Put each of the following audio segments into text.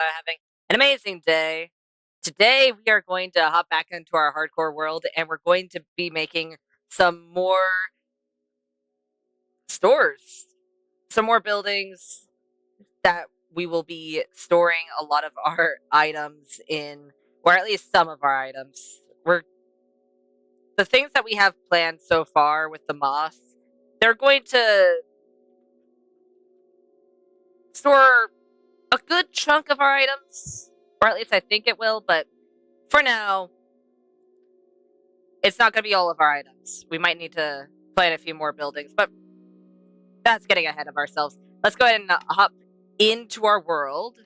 Having an amazing day. Today, we are going to hop back into our hardcore world and we're going to be making some more stores, some more buildings that we will be storing a lot of our items in, or at least some of our items. The things that we have planned so far with the moss, they're going to store a good chunk of our items, or at least I think it will, but for now, it's not going to be all of our items. We might need to plan a few more buildings, but that's getting ahead of ourselves. Let's go ahead and hop into our world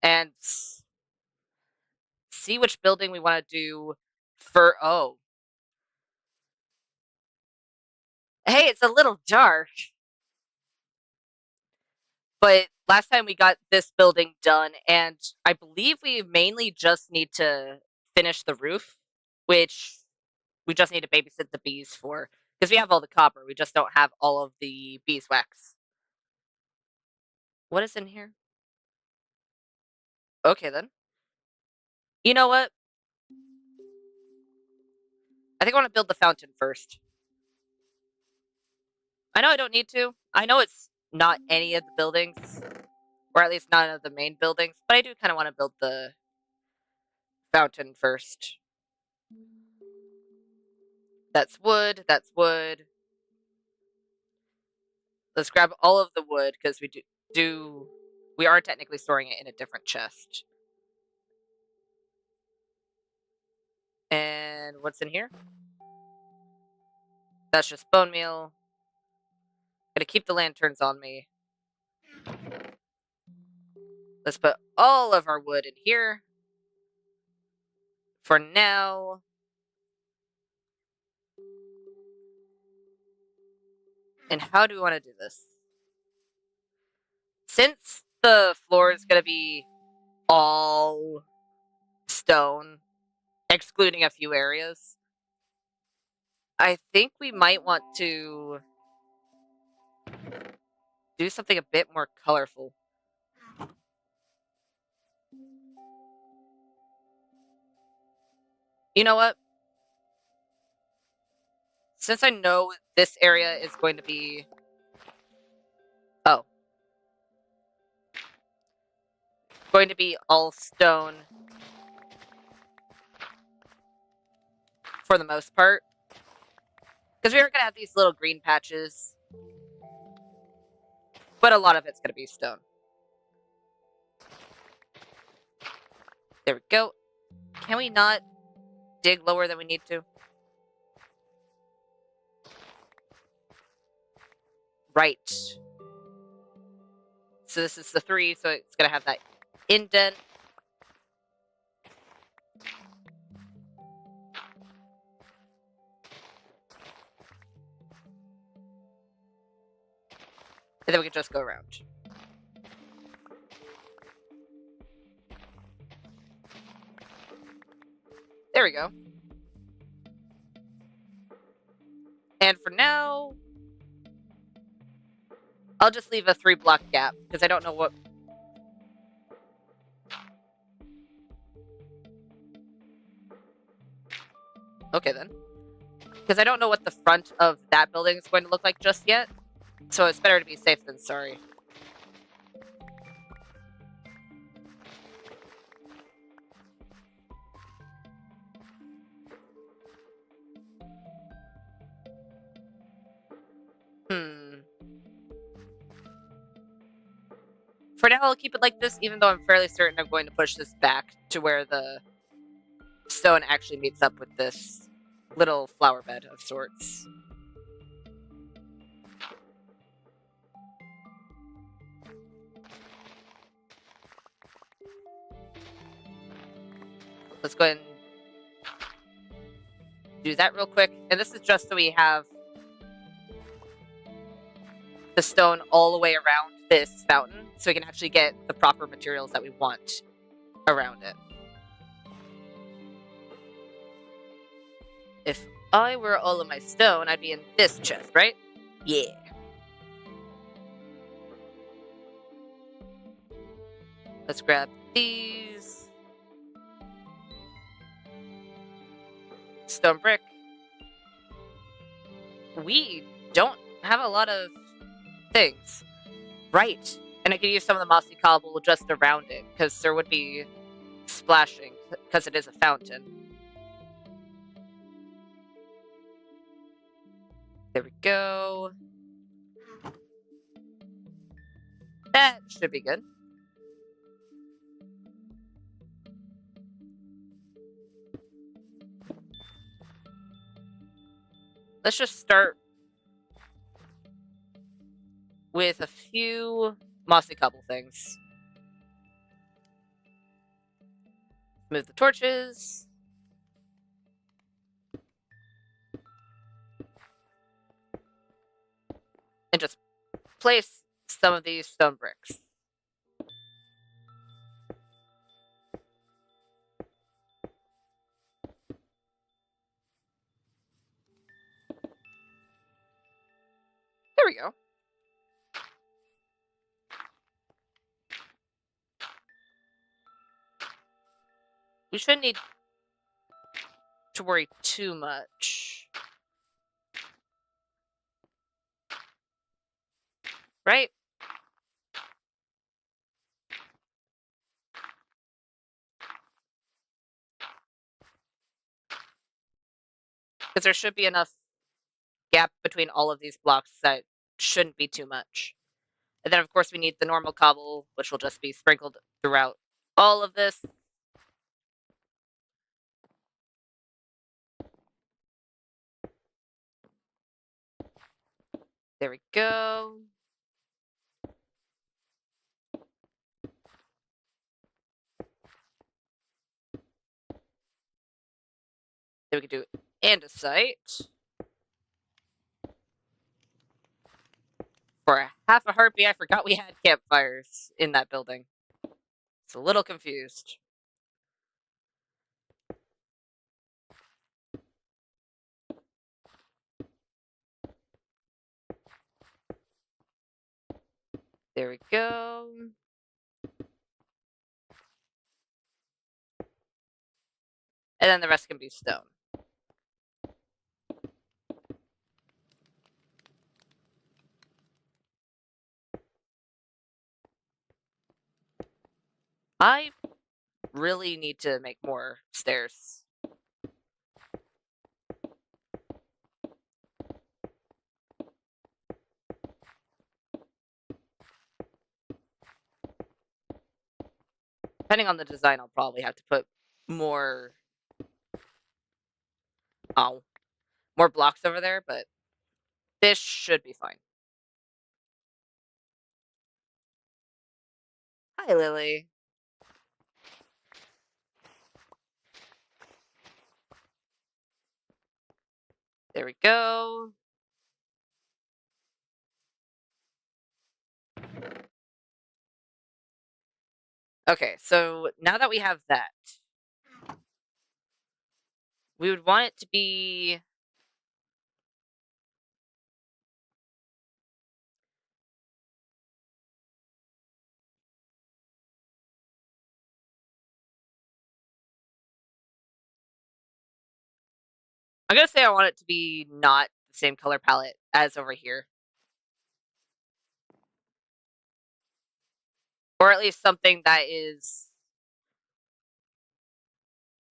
and see which building we want to do for. Oh, hey, it's a little dark, but last time we got this building done, and I believe we mainly just need to finish the roof, which we just need to babysit the bees for, because we have all the copper. We just don't have all of the beeswax. What is in here? Okay, then. You know what? I think I want to build the fountain first. I know I don't need to. I know it's not any of the buildings, or at least none of the main buildings, but I do kind of want to build the fountain first. That's wood. That's wood. Let's grab all of the wood because we are technically storing it in a different chest. And what's in here? That's just bone meal. Gonna keep the lanterns on me. Let's put all of our wood in here. For now. And how do we want to do this? Since the floor is going to be all stone, excluding a few areas, I think we might want to do something a bit more colorful. You know what? Since I know this area is going to be... Oh. Going to be all stone for the most part. Because we are going to have these little green patches. But a lot of it's going to be stone. There we go. Can we not dig lower than we need to? Right. So this is the 3, so it's going to have that indent. And then we can just go around. There we go. And for now, I'll just leave a 3-block gap, because I don't know what... Okay, then. Because I don't know what the front of that building is going to look like just yet. So it's better to be safe than sorry. For now, I'll keep it like this, even though I'm fairly certain I'm going to push this back to where the stone actually meets up with this little flower bed of sorts. Let's go ahead and do that real quick. And this is just so we have the stone all the way around this fountain, so we can actually get the proper materials that we want around it. If I were all of my stone, I'd be in this chest, right? Yeah. Let's grab these. Stone brick. We don't have a lot of things. Right. And I could use some of the mossy cobble just around it, because there would be splashing, because it is a fountain. There we go. That should be good. Let's just start with a few mossy cobble things. Move the torches. And just place some of these stone bricks. There we go. We shouldn't need to worry too much. Right? Because there should be enough gap between all of these blocks that shouldn't be too much. And then, of course, we need the normal cobble, which will just be sprinkled throughout all of this. There we go. Then we can do andesite. For half a heartbeat, I forgot we had campfires in that building. It's a little confused. There we go. And then the rest can be stone. I really need to make more stairs. Depending on the design, I'll probably have to put more more blocks over there, but this should be fine. Hi, Lily. There we go. Okay, so now that we have that, we would want it to be I'm gonna say I want it to be not the same color palette as over here. Or at least something that is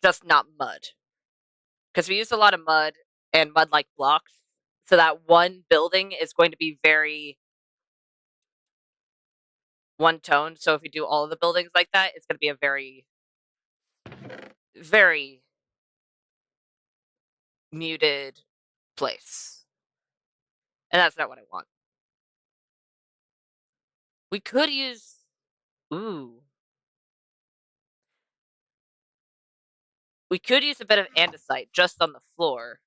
just not mud. Because we use a lot of mud and mud-like blocks. So that one building is going to be very one tone. So if we do all of the buildings like that, it's going to be a very, very muted place. And that's not what I want. We could use... Ooh. We could use a bit of andesite just on the floor.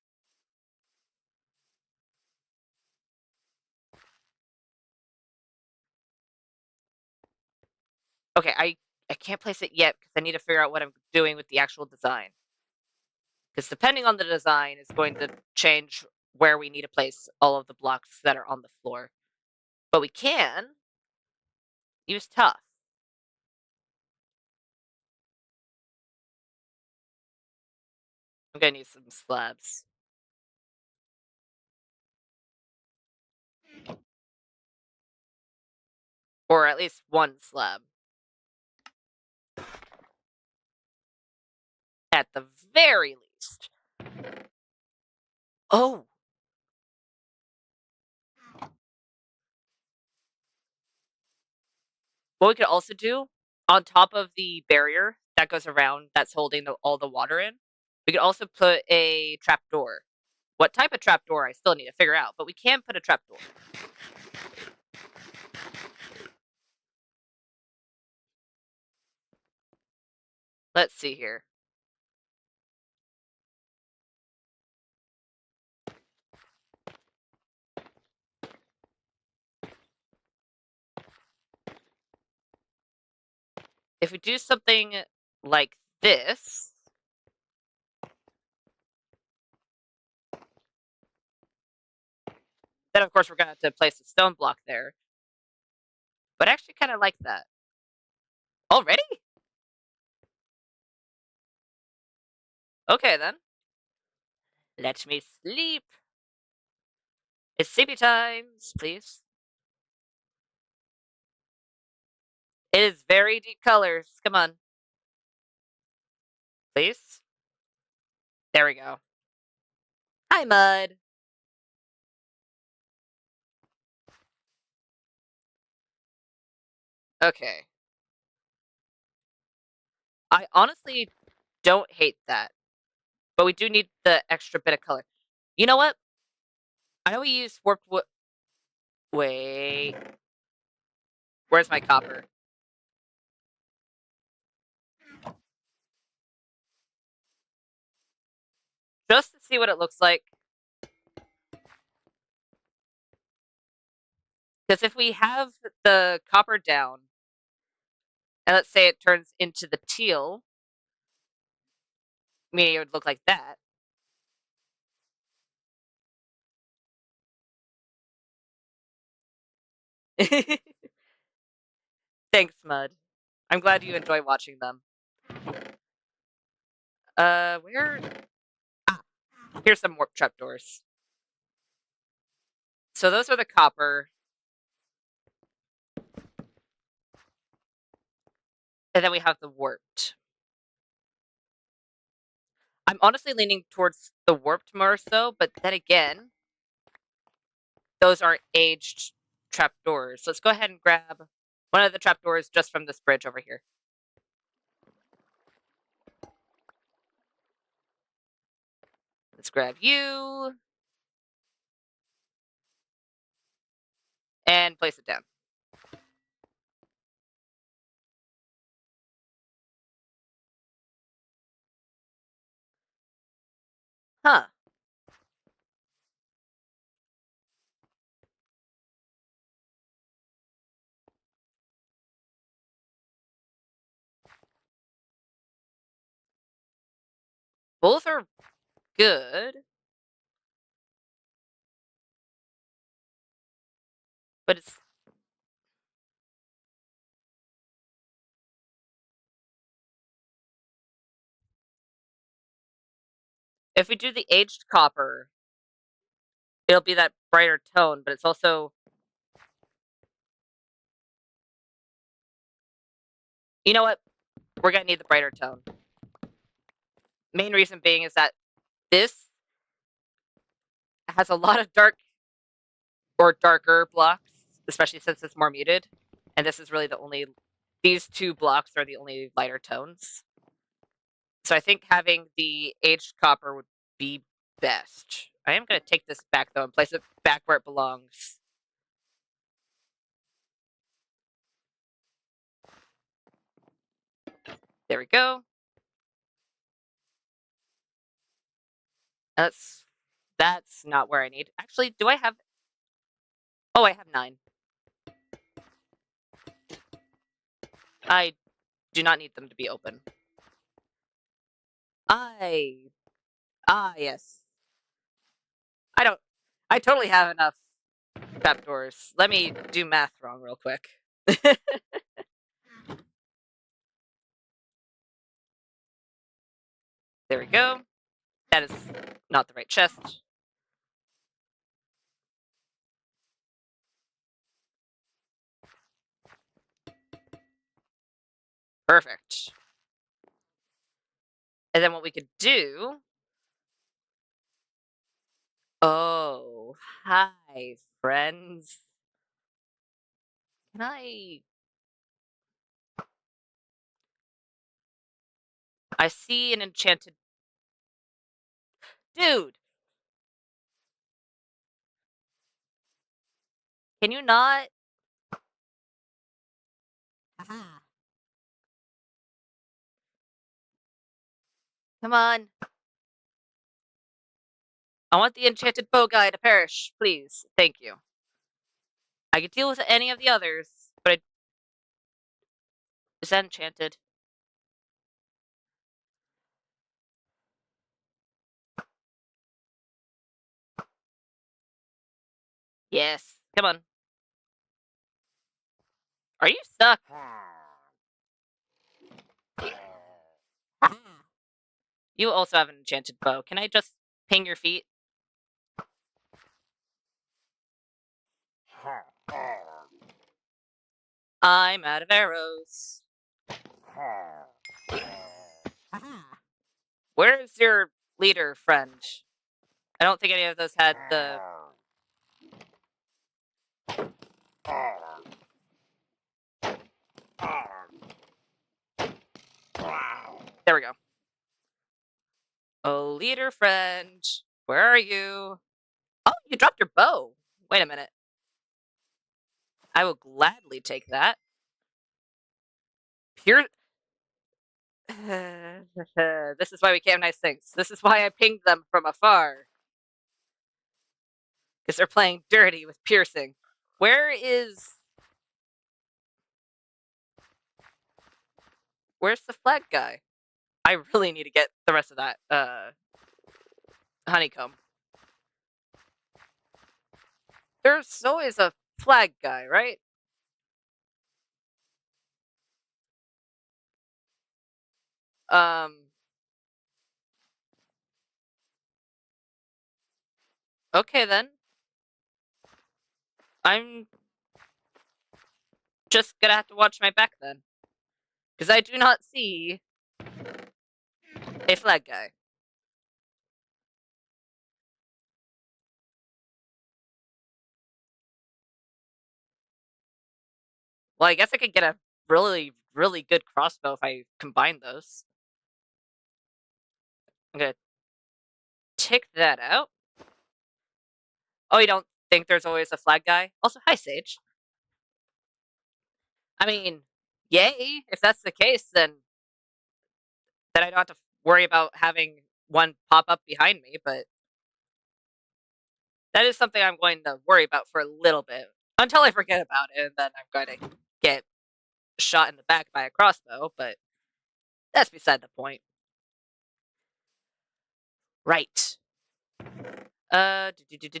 Okay, I can't place it yet because I need to figure out what I'm doing with the actual design. Because depending on the design is going to change where we need to place all of the blocks that are on the floor. But we can use tough. I'm gonna need some slabs. Or at least one slab. At the very least. Oh! What we could also do, on top of the barrier that goes around that's holding all the water in, we could also put a trapdoor. What type of trapdoor I still need to figure out, but we can put a trapdoor. Let's see here. If we do something like this, then of course we're gonna have to place a stone block there. But I actually kind of like that. Already? Okay then. Let me sleep. It's sleepy times, please. It is very deep colors. Come on. Please. There we go. Hi, Mud. Okay. I honestly don't hate that, but we do need the extra bit of color. You know what? I know we use warped wood. Wait. Where's my copper? Just to see what it looks like. Because if we have the copper down, and let's say it turns into the teal, meaning it would look like that. Thanks, Mud. I'm glad you enjoy watching them. Where? Ah, here's some warp trapdoors. So those are the copper. And then we have the warped. I'm honestly leaning towards the warped more so, but then again, those aren't aged trapdoors. So let's go ahead and grab one of the trapdoors just from this bridge over here. Let's grab you and place it down. Huh. Both are good, but it's if we do the aged copper, it'll be that brighter tone, but it's also you know what? We're gonna need the brighter tone. Main reason being is that this has a lot of dark or darker blocks, especially since it's more muted. And this is really the only these two blocks are the only lighter tones. So I think having the aged copper would be best. I am gonna take this back though and place it back where it belongs. There we go. That's not where I need. Actually, do I have oh I have 9. I do not need them to be open. I yes. I totally have enough trapdoors. Let me do math wrong real quick. There we go. That is not the right chest. Perfect. And then what we could do... Oh, hi, friends. Can I see an enchanted... Dude! Can you not? Aha. Come on. I want the enchanted bow guy to perish, please. Thank you. I could deal with any of the others, but is that enchanted? Yes. Come on. Are you stuck? You also have an enchanted bow. Can I just ping your feet? I'm out of arrows. Where's your leader, friend? I don't think any of those had the... There we go. Oh, leader friend. Where are you? Oh, you dropped your bow. Wait a minute. I will gladly take that. Pure... This is why we can't have nice things. This is why I pinged them from afar. Because they're playing dirty with piercing. Where is... Where's the flag guy? I really need to get the rest of that honeycomb. There's always a flag guy, right? Okay then. I'm just gonna have to watch my back then. Because I do not see a flag guy. Well, I guess I could get a really, really good crossbow if I combine those. I'm gonna tick that out. Oh, you don't think there's always a flag guy? Also, hi, Sage. I mean, yay. If that's the case, then I don't have to worry about having one pop up behind me, but that is something I'm going to worry about for a little bit. Until I forget about it, and then I'm going to get shot in the back by a crossbow, but that's beside the point. Right.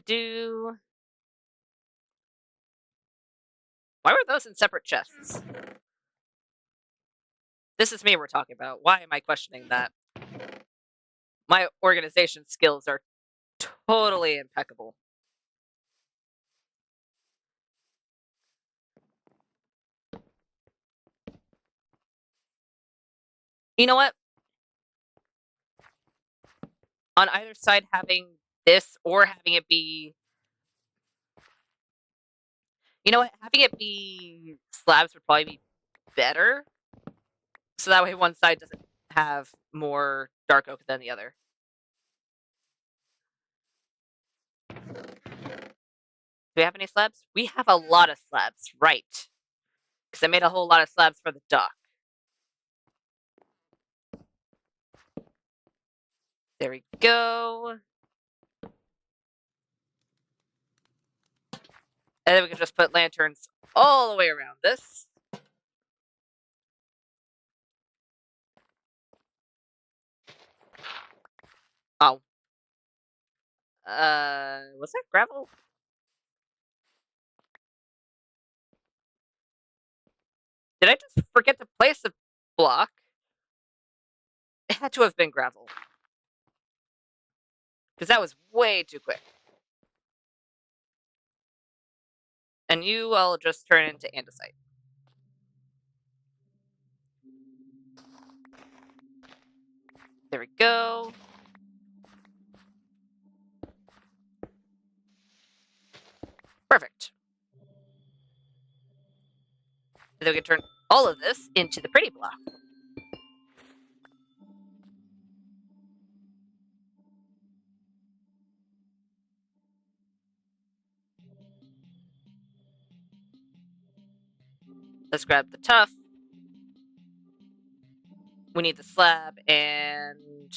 Do. Why were those in separate chests? This is me we're talking about. Why am I questioning that? My organization skills are totally impeccable. You know what? On either side, having this or having it be... You know what? Having it be slabs would probably be better. So that way one side doesn't have more dark oak than the other. Do we have any slabs? We have a lot of slabs, right. Because I made a whole lot of slabs for the dock. There we go. And then we can just put lanterns all the way around this. Oh. Was that gravel? Did I just forget to place a block? It had to have been gravel. Because that was way too quick. And you will just turn into andesite. There we go. Perfect. And then we can turn all of this into the pretty block. Let's grab the tough. We need the slab, and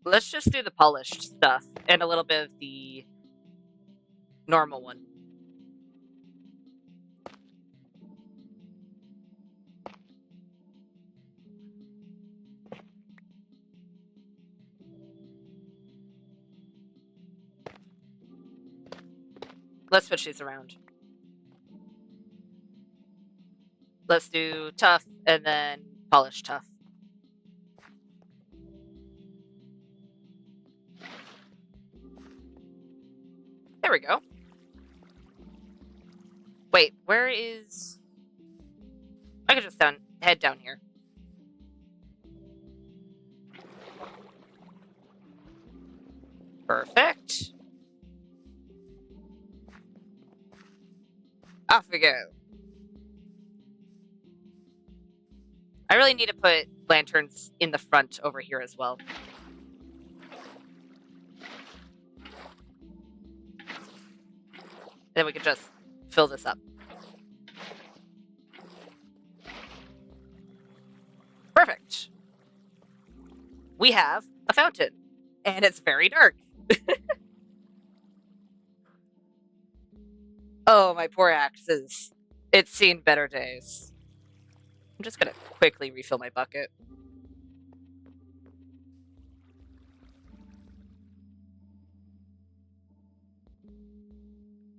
let's just do the polished stuff and a little bit of the normal one. Let's switch these around. Let's do tough and then polish tough. There we go. Wait, where is... I could just head down here. Perfect. Off we go. I really need to put lanterns in the front over here as well. Then we can just fill this up. Perfect. We have a fountain, and it's very dark. Oh, my poor axes. It's seen better days. I'm just gonna quickly refill my bucket.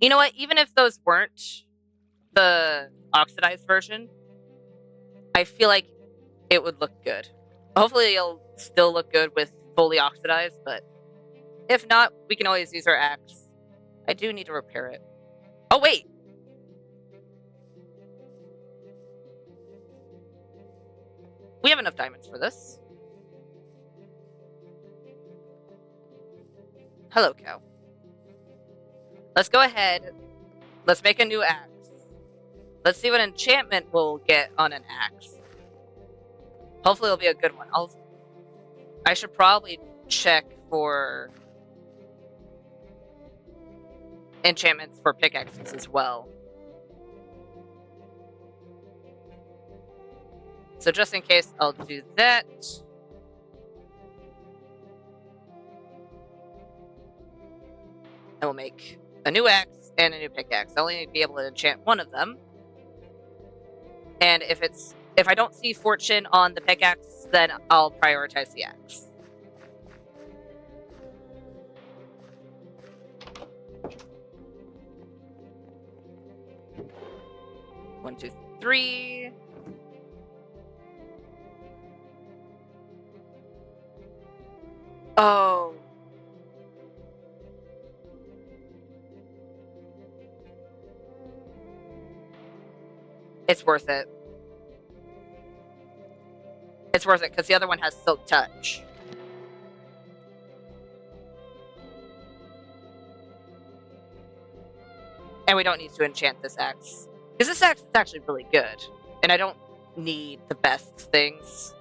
You know what? Even if those weren't the oxidized version, I feel like it would look good. Hopefully it'll still look good with fully oxidized, but if not, we can always use our axe. I do need to repair it. Oh, wait! We have enough diamonds for this. Hello, cow. Let's go ahead. Let's make a new axe. Let's see what enchantment we'll get on an axe. Hopefully it'll be a good one. I should probably check for enchantments for pickaxes as well. So just in case, I'll do that. And we'll make a new axe and a new pickaxe. I only need to be able to enchant one of them. And if I don't see fortune on the pickaxe, then I'll prioritize the axe. One, two, three. Oh. It's worth it. It's worth it, because the other one has Silk Touch. And we don't need to enchant this axe. Because this axe is actually really good. And I don't need the best things.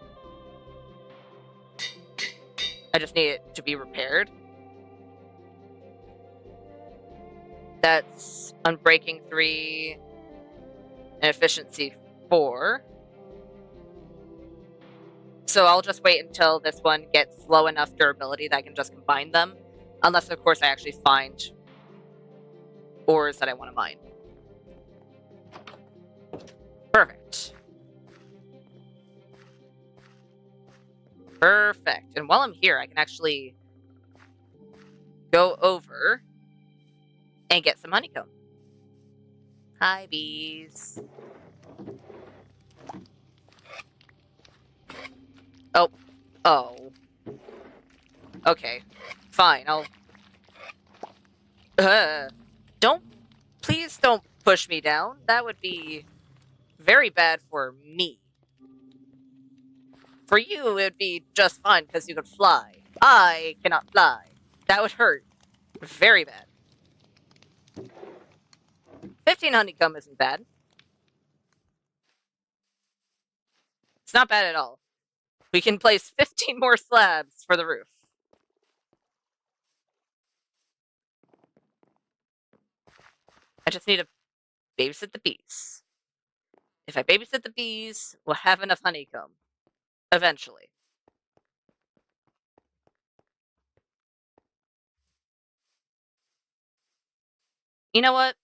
I just need it to be repaired. That's Unbreaking 3 and Efficiency 4. So I'll just wait until this one gets low enough durability that I can just combine them. Unless, of course, I actually find ores that I want to mine. Perfect. Perfect. And while I'm here, I can actually go over and get some honeycomb. Hi, bees. Oh. Oh. Okay, fine. I'll. Don't. Please don't push me down. That would be very bad for me. For you, it would be just fine because you could fly. I cannot fly. That would hurt. Very bad. 15 honeycomb isn't bad. It's not bad at all. We can place 15 more slabs for the roof. I just need to babysit the bees. If I babysit the bees, we'll have enough honeycomb. Eventually. You know what?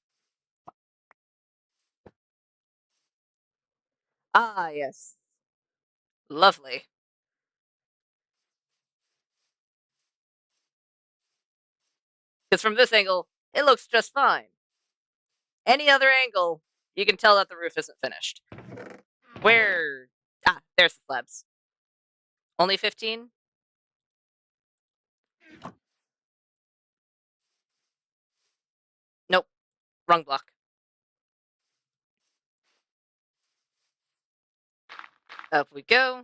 Ah, yes. Lovely. Because from this angle, it looks just fine. Any other angle, you can tell that the roof isn't finished. Where? Ah, there's the slabs. Only 15? Nope. Wrong block. Up we go.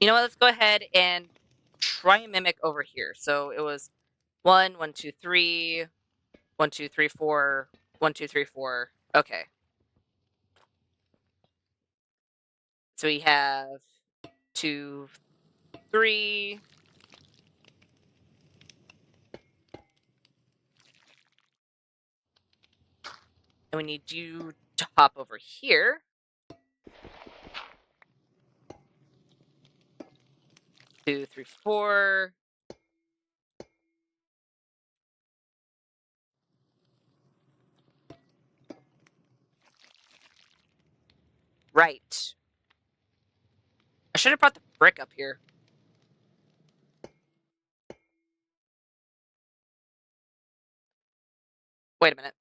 You know what? Let's go ahead and try and mimic over here. So it was 1, 1, 2, 3, 1, 2, 3, 4, 1, 2, 3, 4. Okay. So we have 2, 3. And we need you to hop over here. 2, 3, 4. Right. I should have brought the brick up here. Wait a minute.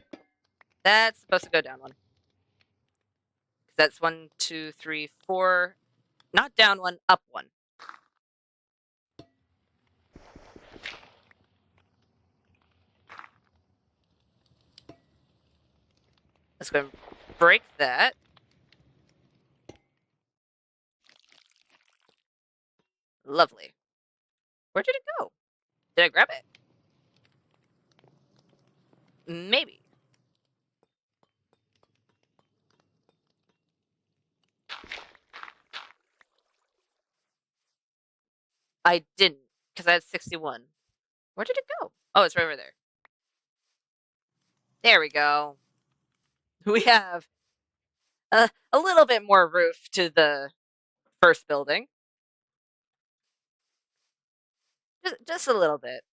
That's supposed to go down one. That's 1, 2, 3, 4. Not down one, up one. Let's go and break that. Lovely. Where did it go? Did I grab it? Maybe. I didn't, because I had 61. Where did it go? Oh, it's right over there. There we go. We have a little bit more roof to the first building. Just a little bit.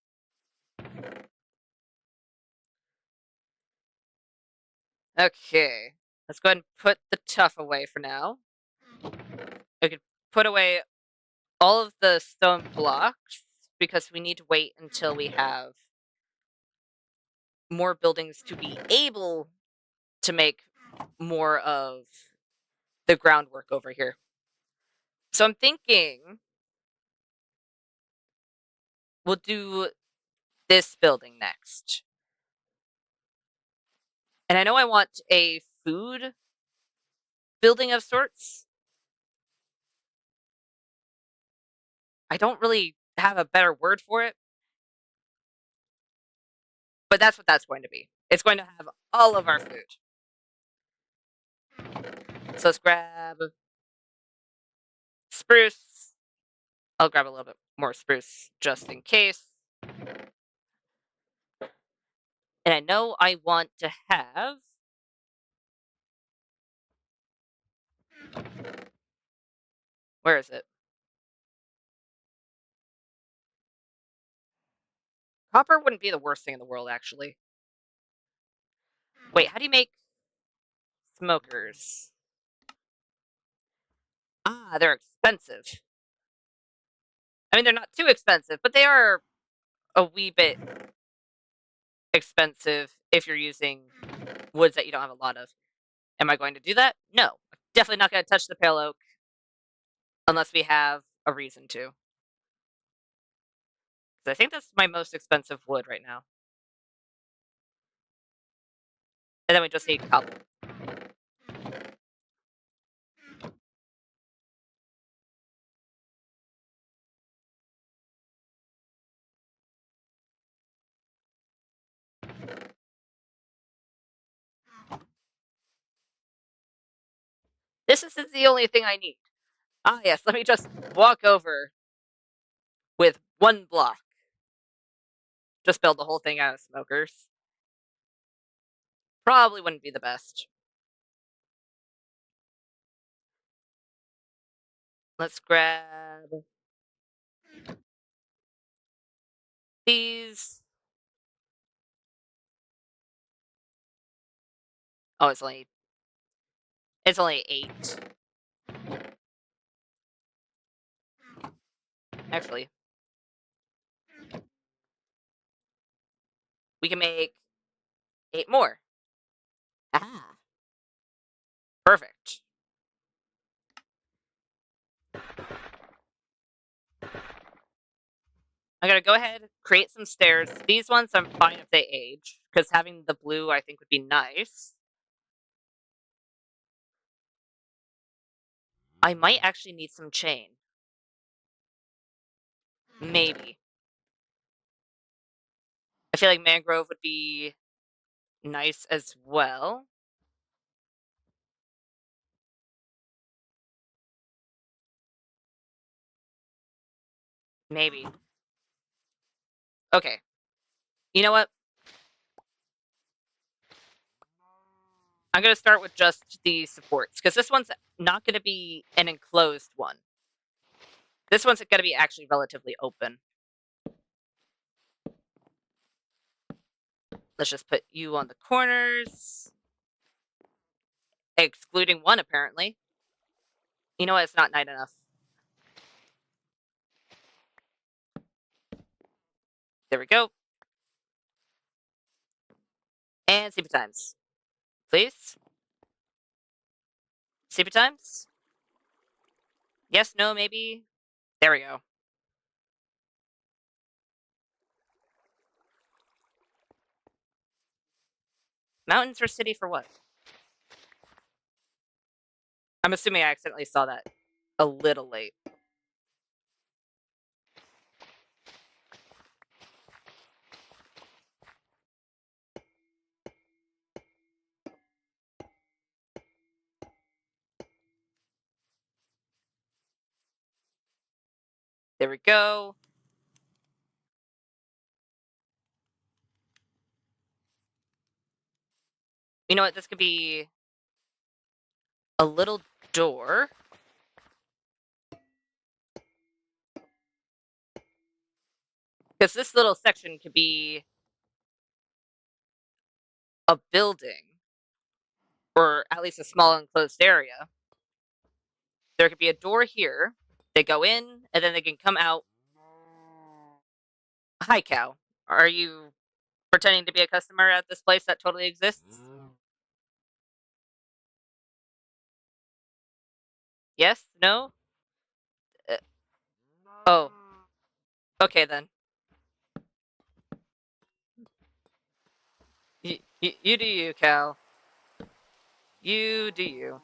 Okay. Let's go ahead and put the tuff away for now. We can put away all of the stone blocks because we need to wait until we have more buildings to be able to make more of the groundwork over here. So I'm thinking we'll do this building next. And I know I want a food building of sorts. I don't really have a better word for it, but that's what that's going to be. It's going to have all of our food. So let's grab spruce. I'll grab a little bit more spruce just in case. And I know I want to have where is it? Copper wouldn't be the worst thing in the world, actually. Wait, how do you make smokers? Ah, they're expensive. I mean, they're not too expensive, but they are a wee bit expensive if you're using woods that you don't have a lot of. Am I going to do that? No, Definitely not going to touch the pale oak unless we have a reason to. 'Cause I think that's my most expensive wood right now. And then we just need cobble. This isn't the only thing I need. Ah, yes, let me just walk over with one block. Just build the whole thing out of smokers. Probably wouldn't be the best. Let's grab these. Oh, it's only 8. Actually, we can make 8 more. Ah, perfect. I'm gonna go ahead, create some stairs. These ones I'm fine if they age, because having the blue I think would be nice. I might actually need some chain. Maybe. I feel like mangrove would be nice as well. Maybe. Okay. You know what? I'm gonna start with just the supports, because this one's not gonna be an enclosed one. This one's gonna be actually relatively open. Let's just put you on the corners. Excluding one, apparently. You know what? It's not night enough. There we go. And sleepy times. Please? Sleepy times? Yes, no, maybe? There we go. Mountains or city for what? I'm assuming I accidentally saw that a little late. There we go. You know what? This could be a little door. Because this little section could be a building. Or at least a small enclosed area. There could be a door here. They go in, and then they can come out. Hi, cow. Are you pretending to be a customer at this place that totally exists? Yes? No? Uh, oh. Okay, then. You do you, cow. You do you.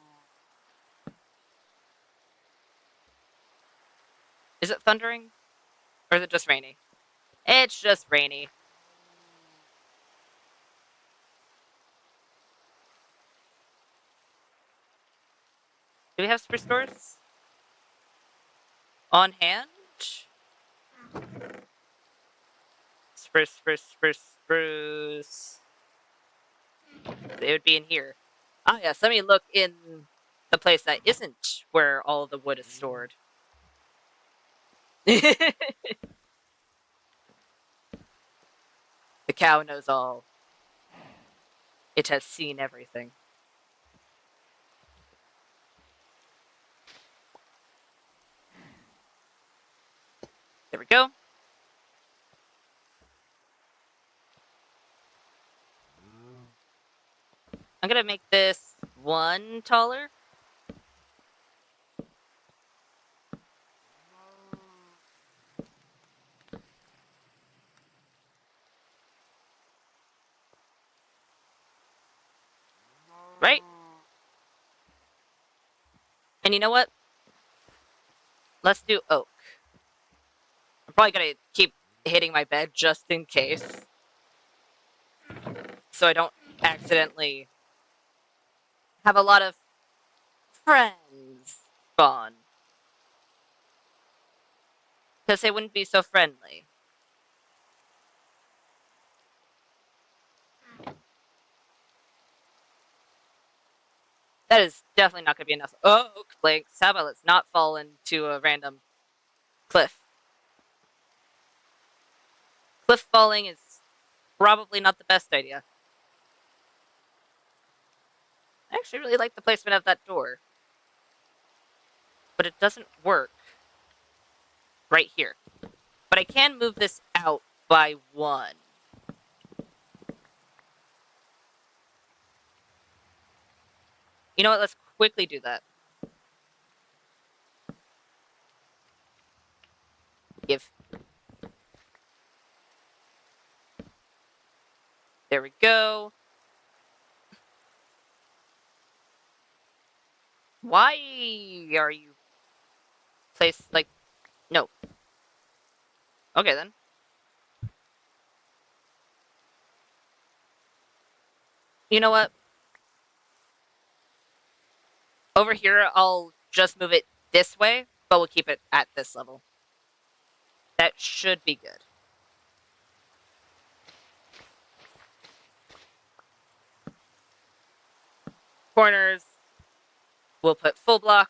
Is it thundering? Or is it just rainy? It's just rainy. Do we have spruce doors? On hand? Spruce, spruce, spruce, spruce. They would be in here. Ah, yes, let me look in the place that isn't where all the wood is stored. The cow knows all. It has seen everything. There we go. I'm gonna make this one taller. Right? And you know what? Let's do oak. I'm probably gonna keep hitting my bed just in case. So I don't accidentally have a lot of friends spawn. Because they wouldn't be so friendly. That is definitely not going to be enough oak planks. How about let's not fall into a random cliff? Cliff falling is probably not the best idea. I actually really like the placement of that door. But it doesn't work right here. But I can move this out by 1. You know what? Let's quickly do that. Give. There we go. Why are you placed like... No. Okay, then. You know what? Over here, I'll just move it this way, but we'll keep it at this level. That should be good. Corners, we'll put full block.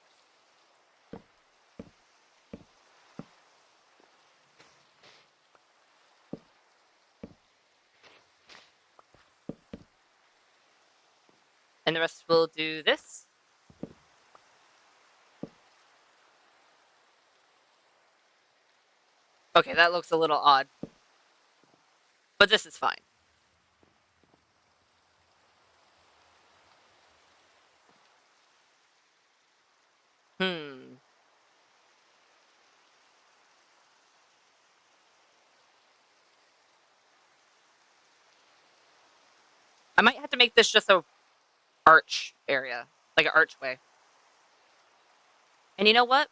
And the rest will do this. Okay, that looks a little odd. But this is fine. Hmm. I might have to make this just a arch area. Like an archway. And you know what?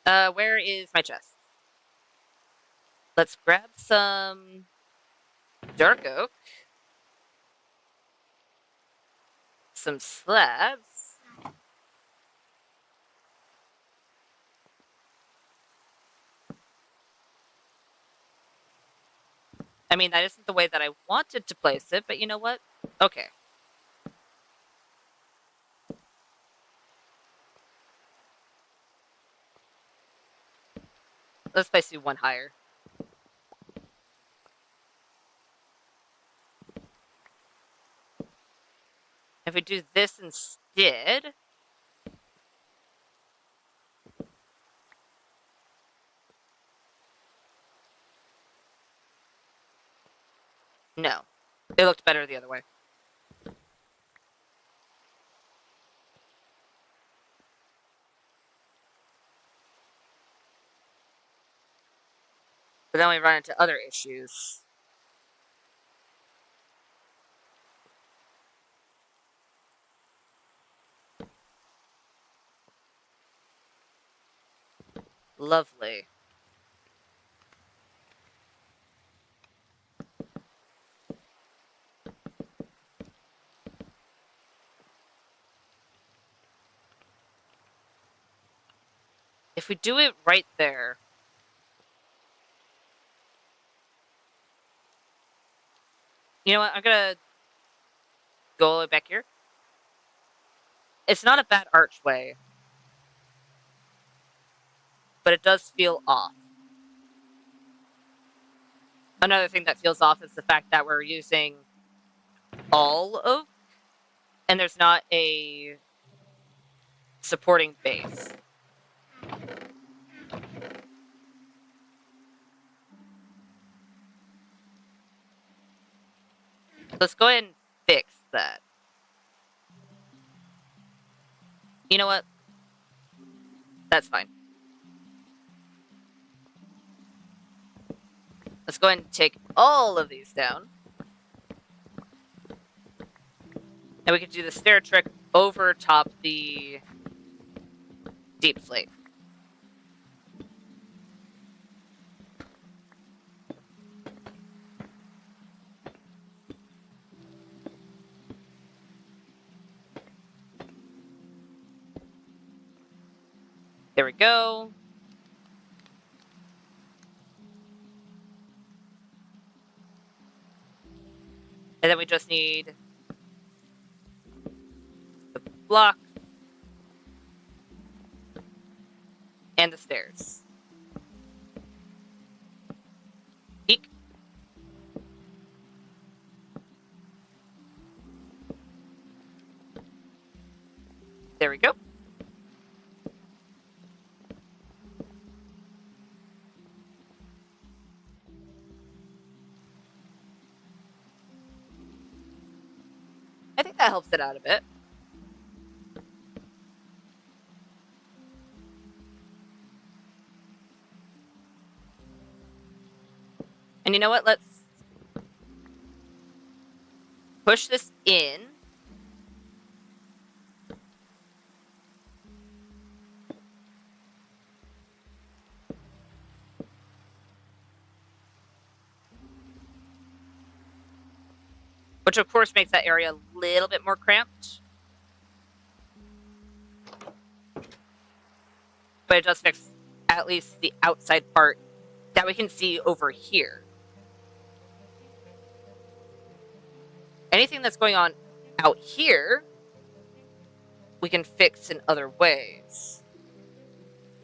Where is my chest? Let's grab some dark oak. Some slabs. I mean, that isn't the way that I wanted to place it, but you know what? Okay. Let's place you 1 higher. If we do this instead... No. It looked better the other way. But then we run into other issues. Lovely. If we do it right there... You know what? I'm gonna go all the way back here. It's not a bad archway. But it does feel off. Another thing that feels off is the fact that we're using all oak, and there's not a supporting base. Let's go ahead and fix that. You know what? That's fine. Let's go ahead and take all of these down. And we could do the stair trick over top the deep slate. There we go. And then we just need the block and the stairs. Eek. There we go. I think that helps it out a bit. And you know what? Let's push this in. Which of course makes that area a little bit more cramped. But it does fix at least the outside part that we can see over here. Anything that's going on out here, we can fix in other ways.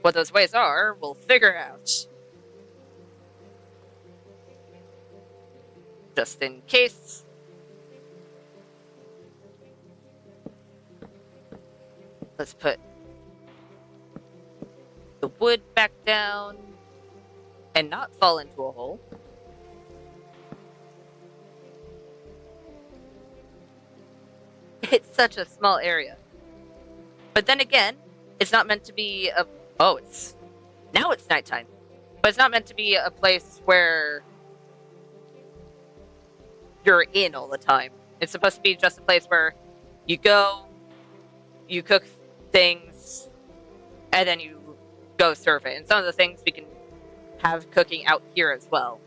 What those ways are, we'll figure out. Just in case. Let's put the wood back down and not fall into a hole. It's such a small area. But then again, it's not meant to be a... Oh, now it's nighttime. But it's not meant to be a place where you're in all the time. It's supposed to be just a place where you go, you cook things, and then you go serve it. And some of the things we can have cooking out here as well.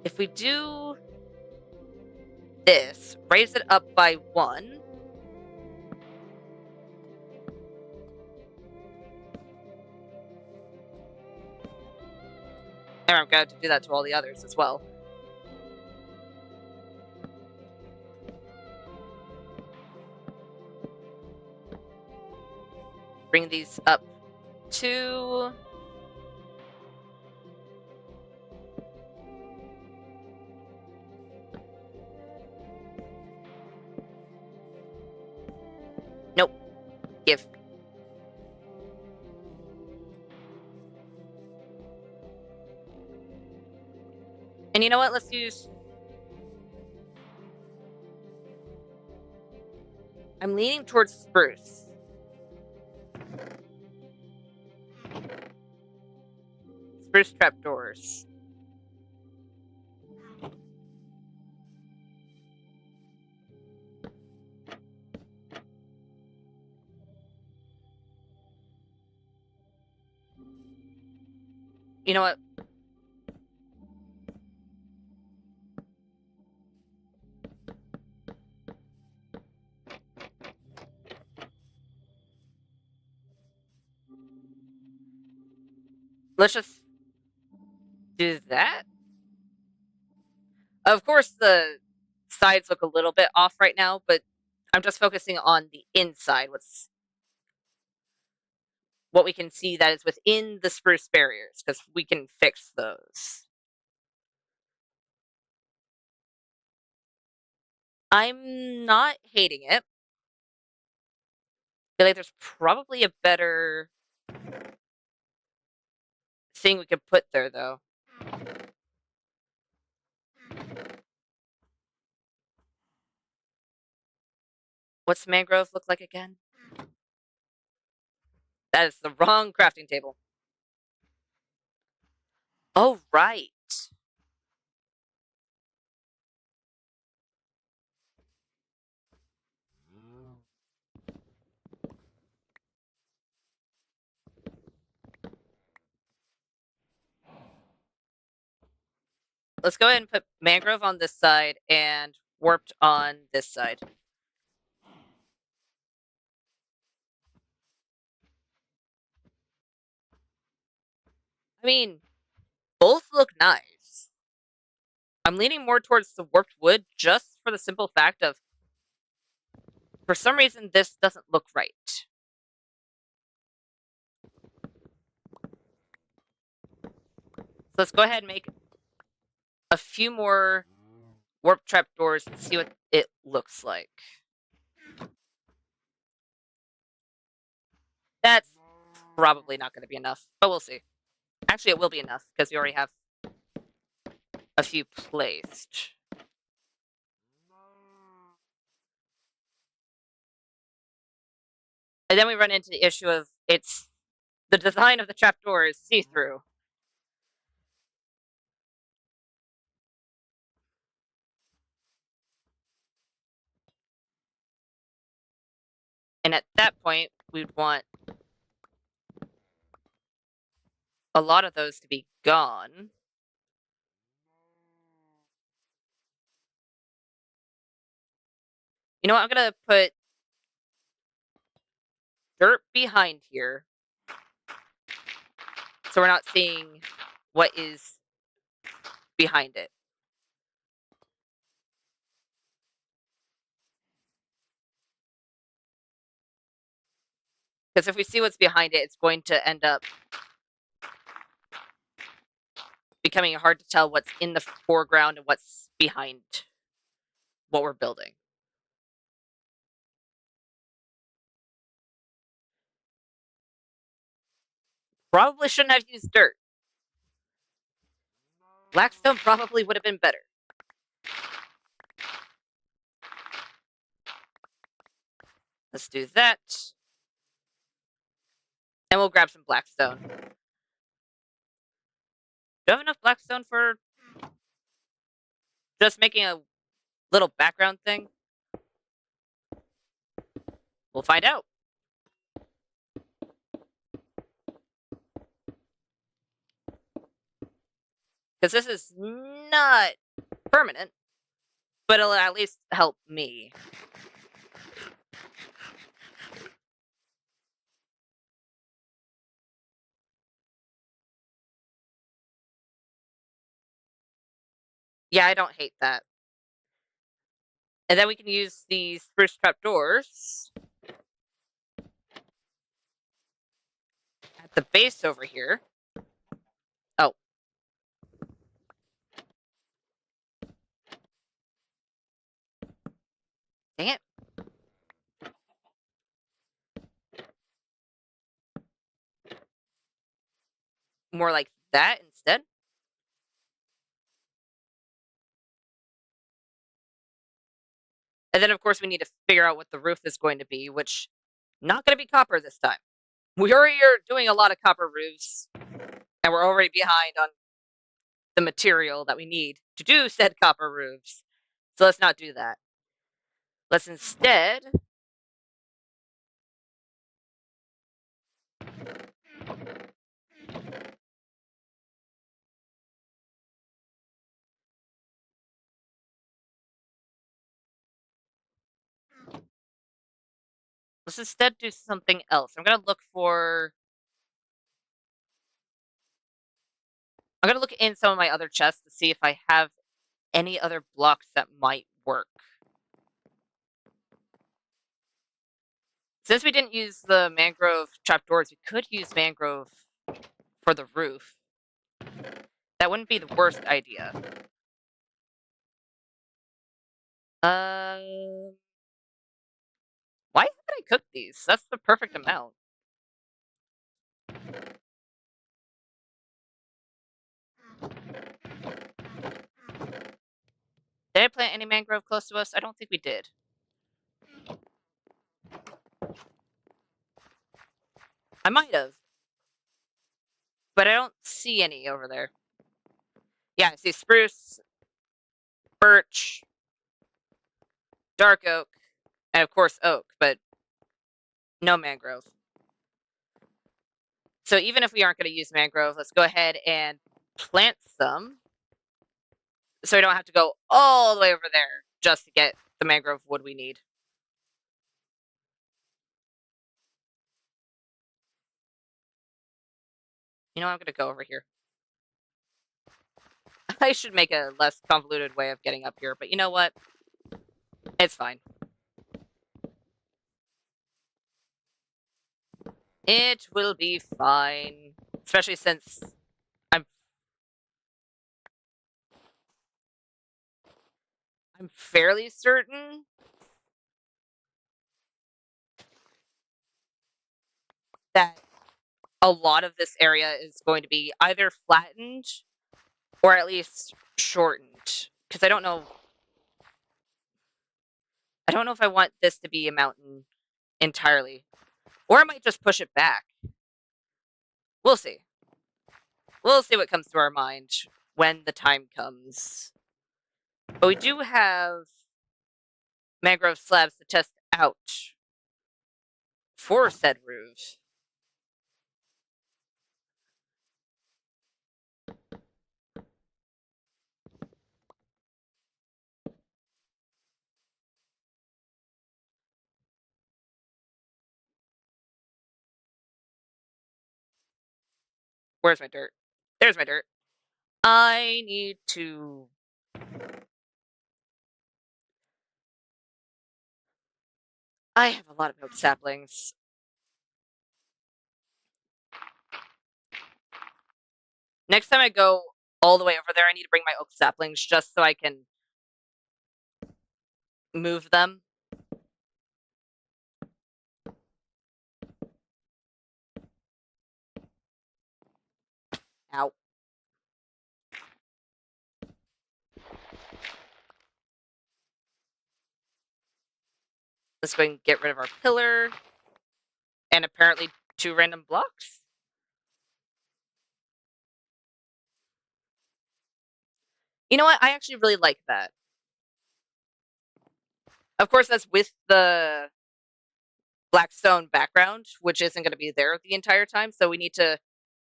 If we do this, raise it up by 1. And I'm going to do that to all the others as well. Bring these up to... Nope. Give. And you know what? Let's use... I'm leaning towards spruce. Spruce trapdoors. You know what? Let's just do that. Of course, the sides look a little bit off right now, but I'm just focusing on the inside. What we can see that is within the spruce barriers, because we can fix those. I'm not hating it. I feel like there's probably a better thing we could put there, though. What's mangrove look like again? That is the wrong crafting table. Oh, right. Let's go ahead and put mangrove on this side and warped on this side. I mean, both look nice. I'm leaning more towards the warped wood just for the simple fact of, for some reason, this doesn't look right. So let's go ahead and make a few more warp trapdoors and see what it looks like. That's probably not going to be enough, but we'll see. Actually, it will be enough because we already have a few placed. And then we run into the issue of the design of the trapdoor is see-through. And at that point, we'd want a lot of those to be gone. You know what? I'm going to put dirt behind here so we're not seeing what is behind it. Because if we see what's behind it, it's going to end up becoming hard to tell what's in the foreground and what's behind what we're building. Probably shouldn't have used dirt. Blackstone probably would have been better. Let's do that. And we'll grab some blackstone. Do I have enough blackstone for just making a little background thing? We'll find out. Because this is not permanent, but it'll at least help me. Yeah, I don't hate that. And then we can use these spruce trapdoors at the base over here. Oh. Dang it. More like that instead. And then, of course, we need to figure out what the roof is going to be, which not going to be copper this time. We already are doing a lot of copper roofs, and we're already behind on the material that we need to do said copper roofs. So let's not do that. Let's instead do something else. I'm gonna look in some of my other chests to see if I have any other blocks that might work. Since we didn't use the mangrove trapdoors, we could use mangrove for the roof. That wouldn't be the worst idea. Why haven't I cooked these? That's the perfect amount. Did I plant any mangrove close to us? I don't think we did. I might have, but I don't see any over there. Yeah, I see spruce, birch, dark oak, and of course oak, but no mangrove. So even if we aren't going to use mangrove, let's go ahead and plant some so we don't have to go all the way over there just to get the mangrove wood we need. You know, I'm going to go over here. I should make a less convoluted way of getting up here, but you know what? It's fine. It will be fine, especially since I'm fairly certain that a lot of this area is going to be either flattened or at least shortened, because I don't know if I want this to be a mountain entirely, or I might just push it back. We'll see. We'll see what comes to our mind when the time comes. But we do have mangrove slabs to test out for said roofs. Where's my dirt? There's my dirt. I need to... I have a lot of oak saplings. Next time I go all the way over there, I need to bring my oak saplings just so I can move them. Ow. Let's go and get rid of our pillar. And apparently 2 random blocks. You know what? I actually really like that. Of course, that's with the black stone background, which isn't going to be there the entire time. So we need to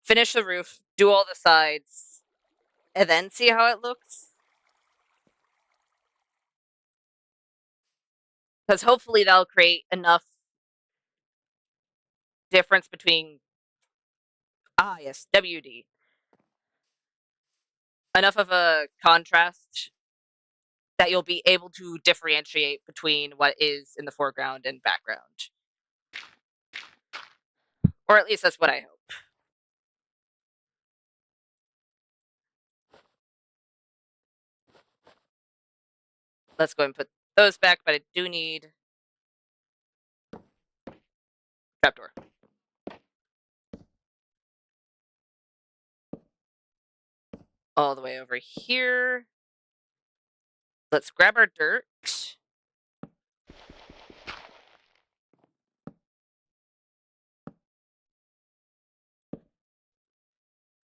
finish the roof, do all the sides, and then see how it looks. Because hopefully that'll create enough difference between, yes, WD. Enough of a contrast that you'll be able to differentiate between what is in the foreground and background. Or at least that's what I hope. Let's go and put those back, but I do need trapdoor. All the way over here. Let's grab our dirt.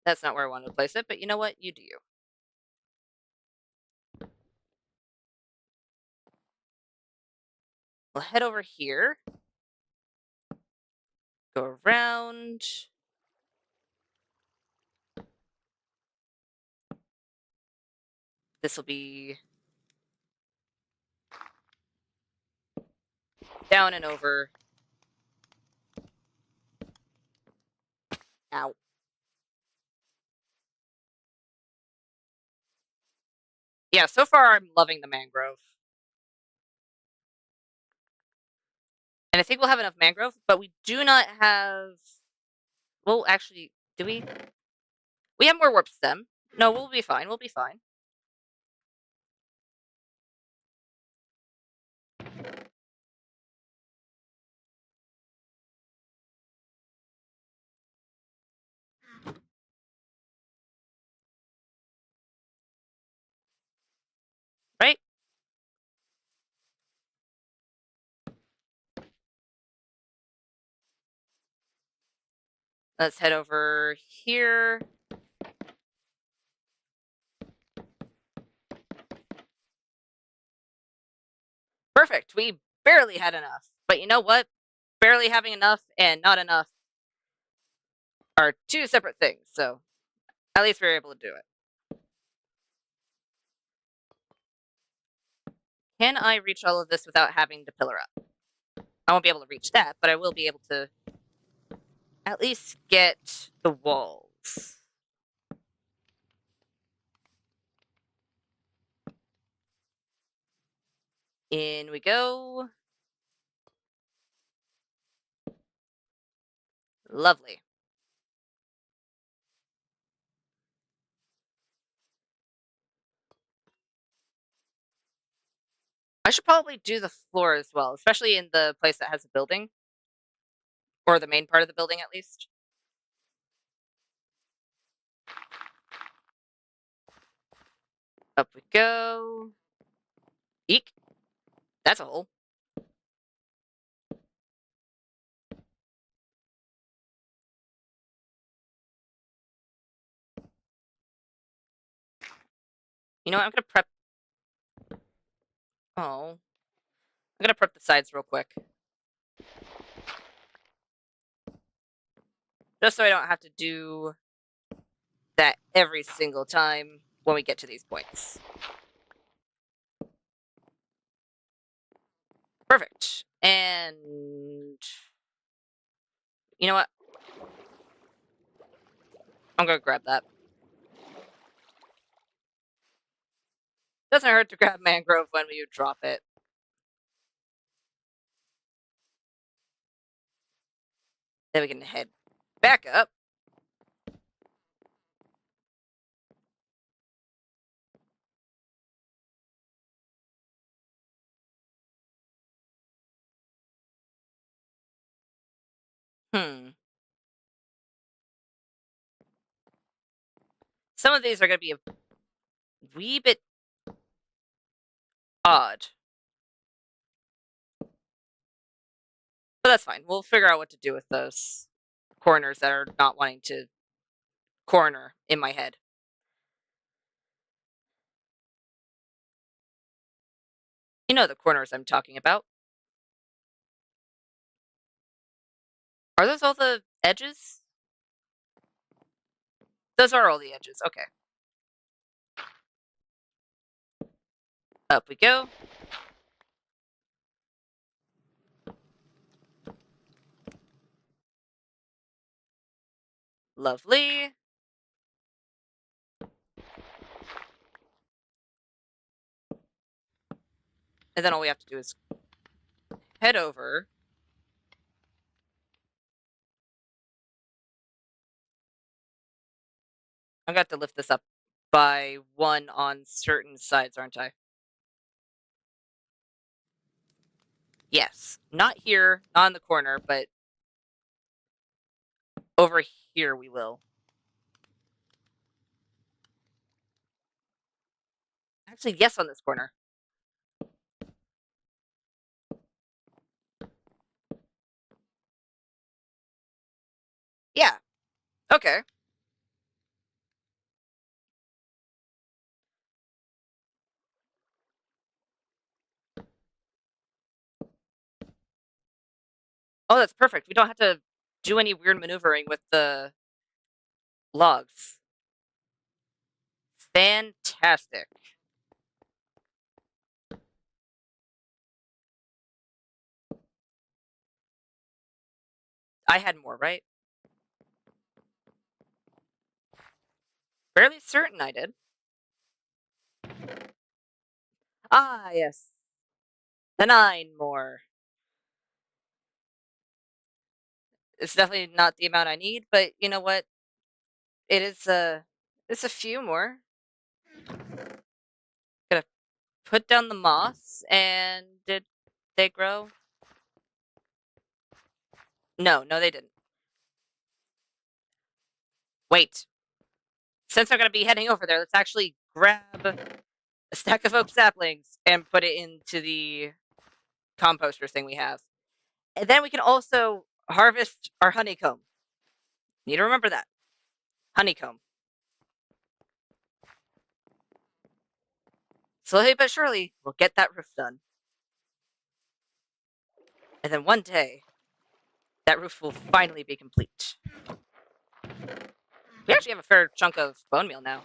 That's not where I wanted to place it, but you know what? You do you. We'll head over here. Go around. This will be down and over. Ow. Yeah, so far I'm loving the mangrove. And I think we'll have enough mangrove, but we do not have... Well, actually, do we? We have more warp stem. No, we'll be fine. We'll be fine. Right? Let's head over here. Perfect. We barely had enough. But you know what? Barely having enough and not enough are two separate things. So at least we were able to do it. Can I reach all of this without having to pillar up? I won't be able to reach that, but I will be able to at least get the walls. In we go. Lovely. I should probably do the floor as well, especially in the place that has a building. Or the main part of the building, at least. Up we go. Eek. That's a hole. You know what? I'm gonna prep. Oh. I'm gonna prep the sides real quick. Just so I don't have to do that every single time when we get to these points. Perfect. And you know what? I'm gonna grab that. Doesn't hurt to grab mangrove when you drop it. Then we can head back up. Hmm. Some of these are gonna be a wee bit odd. But that's fine. We'll figure out what to do with those corners that are not wanting to corner in my head. You know the corners I'm talking about. Are those all the edges? Those are all the edges. Okay. Up we go. Lovely. And then all we have to do is head over. I'm gonna have to lift this up by one on certain sides, aren't I? Yes. Not here, not in the corner, but over here we will. Actually, yes, on this corner. Yeah. Okay. Oh, that's perfect. We don't have to do any weird maneuvering with the logs. Fantastic. I had more, right? Fairly certain I did. Ah, yes. The 9 more. It's definitely not the amount I need, but you know what? It is it's a few more. Gonna put down the moss, and did they grow? No, no, they didn't. Wait. Since I'm gonna be heading over there, let's actually grab a stack of oak saplings and put it into the composter thing we have. And then we can also harvest our honeycomb. Need to remember that. Honeycomb. Slowly but surely, we'll get that roof done. And then one day, that roof will finally be complete. We actually have a fair chunk of bone meal now.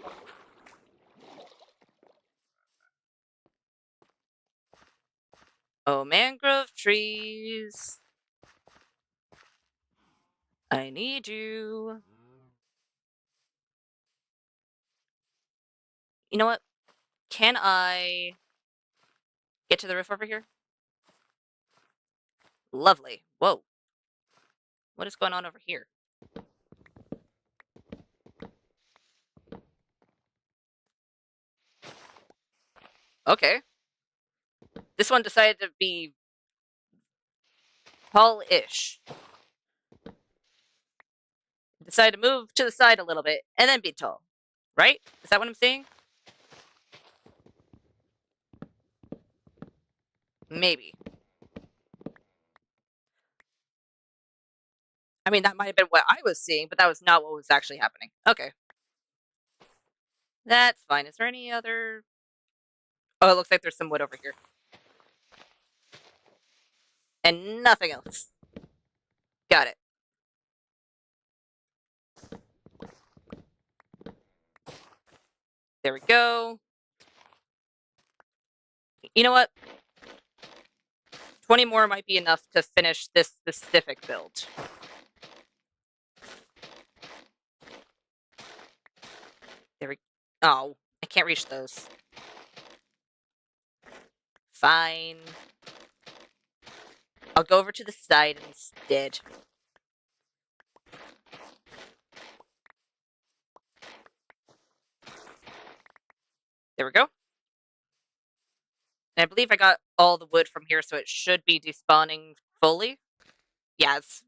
Oh, mangrove trees. I need you. You know what? Can I get to the roof over here? Lovely. Whoa. What is going on over here? Okay. This one decided to be tall-ish. Decided to move to the side a little bit and then be tall. Right? Is that what I'm saying? Maybe. I mean, that might have been what I was seeing, but that was not what was actually happening. Okay. That's fine. Is there any other... Oh, it looks like there's some wood over here. And nothing else. Got it. There we go. You know what? 20 more might be enough to finish this specific build. There we... Oh, I can't reach those. Fine. I'll go over to the side instead. There we go. And I believe I got all the wood from here, so it should be despawning fully. Yes.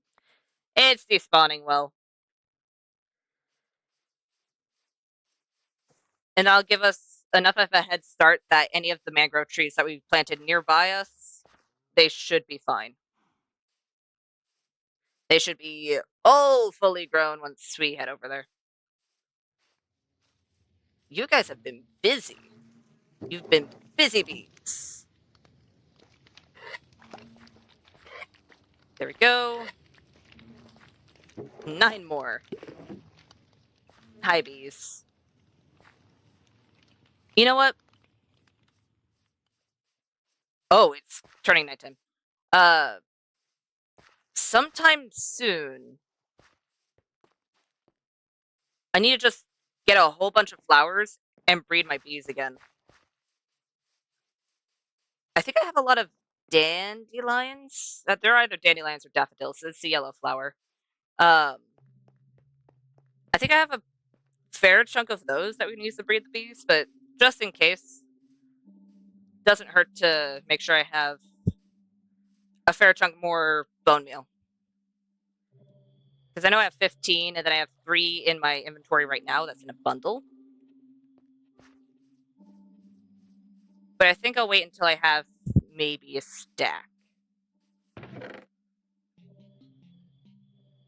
It's despawning well. And that'll give us enough of a head start that any of the mangrove trees that we planted nearby us, they should be fine. They should be all fully grown once we head over there. You guys have been busy. You've been busy bees. There we go. 9 more. Hi, bees. You know what? Oh, it's turning nighttime. Sometime soon, I need to just get a whole bunch of flowers and breed my bees again. I think I have a lot of dandelions. They're either dandelions or daffodils. It's the yellow flower. I think I have a fair chunk of those that we can use to breed the bees, but just in case, doesn't hurt to make sure I have a fair chunk more bone meal. Because I know I have 15, and then I have 3 in my inventory right now. That's in a bundle. But I think I'll wait until I have maybe a stack.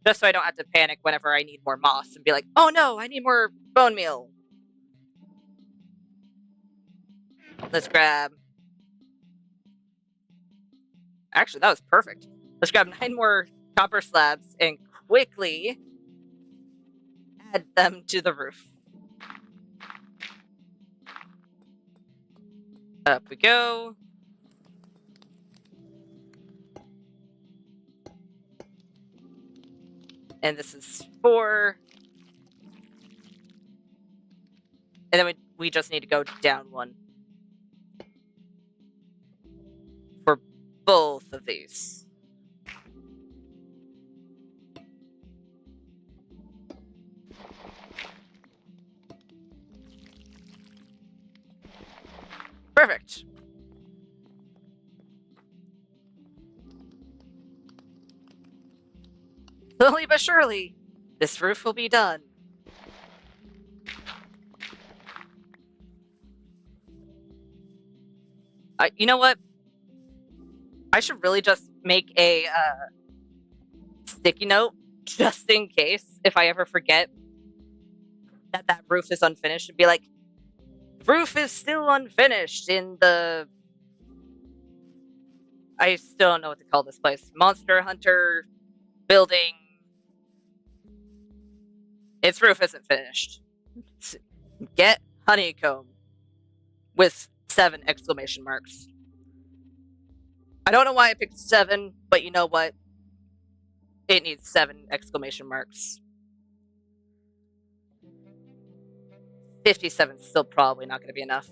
Just so I don't have to panic whenever I need more moss and be like, oh no, I need more bone meal. Let's grab... Actually, that was perfect. Let's grab 9 more copper slabs and quickly add them to the roof. Up we go. And this is 4. And then we just need to go down 1. For both of these. Perfect. Slowly but surely, this roof will be done. You know what? I should really just make a sticky note just in case, if I ever forget that roof is unfinished, and be like, roof is still unfinished in the. I still don't know what to call this place. Monster Hunter building. Its roof isn't finished. Get honeycomb with 7 exclamation marks. I don't know why I picked 7, but you know what? It needs 7 exclamation marks. 57 is still probably not going to be enough.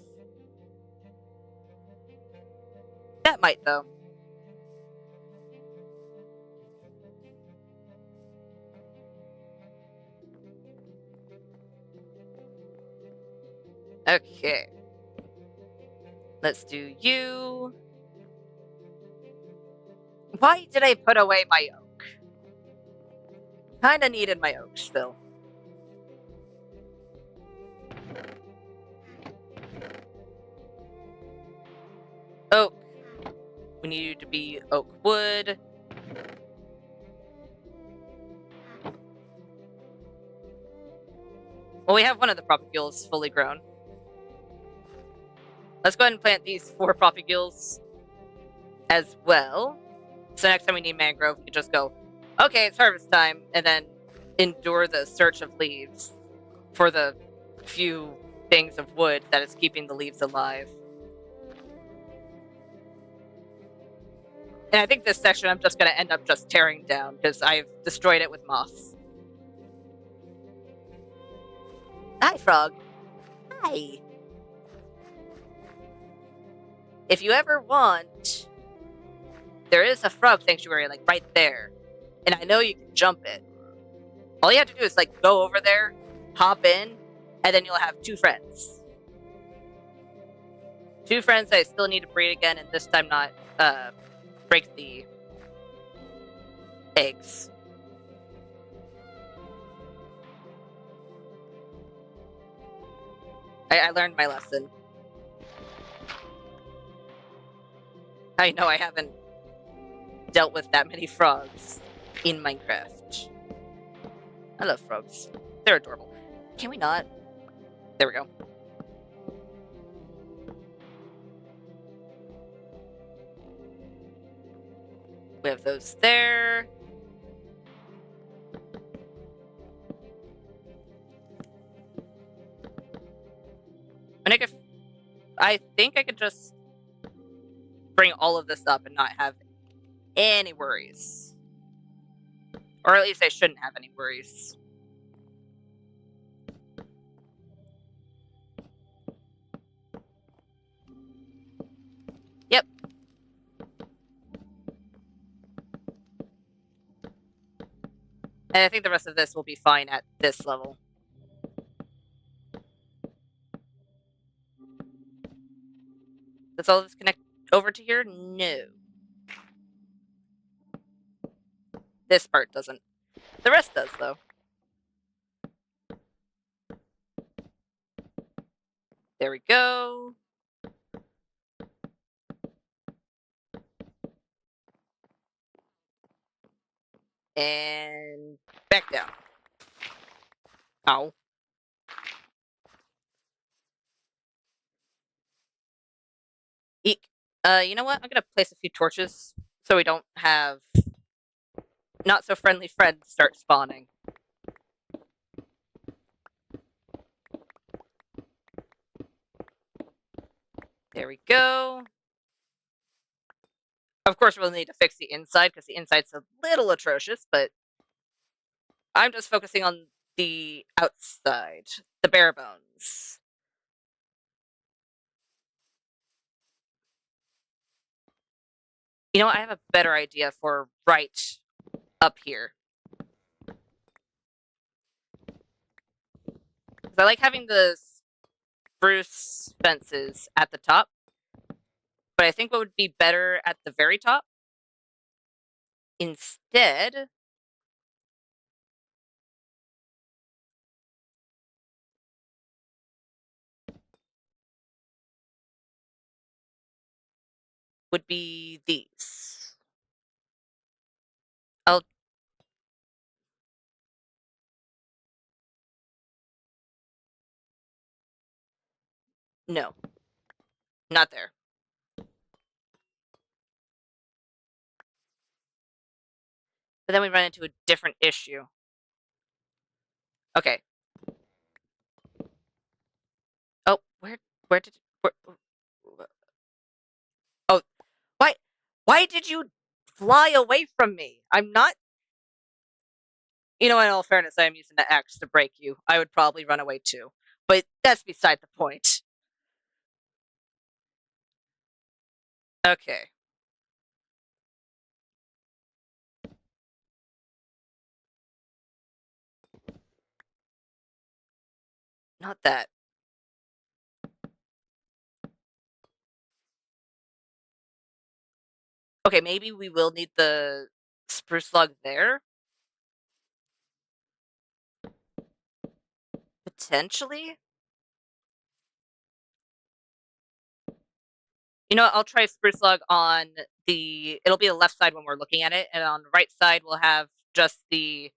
That might, though. Okay. Let's do you. Why did I put away my oak? Kinda needed my oak still. Oak. We need you to be oak wood. Well, we have one of the propagules fully grown. Let's go ahead and plant these 4 propagules as well. So next time we need mangrove, we can just go, okay, it's harvest time, and then endure the search of leaves for the few things of wood that is keeping the leaves alive. And I think this section I'm just going to end up just tearing down because I've destroyed it with moss. Hi, frog. Hi. If you ever want, there is a frog sanctuary like right there. And I know you can jump it. All you have to do is like go over there, hop in, and then you'll have 2 friends. 2 friends that I still need to breed again, and this time not break the eggs. I learned my lesson. I know I haven't dealt with that many frogs in Minecraft. I love frogs. They're adorable. Can we not? There we go. We have those there. And I think I could just bring all of this up and not have any worries. Or at least I shouldn't have any worries. Yep. And I think the rest of this will be fine at this level. Does all of this connect over to here? No. This part doesn't. The rest does, though. There we go. And back down. Ow. Eek. You know what? I'm gonna place a few torches so we don't have not so friendly friends start spawning. There we go. Of course, we'll need to fix the inside because the inside's a little atrocious, but I'm just focusing on the outside, the bare bones. You know what? I have a better idea for right up here. Because I like having the spruce fences at the top, but I think what would be better at the very top instead would be these. I'll No, not there. But then we run into a different issue. Okay. Oh, where did where, oh why did you fly away from me? I'm not. You know, in all fairness, I am using the axe to break you. I would probably run away too, but that's beside the point. Okay, not that. Okay, maybe we will need the spruce log there. Potentially. You know what? I'll try spruce log on the. It'll be the left side when we're looking at it, and on the right side we'll have just the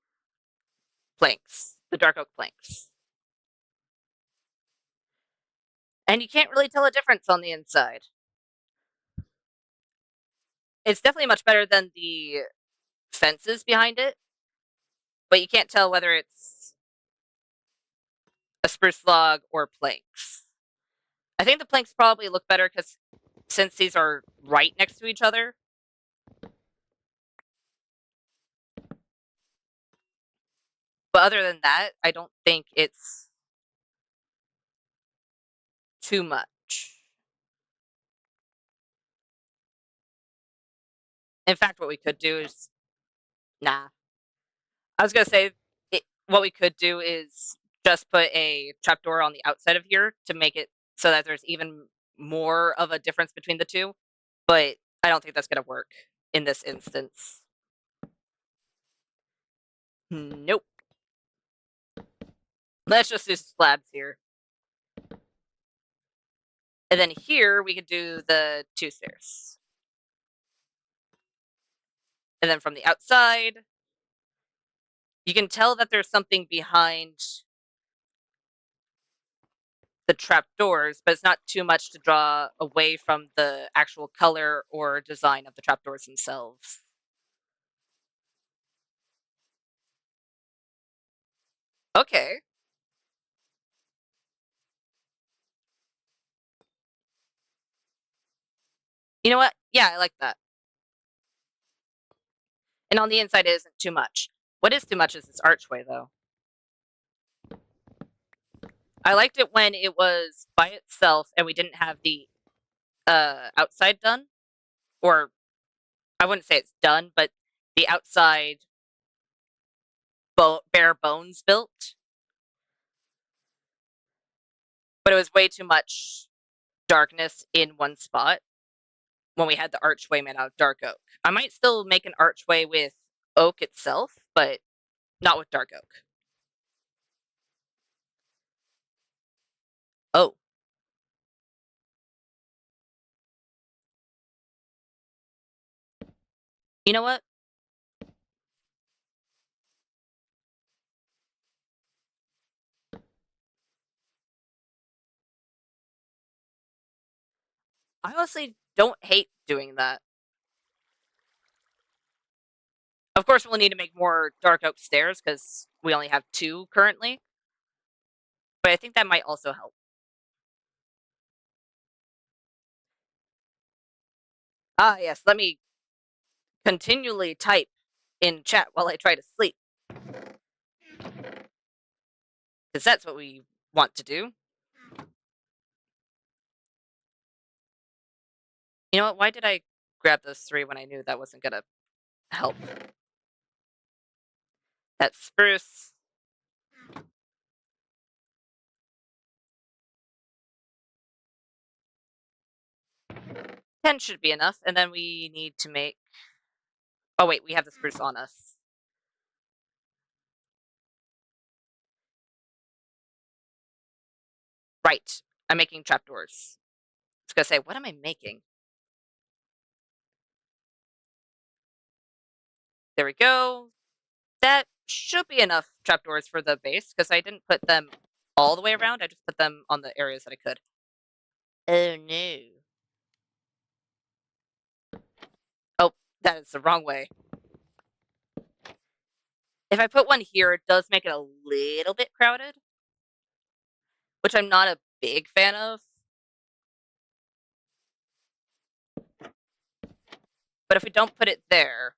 planks, the dark oak planks. And you can't really tell a difference on the inside. It's definitely much better than the fences behind it, but you can't tell whether it's a spruce log or planks. I think the planks probably look better because since these are right next to each other. But other than that, I don't think it's too much. In fact, what we could do is nah. I was gonna say what we could do is just put a trapdoor on the outside of here to make it so that there's even more of a difference between the two. But I don't think that's gonna work in this instance. Nope. Let's just do slabs here. And then here we could do the 2 stairs. And then from the outside, you can tell that there's something behind the trapdoors, but it's not too much to draw away from the actual color or design of the trapdoors themselves. Okay. You know what? Yeah, I like that. And on the inside, it isn't too much. What is too much is this archway, though. I liked it when it was by itself and we didn't have the outside done, or I wouldn't say it's done, but the outside bare bones built. But it was way too much darkness in one spot when we had the archway made out of dark oak. I might still make an archway with oak itself, but not with dark oak. Oh, you know what? I honestly don't hate doing that. Of course, we'll need to make more dark oak stairs because we only have 2 currently, but I think that might also help. Ah, yes, let me continually type in chat while I try to sleep because that's what we want to do. You know what? Why did I grab those 3 when I knew that wasn't going to help? That spruce. 10 should be enough, and then we need to make. Oh, wait, we have the spruce on us. Right. I'm making trapdoors. I was gonna say, what am I making? There we go. That should be enough trapdoors for the base because I didn't put them all the way around. I just put them on the areas that I could. Oh no. Oh, that is the wrong way. If I put one here, it does make it a little bit crowded, which I'm not a big fan of. But if we don't put it there,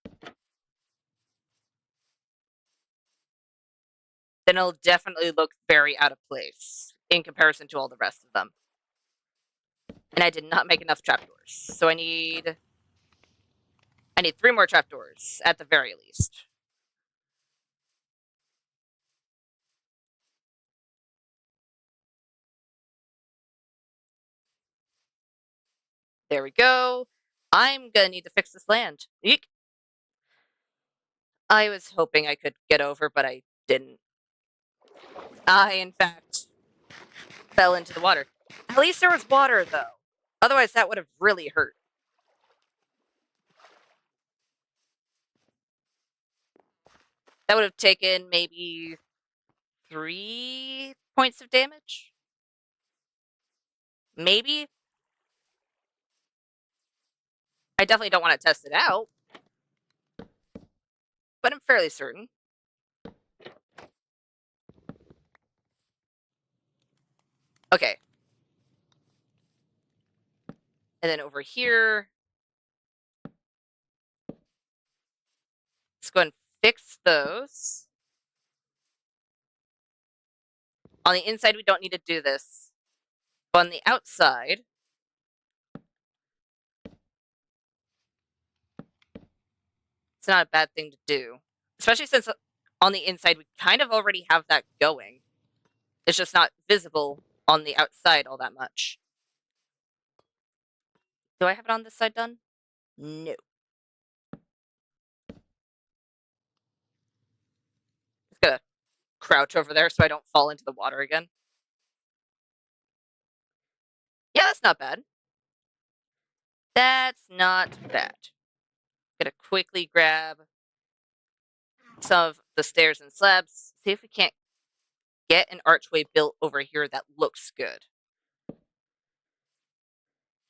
then it'll definitely look very out of place in comparison to all the rest of them. And I did not make enough trapdoors, so I need 3 more trapdoors at the very least. There we go. I'm gonna need to fix this land. Eek. I was hoping I could get over, but I didn't. I, in fact, fell into the water. At least there was water, though. Otherwise, that would have really hurt. That would have taken maybe 3 points of damage? Maybe? I definitely don't want to test it out, but I'm fairly certain. Okay. And then over here, let's go and fix those. On the inside, we don't need to do this. But on the outside, it's not a bad thing to do. Especially since on the inside, we kind of already have that going. It's just not visible on the outside all that much. Do I have it on this side done? No. Just gotta crouch over there so I don't fall into the water again. Yeah, that's not bad. That's not bad. Gonna quickly grab some of the stairs and slabs. See if we can't get an archway built over here that looks good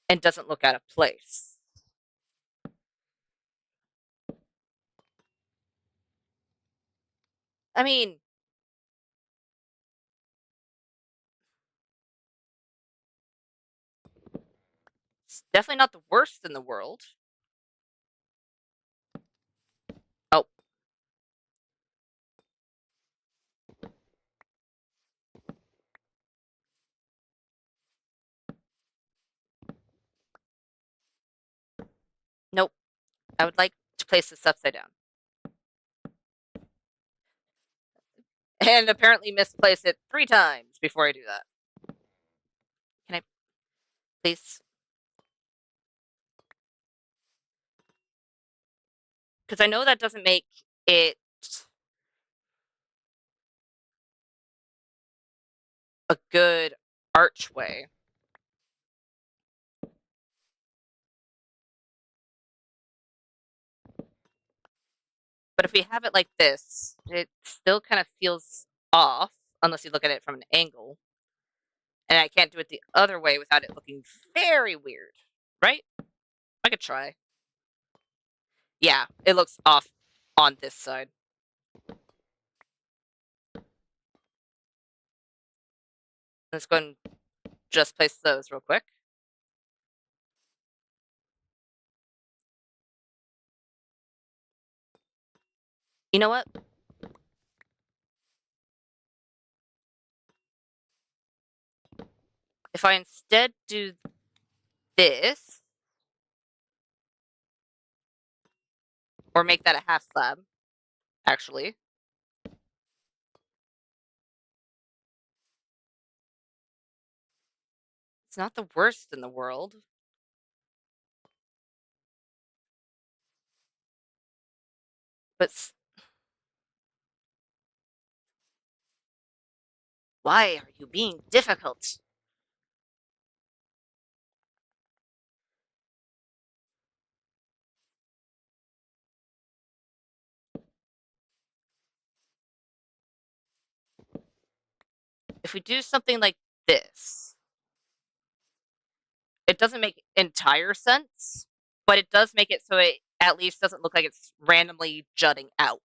and doesn't look out of place. I mean, it's definitely not the worst in the world. Oh. Nope. I would like to place this upside down. And apparently misplace it 3 times before I do that. Can I please? Because I know that doesn't make it a good archway. But if we have it like this, it still kind of feels off, unless you look at it from an angle. And I can't do it the other way without it looking very weird, right? I could try. Yeah, it looks off on this side. Let's go and just place those real quick. You know what? If I instead do this, or make that a half slab, actually. It's not the worst in the world. But why are you being difficult? If we do something like this, doesn't make entire sense, but it does make it so it at least doesn't look like it's randomly jutting out.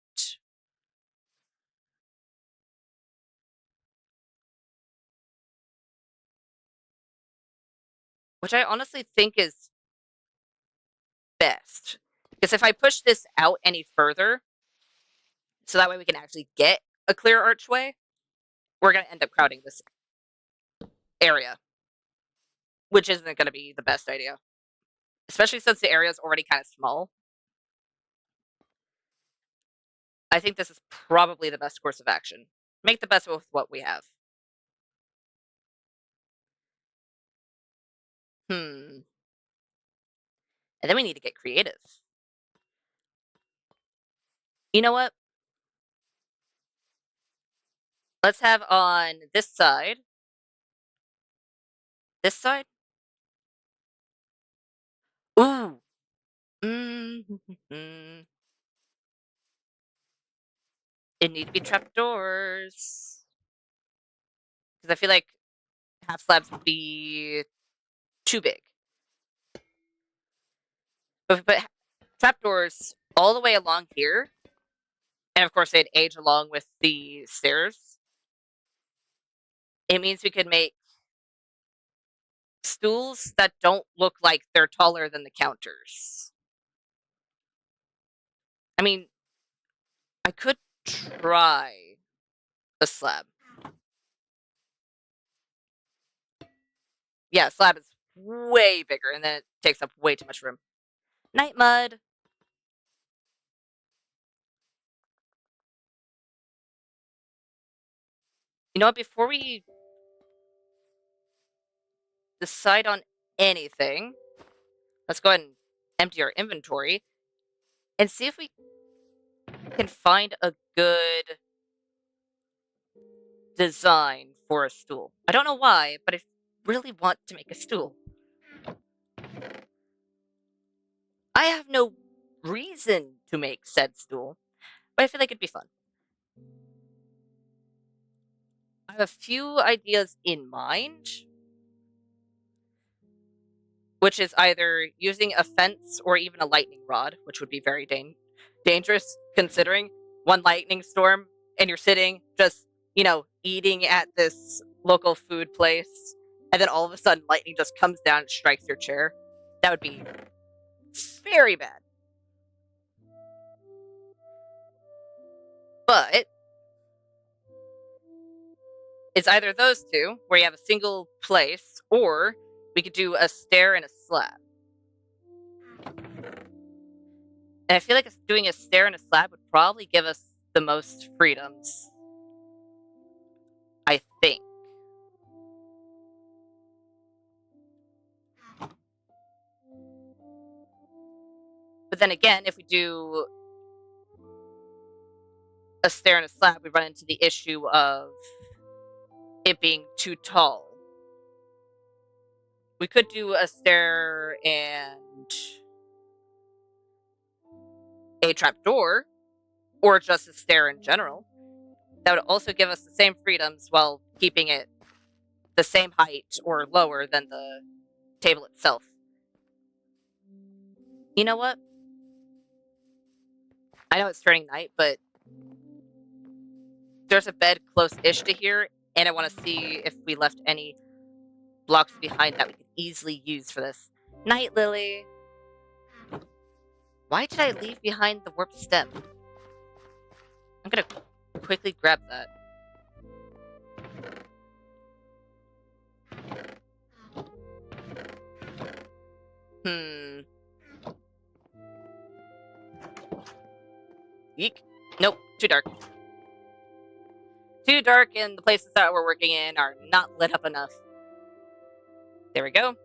Which I honestly think is best. Because if I push this out any further, so that way we can actually get a clear archway, we're going to end up crowding this area, which isn't going to be the best idea. Especially since the area is already kind of small. I think this is probably the best course of action. Make the best with what we have. And then we need to get creative. You know what? Let's have on this side. This side? Ooh. It need to be trapdoors. Because I feel like half slabs would be too big. But if we put trapdoors all the way along here, and of course they'd age along with the stairs, it means we could make stools that don't look like they're taller than the counters. I mean, I could try a slab. Yeah, slab is way bigger, and then it takes up way too much room. Night mud. You know what? Before we decide on anything, let's go ahead and empty our inventory and see if we can find a good design for a stool. I don't know why, but I really want to make a stool. I have no reason to make said stool, but I feel like it'd be fun. I have a few ideas in mind, which is either using a fence or even a lightning rod, which would be very dangerous considering one lightning storm and you're sitting just, eating at this local food place, and then all of a sudden lightning just comes down and strikes your chair. That would be very bad. But it's either those two, where you have a single place, or we could do a stair and a slab. And I feel like doing a stair and a slab would probably give us the most freedoms. I think. But then again, if we do a stair and a slab, we run into the issue of it being too tall. We could do a stair and a trapdoor, or just a stair in general. That would also give us the same freedoms while keeping it the same height or lower than the table itself. You know what? I know it's turning night, but there's a bed close-ish to here, and I want to see if we left any blocks behind that we could easily use for this. Night, Lily. Why did I leave behind the warped stem? I'm gonna quickly grab that. Yeek. Nope, too dark. Too dark, and the places that we're working in are not lit up enough. There we go.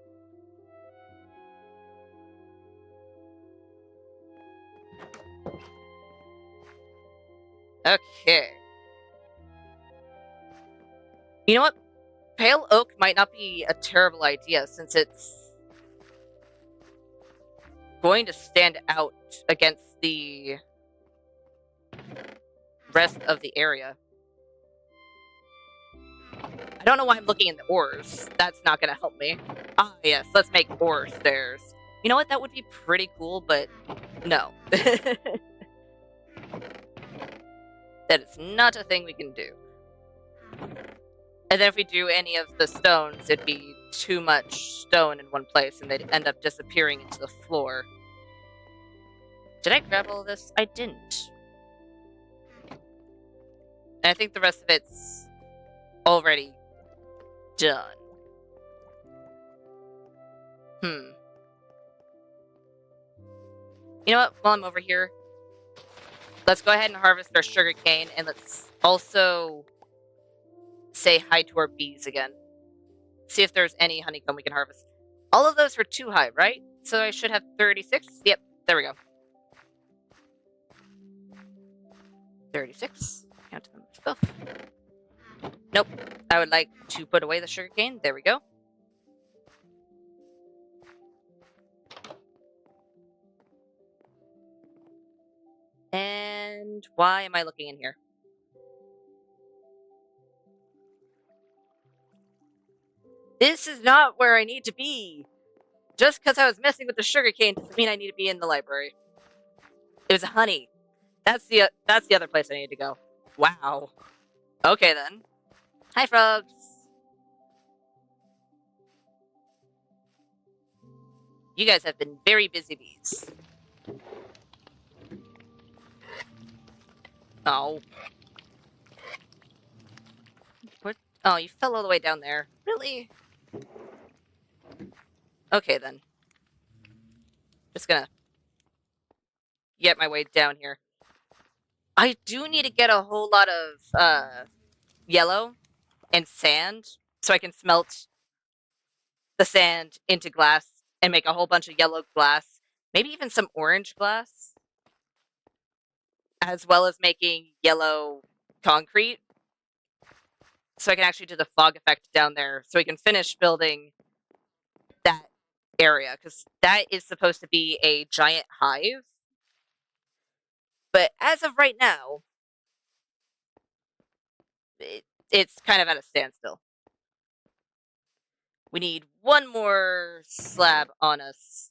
Okay. You know what? Pale oak might not be a terrible idea, since it's going to stand out against the rest of the area. I don't know why I'm looking in the ores. That's not gonna help me. Ah, yes, let's make ore stairs. You know what? That would be pretty cool, but no. That is not a thing we can do. And then if we do any of the stones, it'd be too much stone in one place, and they'd end up disappearing into the floor. Did I grab all of this? I didn't. And I think the rest of it's already done. You know what? While I'm over here, let's go ahead and harvest our sugar cane, and let's also say hi to our bees again. See if there's any honeycomb we can harvest. All of those were too high, right? So I should have 36. Yep, there we go. 36. Count them both. Nope. I would like to put away the sugarcane. There we go. And why am I looking in here? This is not where I need to be. Just because I was messing with the sugarcane doesn't mean I need to be in the library. It was honey. That's the other place I need to go. Wow. Okay then. Hi, frogs. You guys have been very busy bees. Oh. What? Oh, you fell all the way down there. Really? Okay then. Just gonna get my way down here. I do need to get a whole lot of yellow and sand so I can smelt the sand into glass and make a whole bunch of yellow glass, maybe even some orange glass, as well as making yellow concrete so I can actually do the fog effect down there so we can finish building that area, because that is supposed to be a giant hive. But as of right now, it's kind of at a standstill. We need one more slab on us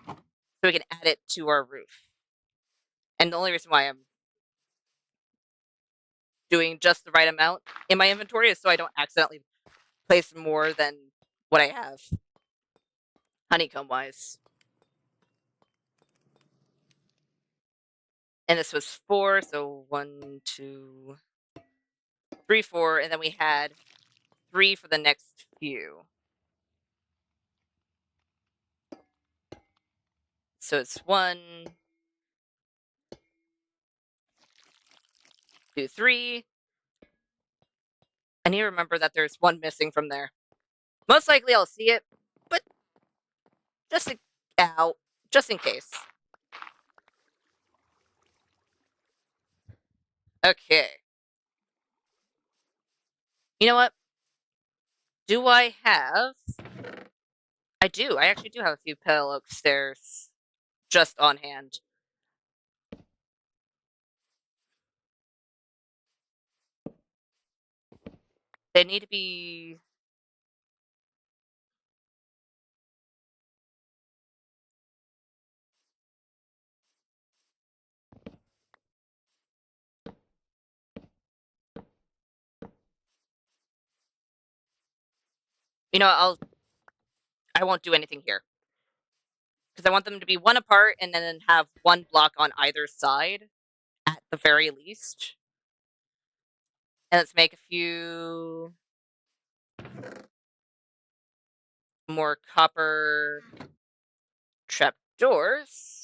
so we can add it to our roof. And the only reason why I'm doing just the right amount in my inventory is so I don't accidentally place more than what I have, honeycomb-wise. And this was 4, so 1, 2, 3, 4, and then we had 3 for the next few. So it's 1, 2, 3. I need to remember that there's 1 missing from there. Most likely I'll see it, but just just in case. Okay. You know what? Do I have... I do. I actually do have a few pale oak stairs just on hand. They need to be... You know, I won't do anything here. Because I want them to be 1 apart and then have 1 block on either side, at the very least. And let's make a few more copper trapdoors.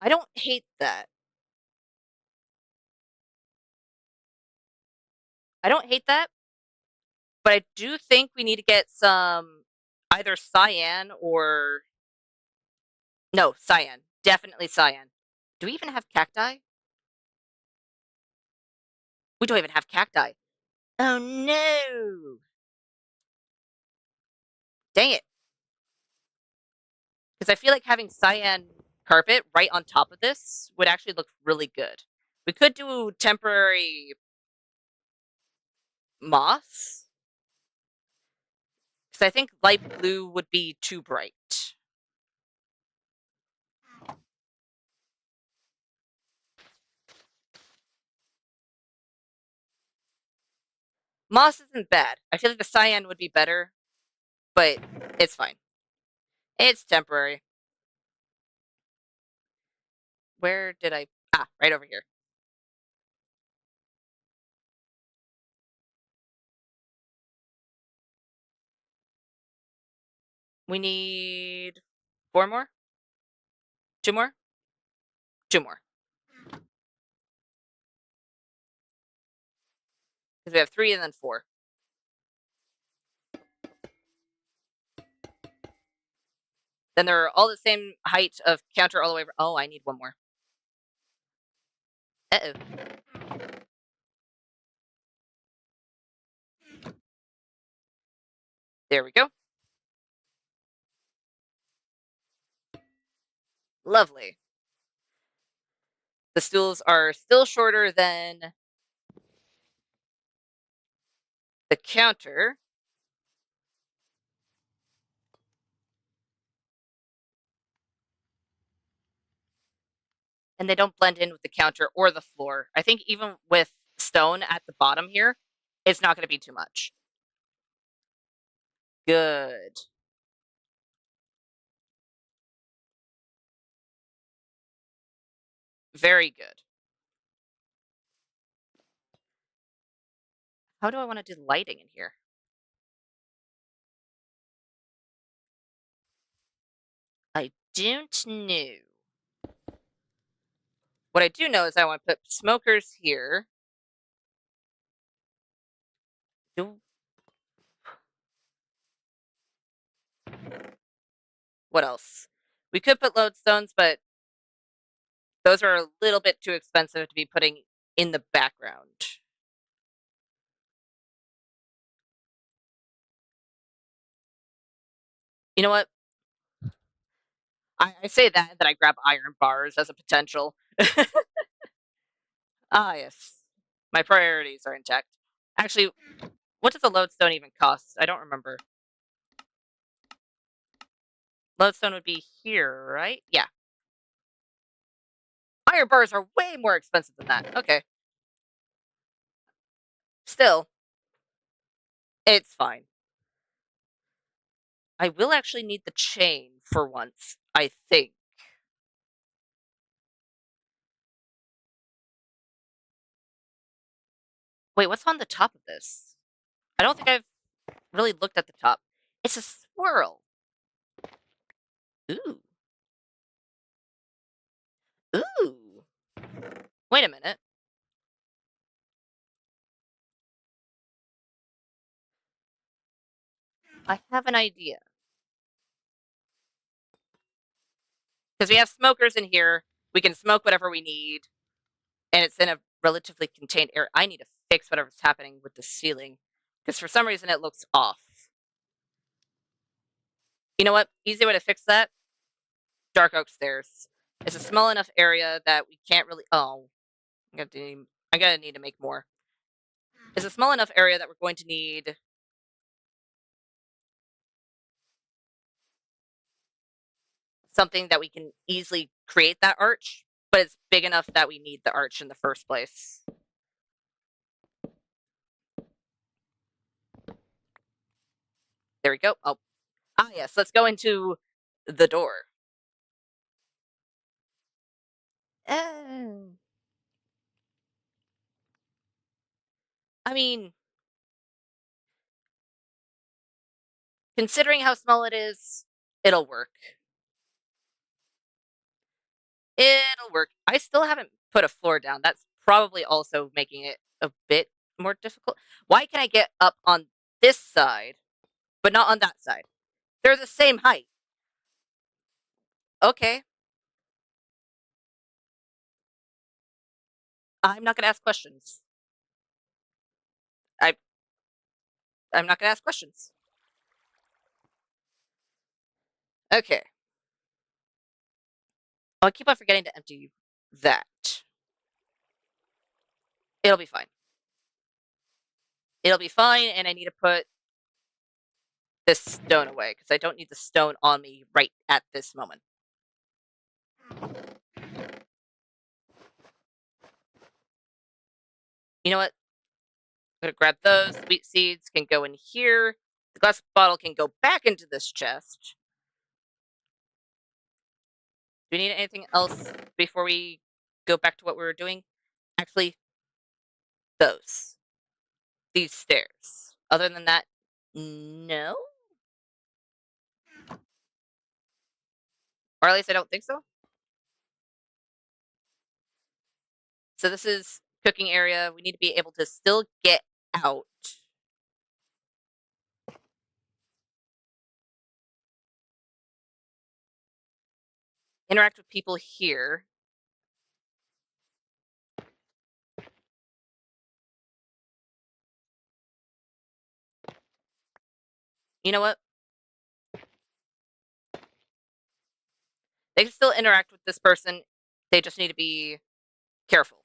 I don't hate that. I don't hate that, but I do think we need to get some either cyan or... No, cyan. Definitely cyan. Do we even have cacti? We don't even have cacti. Oh no! Dang it. Because I feel like having cyan carpet right on top of this would actually look really good. We could do temporary moss. Because I think light blue would be too bright. Moss isn't bad. I feel like the cyan would be better, but it's fine. It's temporary. Where did I? Ah, right over here. We need four more? Two more? Two more. Because we have three and then four. Then they're all the same height of counter all the way. Oh, I need one more. Uh oh. There we go. Lovely. The stools are still shorter than the counter. And they don't blend in with the counter or the floor. I think even with stone at the bottom here, it's not going to be too much. Good. Very good. How do I want to do lighting in here? I don't know. What I do know is I want to put smokers here. What else? We could put lodestones, but those are a little bit too expensive to be putting in the background. You know what? I say that, and then I grab iron bars as a potential. Ah, yes. My priorities are intact. Actually, what does a lodestone even cost? I don't remember. Lodestone would be here, right? Yeah. Iron bars are way more expensive than that. Okay. Still, it's fine. I will actually need the chain for once, I think. Wait, what's on the top of this? I don't think I've really looked at the top. It's a swirl. Ooh. Ooh. Wait a minute. I have an idea. Because we have smokers in here. We can smoke whatever we need. And it's in a relatively contained area. I need to fix whatever's happening with the ceiling. Because for some reason it looks off. You know what? Easy way to fix that? Dark oak stairs. It's a small enough area that we can't really. Oh, I'm gonna need to make more. It's a small enough area that we're going to need something that we can easily create that arch, but it's big enough that we need the arch in the first place. There we go. Oh, ah, yes. Let's go into the door. Oh. I mean, considering how small it is, it'll work. It'll work. I still haven't put a floor down. That's probably also making it a bit more difficult. Why can I get up on this side, but not on that side? They're the same height. Okay. I'm not gonna ask questions. I I'm not gonna ask questions. Okay. I keep on forgetting to empty that. It'll be fine. It'll be fine, and I need to put this stone away because I don't need the stone on me right at this moment. You know what? I'm gonna grab those. Sweet seeds can go in here. The glass bottle can go back into this chest. Do we need anything else before we go back to what we were doing? Actually, those. These stairs. Other than that, no? Or at least I don't think so. So this is cooking area. We need to be able to still get out. Interact with people here. You know what? They can still interact with this person. They just need to be careful.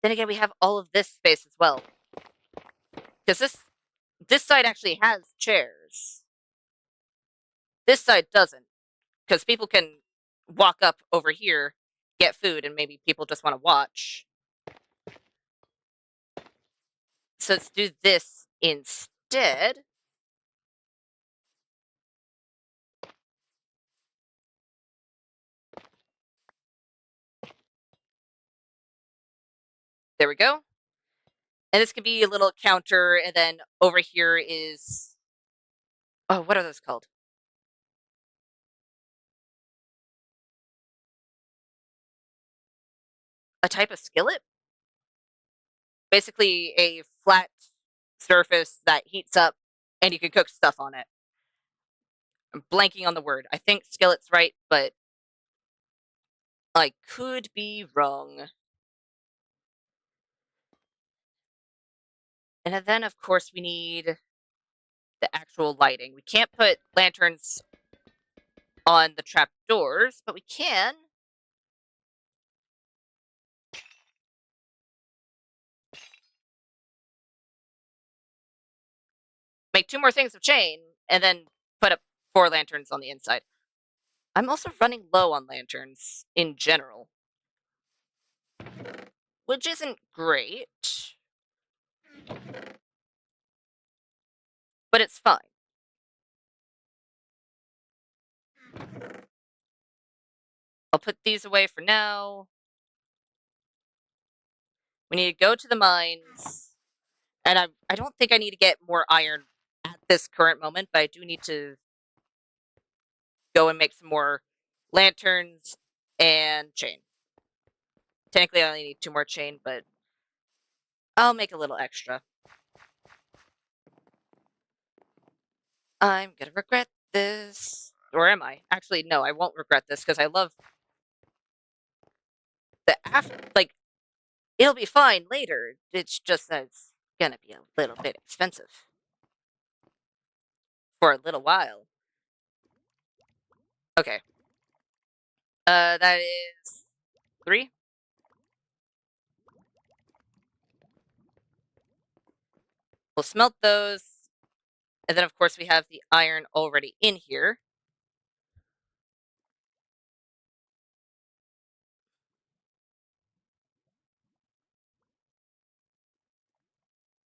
Then again, we have all of this space as well. Because this side actually has chairs. This side doesn't. Because people can walk up over here, get food, and maybe people just want to watch. So let's do this instead. There we go. And this can be a little counter, and then over here is, oh, what are those called? A type of skillet? Basically a flat surface that heats up and you can cook stuff on it. I'm blanking on the word. I think skillet's right, but I could be wrong. And then, of course, we need the actual lighting. We can't put lanterns on the trap doors, but we can make 2 more things of chain and then put up 4 lanterns on the inside. I'm also running low on lanterns in general, which isn't great, but it's fine. I'll put these away for now. We need to go to the mines, and I don't think I need to get more iron at this current moment, but I do need to go and make some more lanterns and chain. Technically, I only need 2 more chain, but I'll make a little extra. I'm gonna regret this. Or am I? Actually, no, I won't regret this because I love the like, it'll be fine later. It's just that it's gonna be a little bit expensive for a little while. Okay. That is 3. We'll smelt those. And then, of course, we have the iron already in here.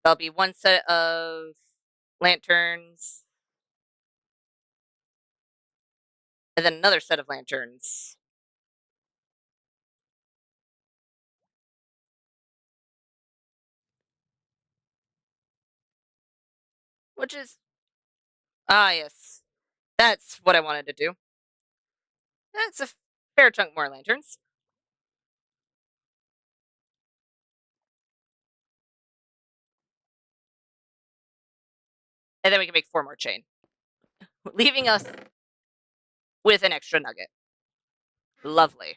That'll be 1 set of lanterns. And then another set of lanterns. Which is, ah, yes. That's what I wanted to do. That's a fair chunk more lanterns. And then we can make 4 more chain. Leaving us with an extra nugget. Lovely.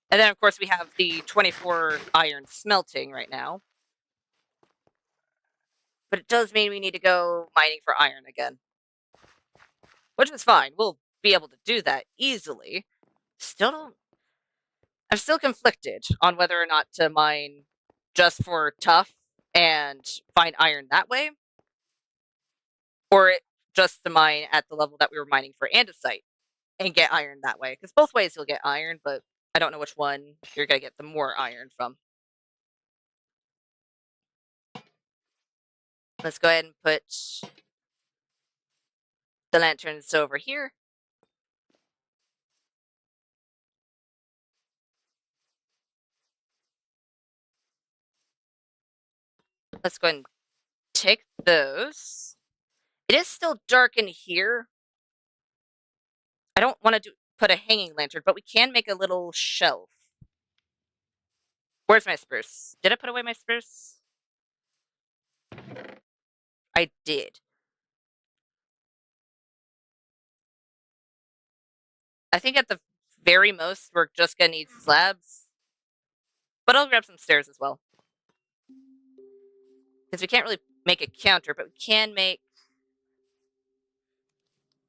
And then, of course, we have the 24 iron smelting right now. But it does mean we need to go mining for iron again. Which is fine. We'll be able to do that easily. I'm still conflicted on whether or not to mine just for tough and find iron that way, or just to mine at the level that we were mining for andesite and get iron that way. Because both ways you'll get iron, but I don't know which one you're going to get the more iron from. Let's go ahead and put the lanterns over here. Let's go ahead and take those. It is still dark in here. I don't want to put a hanging lantern, but we can make a little shelf. Where's my spruce? Did I put away my spruce? I did. I think at the very most, we're just going to need slabs. But I'll grab some stairs as well. Because we can't really make a counter, but we can make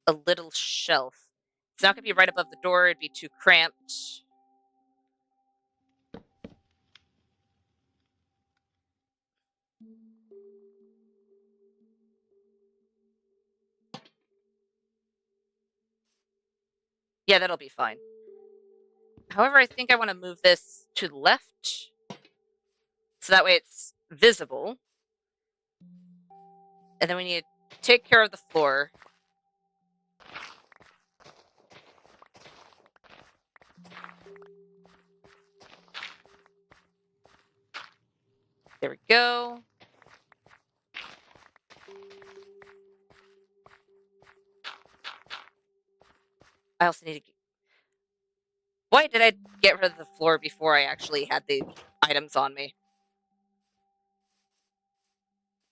a little shelf. It's not going to be right above the door. It'd be too cramped. Yeah, that'll be fine. However, I think I want to move this to the left. So that way it's visible. And then we need to take care of the floor. There we go. I also need to... Why did I get rid of the floor before I actually had the items on me?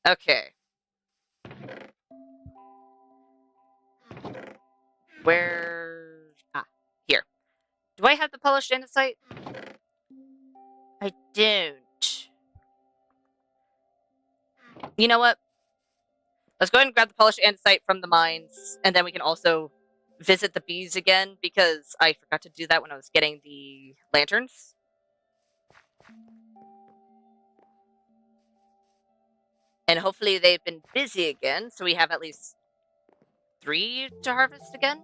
Okay. Where... Ah, here. Do I have the polished andesite? I don't. You know what? Let's go ahead and grab the polished andesite from the mines, and then we can also visit the bees again, because I forgot to do that when I was getting the lanterns. And hopefully they've been busy again, so we have at least 3 to harvest again.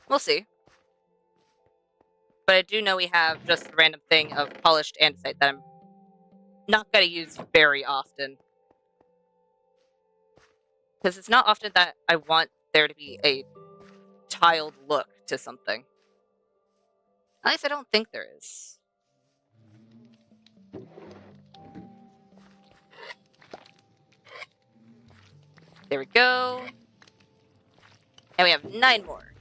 We'll see. But I do know we have just the random thing of polished andesite that I'm not going to use very often. Because it's not often that I want there to be a tiled look to something. At least I don't think there is. There we go. And we have 9 more.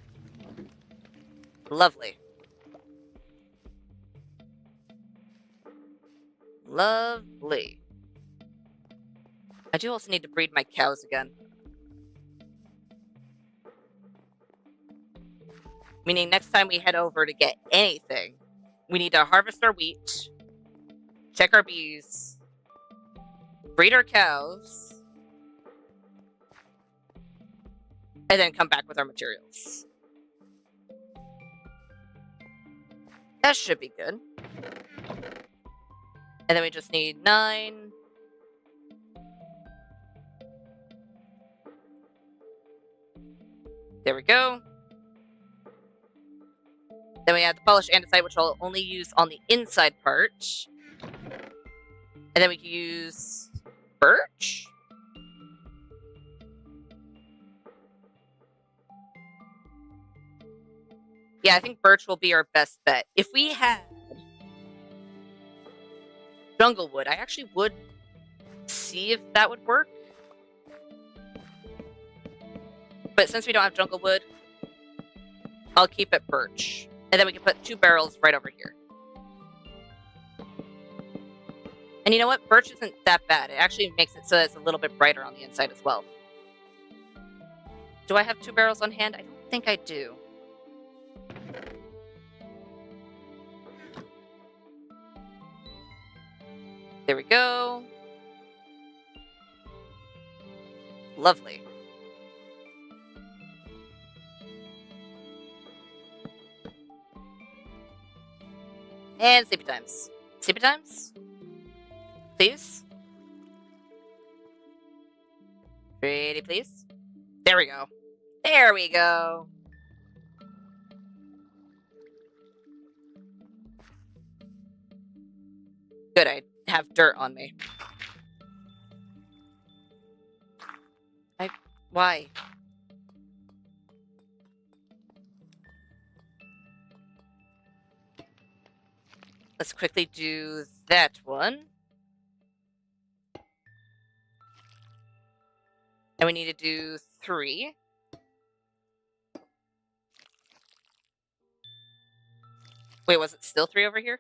Lovely. Lovely. I do also need to breed my cows again. Meaning next time we head over to get anything, we need to harvest our wheat, check our bees, breed our cows, and then come back with our materials. That should be good. And then we just need 9. There we go. Then we have the polished andesite, which I'll only use on the inside part. And then we can use birch. Yeah, I think birch will be our best bet. If we had jungle wood, I actually would see if that would work. But since we don't have jungle wood, I'll keep it birch. And then we can put 2 barrels right over here. And you know what? Birch isn't that bad. It actually makes it so that it's a little bit brighter on the inside as well. Do I have 2 barrels on hand? I don't think I do. There we go. Lovely. And sleepy times. Sleepy times? Please? Pretty please? There we go. There we go. Good, I have dirt on me. Why? Let's quickly do that one. And we need to do 3. Wait, was it still 3 over here?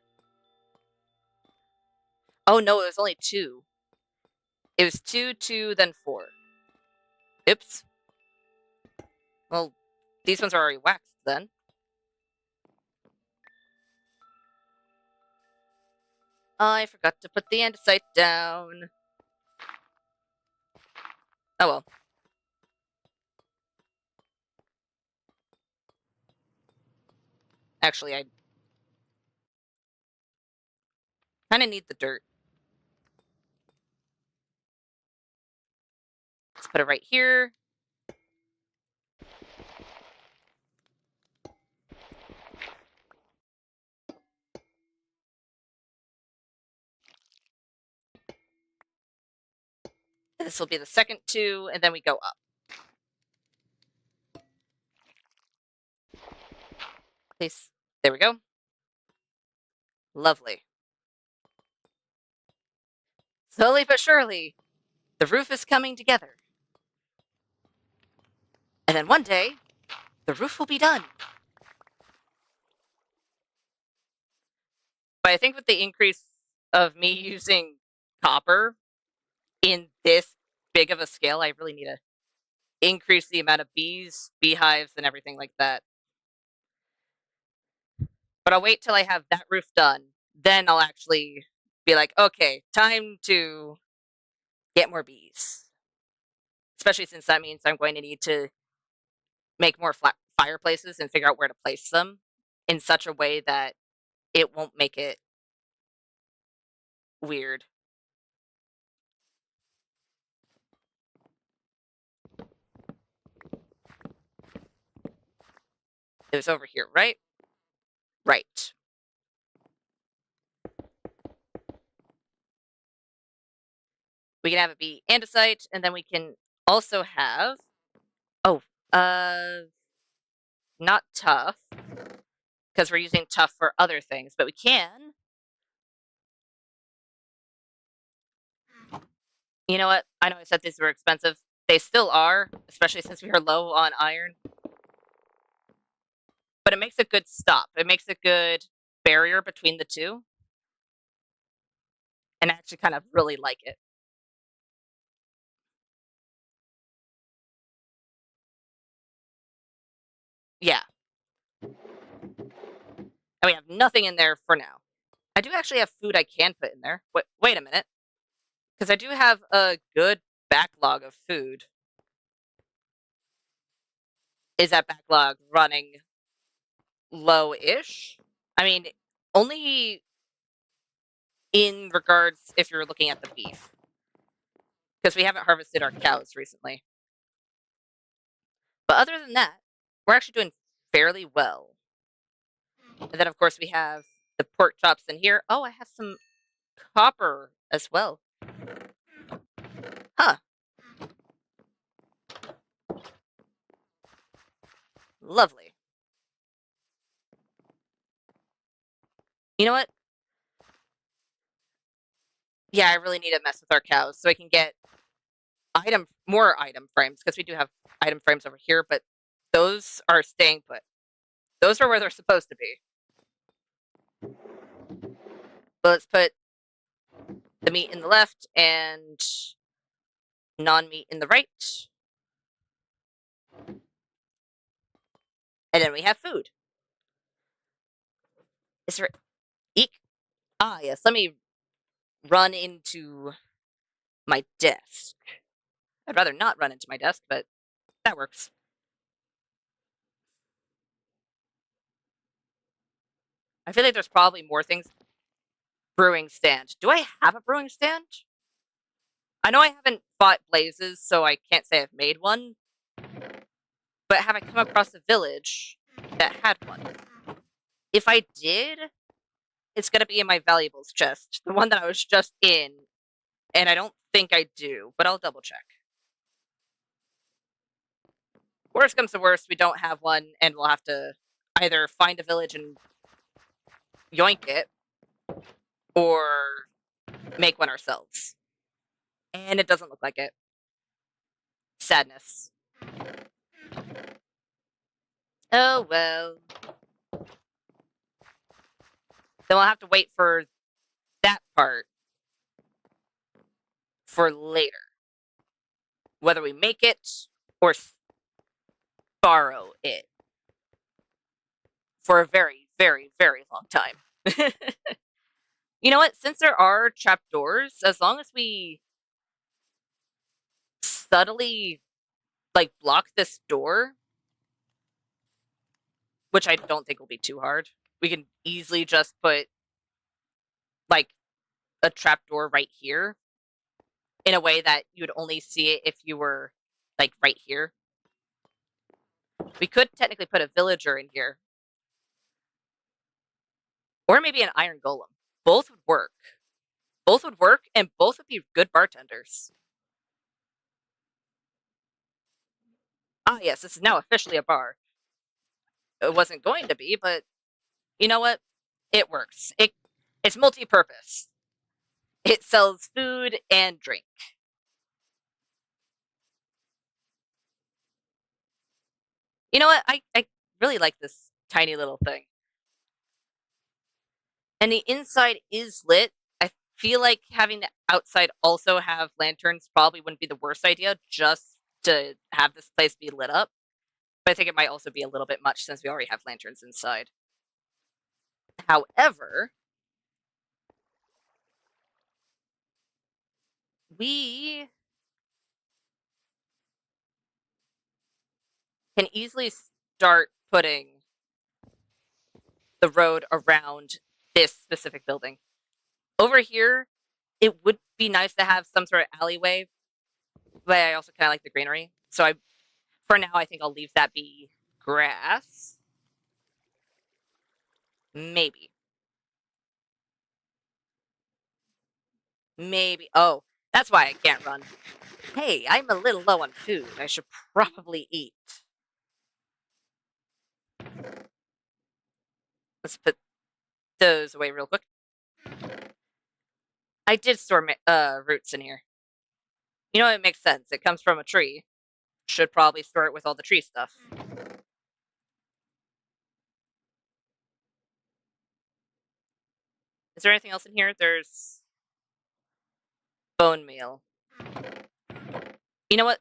Oh no, it was only 2. It was 2, 2, then 4. Oops. Well, these ones are already waxed then. I forgot to put the andesite down. Oh well. Actually, I kind of need the dirt. Let's put it right here. This will be the second 2, and then we go up. Please. There we go. Lovely. Slowly but surely, the roof is coming together. And then one day, the roof will be done. But I think with the increase of me using copper in this big of a scale, I really need to increase the amount of bees, beehives, and everything like that. But I'll wait till I have that roof done. Then I'll actually be like, okay, time to get more bees. Especially since that means I'm going to need to make more fireplaces and figure out where to place them in such a way that it won't make it weird. It was over here, right? Right. We can have it be andesite, and then we can also have, oh, not tough, because we're using tough for other things, but we can. You know what? I know I said these were expensive. They still are, especially since we are low on iron. But it makes a good stop. It makes a good barrier between the two. And I actually kind of really like it. Yeah. And we have nothing in there for now. I do actually have food I can put in there. Wait a minute. Because I do have a good backlog of food. Is that backlog running low-ish? I mean, only in regards if you're looking at the beef. Because we haven't harvested our cows recently. But other than that, we're actually doing fairly well. And then, of course, we have the pork chops in here. Oh, I have some copper as well. Huh. Lovely. You know what? Yeah, I really need to mess with our cows so I can get more item frames, because we do have item frames over here, but those are staying put. Those are where they're supposed to be. But let's put the meat in the left and non-meat in the right. And then we have food. Is there eek? Ah, yes. Let me run into my desk. I'd rather not run into my desk, but that works. I feel like there's probably more things. Brewing stand. Do I have a brewing stand? I know I haven't fought blazes, so I can't say I've made one. But have I come across a village that had one? If I did, it's gonna be in my valuables chest, the one that I was just in, and I don't think I do, but I'll double check. Worst comes to worst, we don't have one, and we'll have to either find a village and yoink it, or make one ourselves. And it doesn't look like it. Sadness. Oh well. Then we'll have to wait for that part for later. Whether we make it or borrow it for a very, very, very long time. You know what? Since there are trapdoors, as long as we subtly like block this door, which I don't think will be too hard, we can easily just put like a trapdoor right here in a way that you would only see it if you were like right here. We could technically put a villager in here. Or maybe an iron golem. Both would work. Both would work, and both would be good bartenders. Ah, yes, this is now officially a bar. It wasn't going to be, but you know what? It works. It's multi-purpose. It sells food and drink. You know what? I really like this tiny little thing. And the inside is lit. I feel like having the outside also have lanterns probably wouldn't be the worst idea, just to have this place be lit up. But I think it might also be a little bit much since we already have lanterns inside. However, we can easily start putting the road around this specific building. Over here, it would be nice to have some sort of alleyway, but I also kind of like the greenery. So for now, I think I'll leave that be grass. Maybe. Maybe. Oh, that's why I can't run. Hey, I'm a little low on food. I should probably eat. Let's put those away real quick. I did store roots in here. You know, it makes sense. It comes from a tree. Should probably store it with all the tree stuff. Is there anything else in here? There's bone meal. You know what?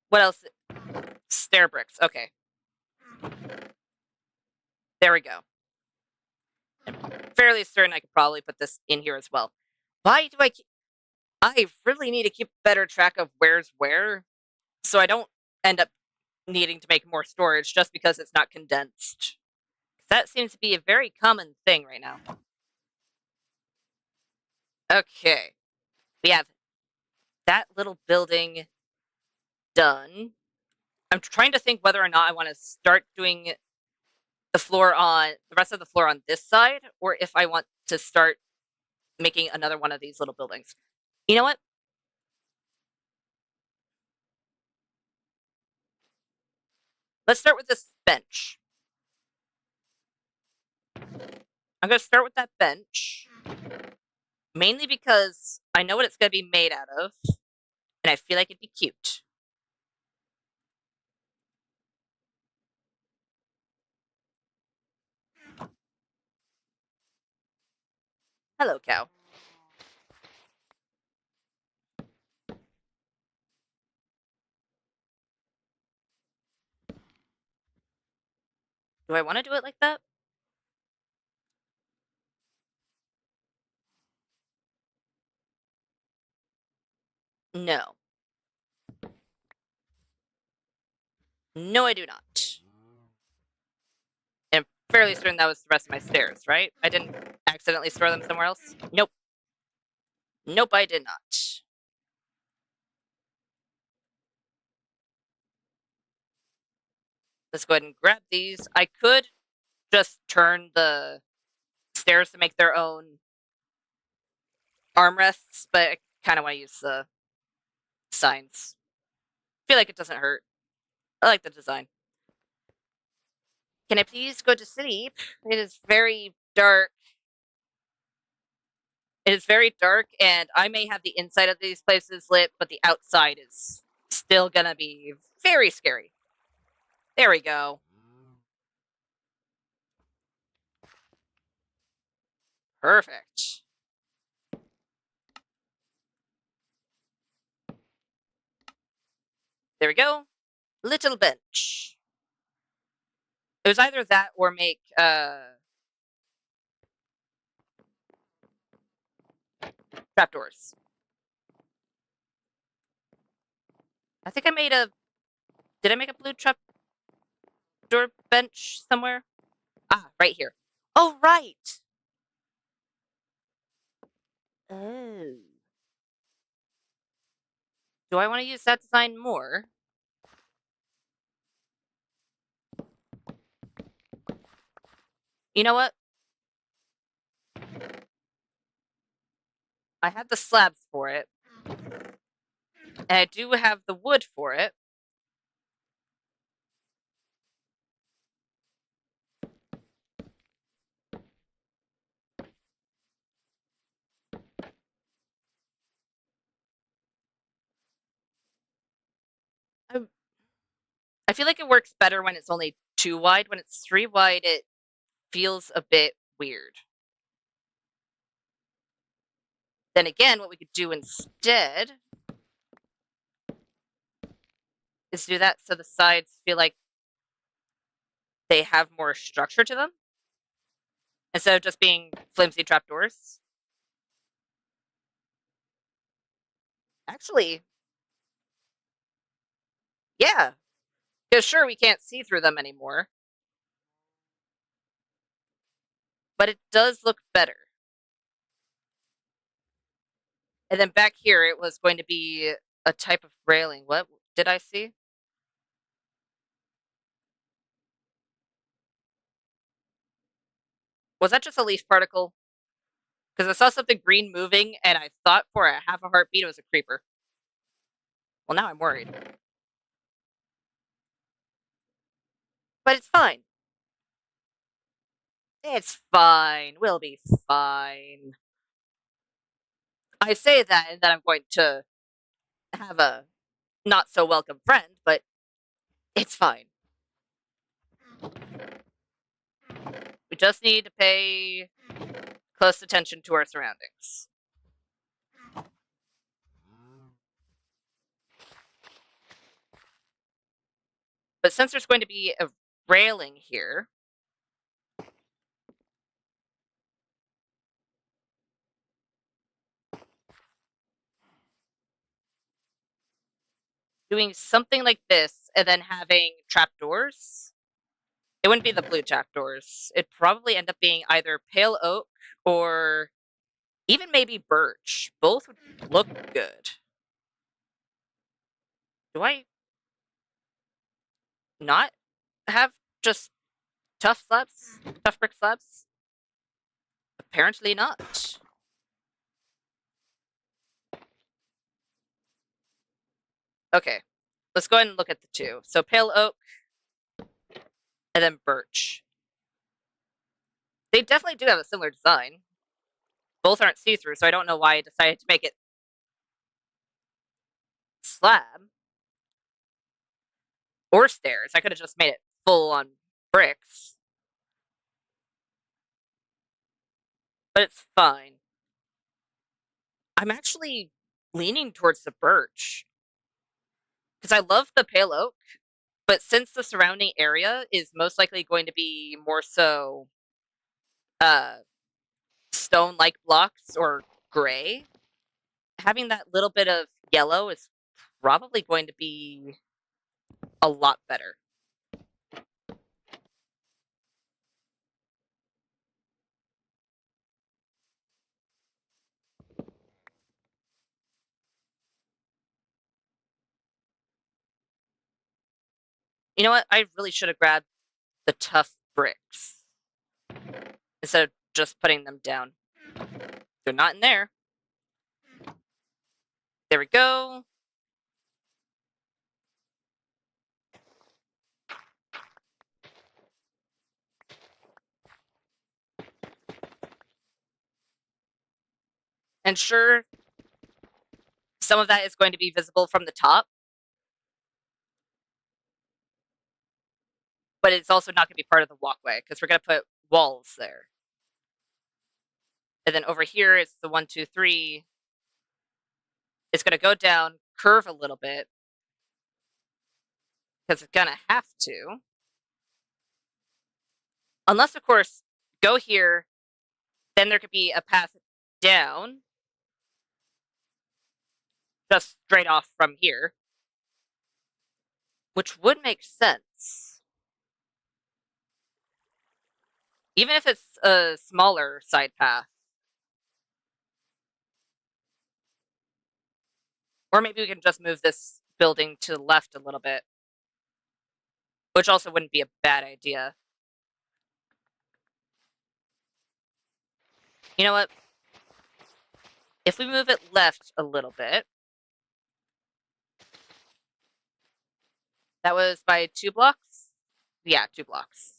What else? Stair bricks. Okay. There we go. I'm fairly certain I could probably put this in here as well. Why do I really need to keep better track of where's where, so I don't end up needing to make more storage just because it's not condensed. That seems to be a very common thing right now. Okay. We have that little building done. I'm trying to think whether or not I want to start doing the rest of the floor on this side, or if I want to start making another one of these little buildings. You know what? Let's start with this bench. I'm going to start with that bench, mainly because I know what it's going to be made out of, and I feel like it'd be cute. Hello, cow. Do I want to do it like that? No. No, I do not. I'm fairly certain that was the rest of my stairs, right? I didn't accidentally throw them somewhere else? Nope. Nope, I did not. Let's go ahead and grab these. I could just turn the stairs to make their own armrests, but I kind of want to use the signs. I feel like it doesn't hurt. I like the design. Can I please go to sleep? It is very dark. It is very dark, and I may have the inside of these places lit, but the outside is still gonna be very scary. There we go. Perfect. There we go. Little bench. It was either that or make trapdoors. I think I made a. Did I make a blue trapdoor bench somewhere? Ah, right here. Oh, right. Oh. Do I want to use that design more? You know what? I have the slabs for it, and I do have the wood for it. I, I feel like it works better when it's only 2 wide. When it's 3 wide, it feels a bit weird. Then again, what we could do instead is do that so the sides feel like they have more structure to them instead of just being flimsy trapdoors. Actually, yeah, because sure, we can't see through them anymore, but it does look better. And then back here, it was going to be a type of railing. What did I see? Was that just a leaf particle? Because I saw something green moving, and I thought for a half a heartbeat it was a creeper. Well, now I'm worried. But it's fine. It's fine. We'll be fine. I say that, and then I'm going to have a not so welcome friend, but it's fine. We just need to pay close attention to our surroundings. But since there's going to be a railing here, doing something like this and then having trapdoors, it wouldn't be the blue trapdoors. It'd probably end up being either pale oak or even maybe birch. Both would look good. Do I not have just tough slabs? Tough brick slabs? Apparently not. Okay, let's go ahead and look at the two. So pale oak and then birch. They definitely do have a similar design. Both aren't see-through, so I don't know why I decided to make it slab or stairs. I could have just made it full on bricks. But it's fine. I'm actually leaning towards the birch because I love the pale oak, but since the surrounding area is most likely going to be more so uh, stone-like blocks or gray, having that little bit of yellow is probably going to be a lot better. You know what? I really should have grabbed the tough bricks instead of just putting them down. They're not in there. There we go. And sure, some of that is going to be visible from the top, but it's also not going to be part of the walkway because we're going to put walls there. And then over here, it's the 1, 2, 3. It's going to go down, curve a little bit because it's going to have to. Unless, of course, go here, then there could be a path down just straight off from here, which would make sense. Even if it's a smaller side path. Or maybe we can just move this building to the left a little bit, which also wouldn't be a bad idea. You know what? If we move it left a little bit, that was by 2 blocks? Yeah, 2 blocks.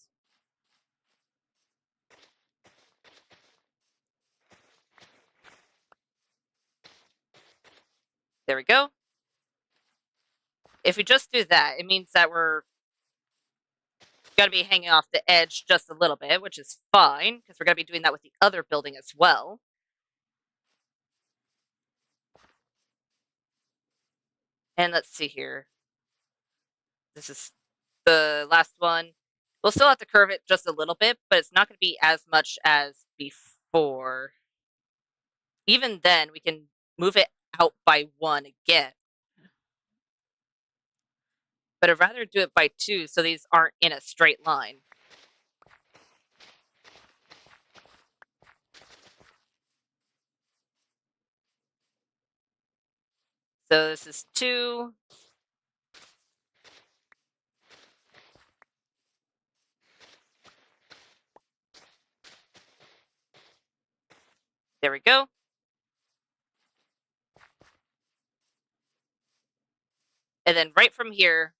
There we go. If we just do that, it means that we're going to be hanging off the edge just a little bit, which is fine, because we're going to be doing that with the other building as well. And let's see here. This is the last one. We'll still have to curve it just a little bit, but it's not going to be as much as before. Even then, we can move it out by 1 again. But I'd rather do it by 2 so these aren't in a straight line. So this is 2. There we go. And then right from here,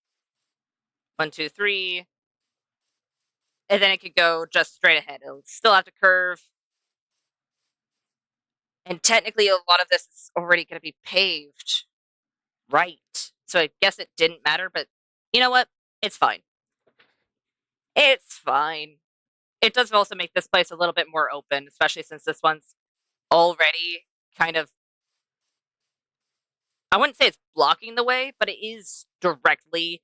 1, 2, 3. And then it could go just straight ahead. It'll still have to curve. And technically, a lot of this is already going to be paved. Right. So I guess it didn't matter, but you know what? It's fine. It's fine. It does also make this place a little bit more open, especially since this one's already kind of, I wouldn't say it's blocking the way, but it is directly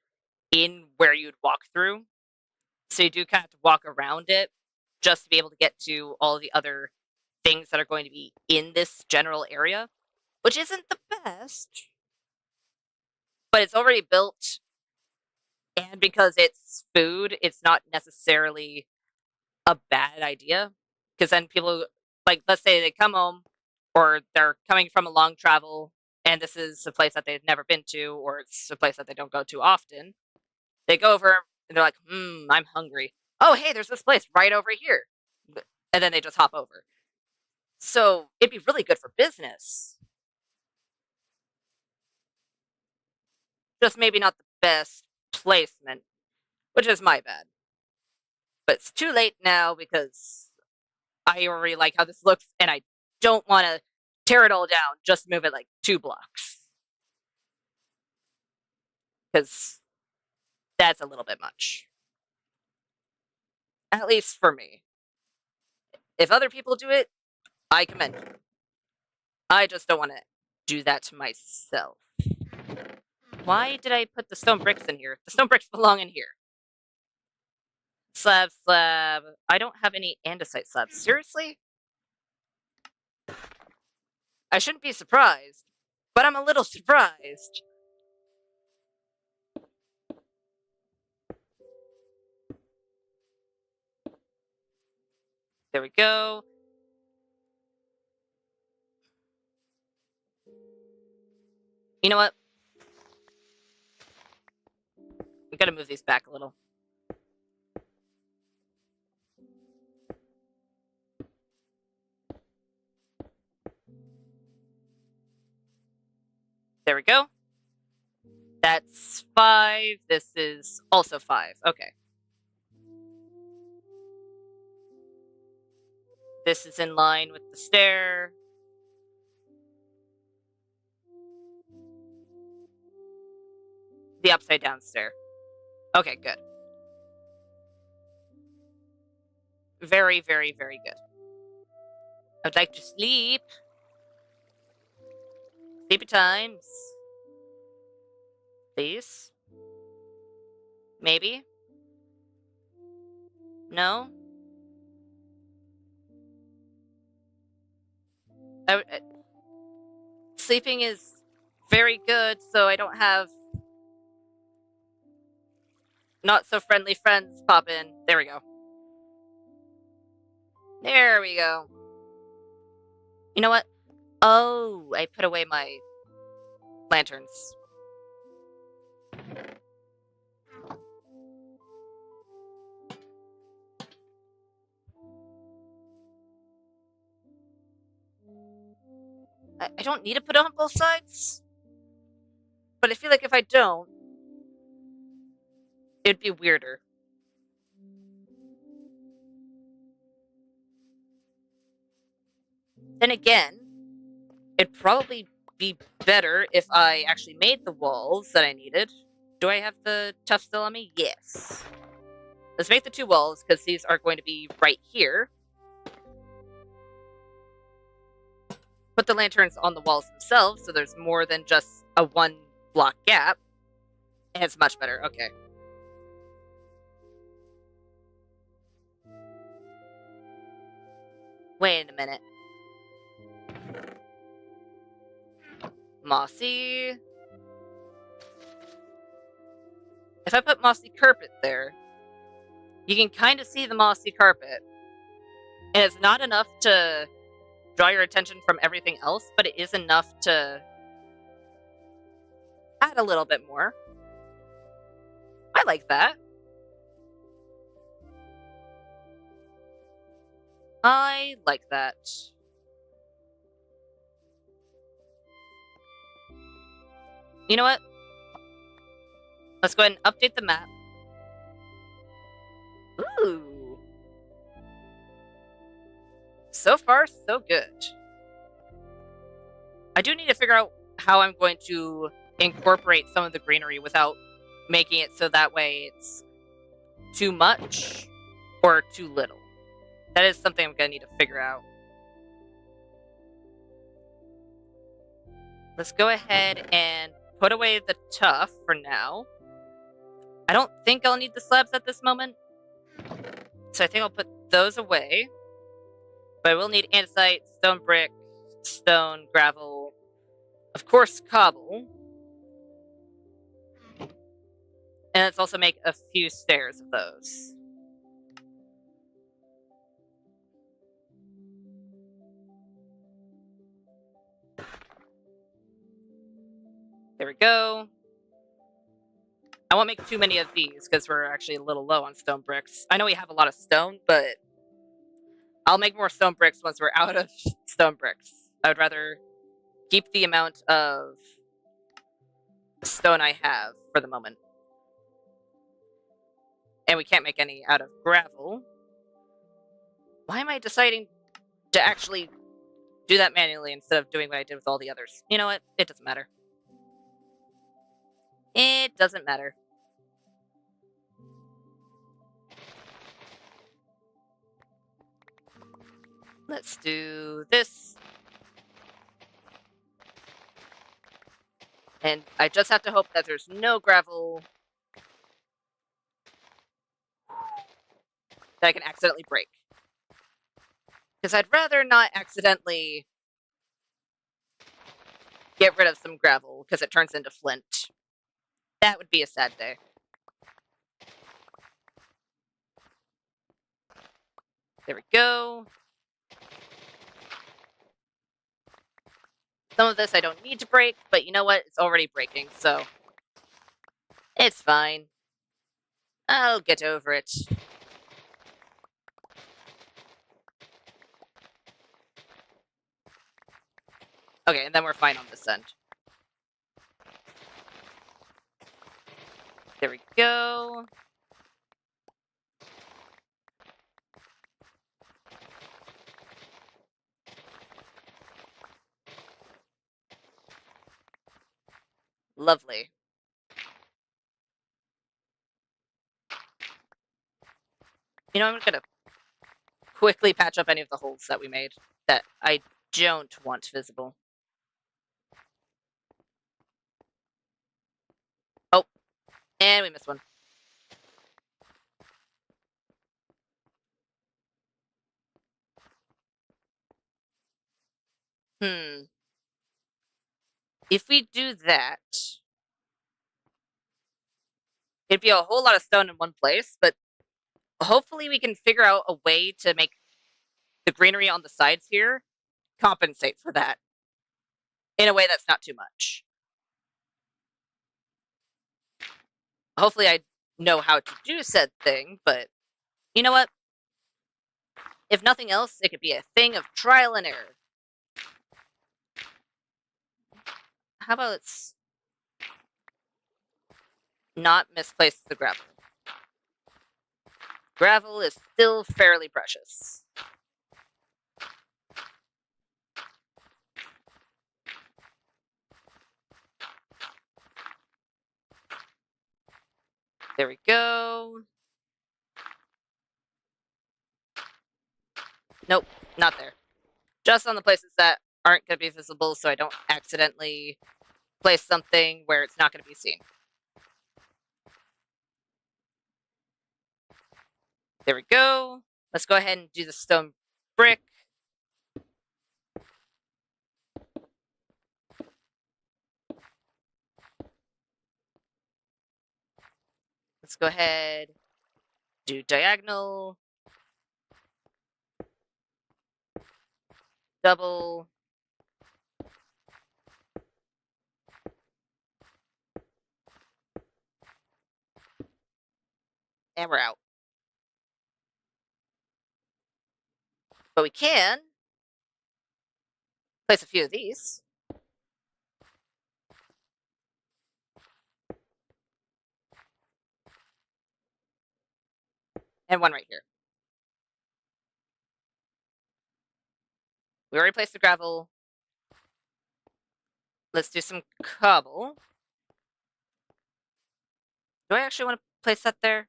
in where you'd walk through. So you do kind of have to walk around it just to be able to get to all the other things that are going to be in this general area, which isn't the best, but it's already built. And because it's food, it's not necessarily a bad idea. Because then people, like, let's say they come home or they're coming from a long travel and this is a place that they've never been to, or it's a place that they don't go to often. They go over and they're like, I'm hungry. Oh, hey, there's this place right over here. And then they just hop over. So it'd be really good for business. Just maybe not the best placement, which is my bad. But it's too late now because I already like how this looks and I don't want to tear it all down, just move it like 2 blocks. Because that's a little bit much. At least for me. If other people do it, I commend you. I just don't want to do that to myself. Why did I put the stone bricks in here? The stone bricks belong in here. Slab, slab. I don't have any andesite slabs. Seriously? I shouldn't be surprised, but I'm a little surprised. There we go. You know what? We gotta move these back a little. There we go. That's 5. This is also 5. Okay. This is in line with the stair. The upside down stair. Okay, good. Very, very, very good. I'd like to sleep. Sleepy times. Please? Maybe? No? Sleeping is very good, so I don't have not so friendly friends pop in. There we go. There we go. You know what? Oh, I put away my lanterns. I don't need to put it on both sides, but I feel like if I don't, it'd be weirder. Then again, it'd probably be better if I actually made the walls that I needed. Do I have the tuff still on me? Yes. Let's make the 2 walls, because these are going to be right here. Put the lanterns on the walls themselves, so there's more than just a 1 block gap. And it's much better. Okay. Wait a minute. Mossy. If I put mossy carpet there, you can kind of see the mossy carpet. And it's not enough to draw your attention from everything else, but it is enough to add a little bit more. I like that. I like that. You know what? Let's go ahead and update the map. Ooh. So far, so good. I do need to figure out how I'm going to incorporate some of the greenery without making it so that way it's too much or too little. That is something I'm going to need to figure out. Let's go ahead and put away the tuff for now. I don't think I'll need the slabs at this moment, so I think I'll put those away. But I will need andesite, stone brick, stone, gravel, of course cobble. And let's also make a few stairs of those. There we go. I won't make too many of these because we're actually a little low on stone bricks. I know we have a lot of stone, but I'll make more stone bricks once we're out of stone bricks. I would rather keep the amount of stone I have for the moment. And we can't make any out of gravel. Why am I deciding to actually do that manually instead of doing what I did with all the others? You know what? It doesn't matter. It doesn't matter. Let's do this. And I just have to hope that there's no gravel that I can accidentally break. Because I'd rather not accidentally get rid of some gravel because it turns into flint. That would be a sad day. There we go. Some of this I don't need to break, but you know what? It's already breaking, so it's fine. I'll get over it. Okay, and then we're fine on this end. There we go. Lovely. You know, I'm gonna quickly patch up any of the holes that we made that I don't want visible. Oh, and we missed one. If we do that, it'd be a whole lot of stone in one place, but hopefully we can figure out a way to make the greenery on the sides here compensate for that in a way that's not too much. Hopefully I know how to do said thing, but you know what? If nothing else, it could be a thing of trial and error. How about let's not misplace the gravel? Gravel is still fairly precious. There we go. Nope, not there. Just on the places that aren't going to be visible so I don't accidentally place something where it's not going to be seen. There we go. Let's go ahead and do the stone brick. Let's go ahead, do diagonal, double, and we're out. But we can place a few of these. And one right here. We already placed the gravel. Let's do some cobble. Do I actually want to place that there?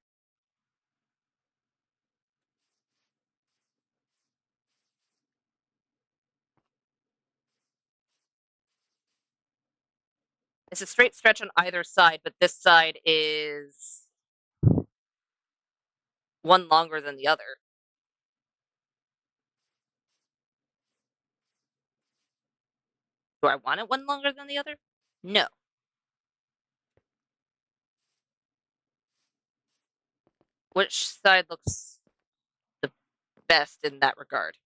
It's a straight stretch on either side, but this side is one longer than the other. Do I want it one longer than the other? No. Which side looks the best in that regard?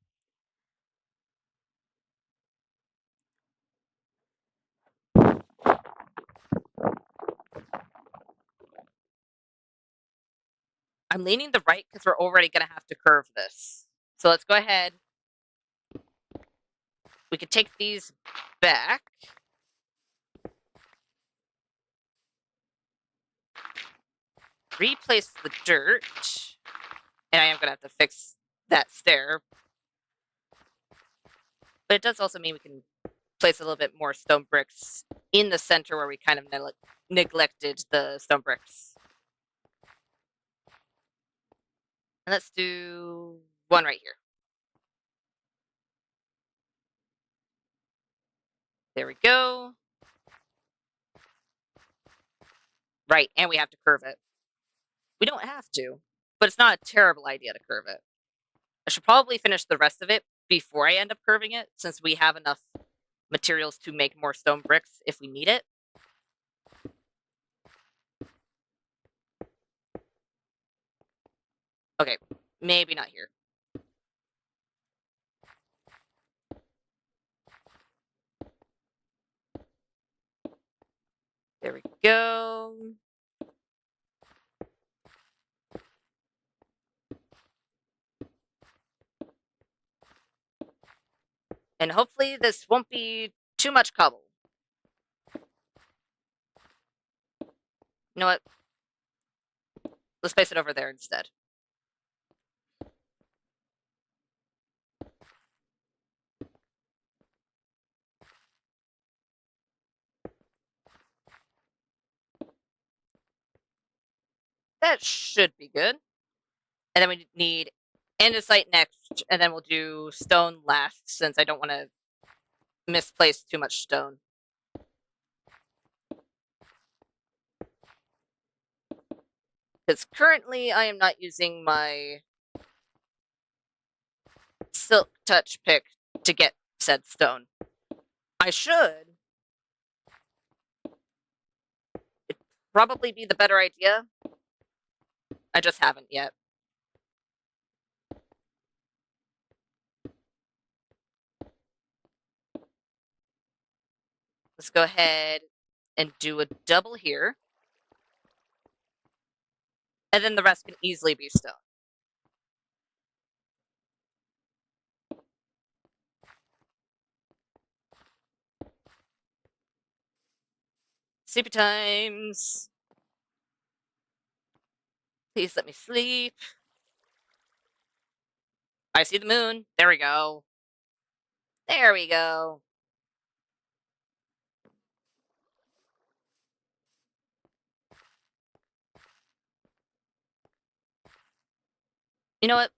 I'm leaning the right because we're already going to have to curve this. So let's go ahead. We could take these back. Replace the dirt. And I am going to have to fix that stair. But it does also mean we can place a little bit more stone bricks in the center where we kind of neglected the stone bricks. And let's do one right here. There we go. Right, and we have to curve it. We don't have to, but it's not a terrible idea to curve it. I should probably finish the rest of it before I end up curving it, since we have enough materials to make more stone bricks if we need it. Okay, maybe not here. There we go. And hopefully this won't be too much cobble. You know what? Let's place it over there instead. That should be good. And then we need andesite next, and then we'll do stone last, since I don't want to misplace too much stone. Because currently I am not using my silk touch pick to get said stone. I should. It'd probably be the better idea. I just haven't yet. Let's go ahead and do a double here. And then the rest can easily be stone. Sleepy times. Please let me sleep. I see the moon. There we go. There we go. You know what?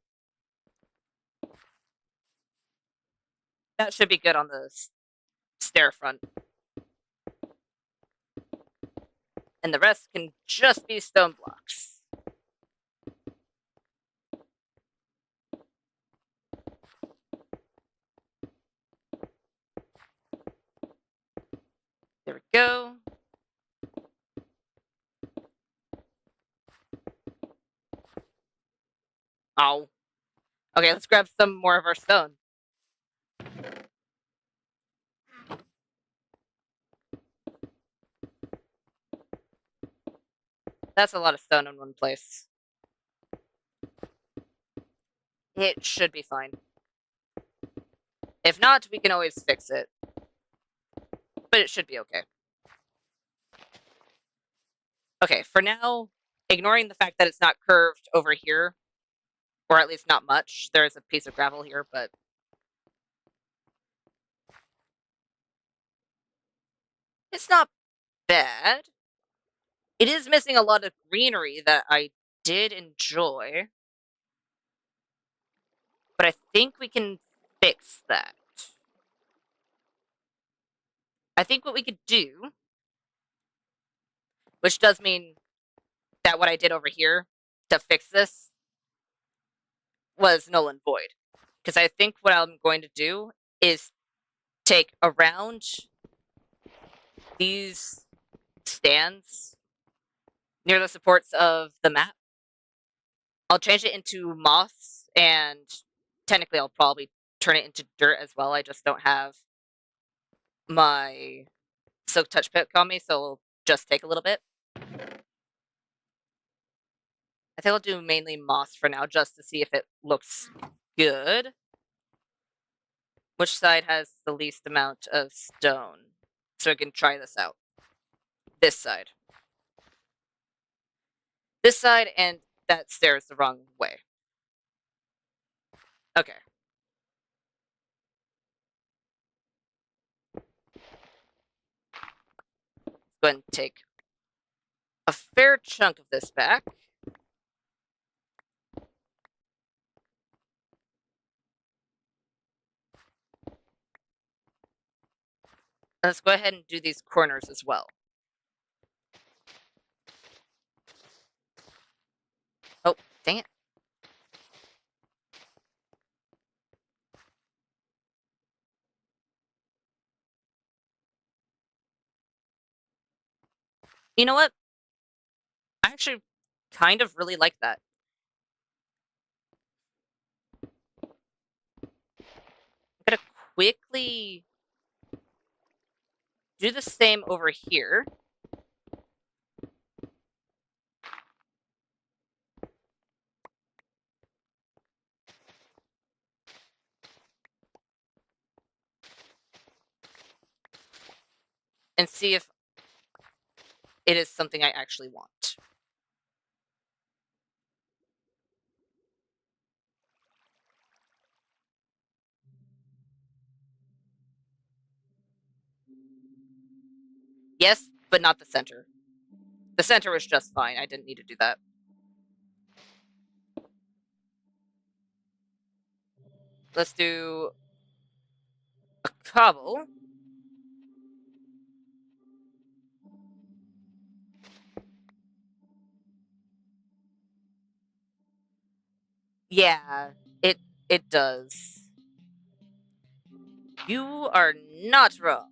That should be good on the stair front. And the rest can just be stone blocks. There we go. Oh. Okay, let's grab some more of our stone. That's a lot of stone in one place. It should be fine. If not, we can always fix it. But it should be okay. Okay, for now, ignoring the fact that it's not curved over here, or at least not much. There is a piece of gravel here, but it's not bad. It is missing a lot of greenery that I did enjoy, but I think we can fix that. I think what we could do, which does mean that what I did over here to fix this was null and void. Because I think what I'm going to do is take around these stands near the supports of the map. I'll change it into moss, and technically I'll probably turn it into dirt as well. I just don't have my silk touch pick on me, so it'll just take a little bit. I think I'll do mainly moss for now, just to see if it looks good. Which side has the least amount of stone? So I can try this out. This side. This side, and that stair is the wrong way. Okay. Go ahead and take a fair chunk of this back. Let's go ahead and do these corners as well. Dang it. You know what? I actually kind of really like that. I'm gonna quickly do the same over here. And see if it is something I actually want. Yes, but not the center. The center was just fine. I didn't need to do that. Let's do a cobble. Yeah, it does. You are not wrong.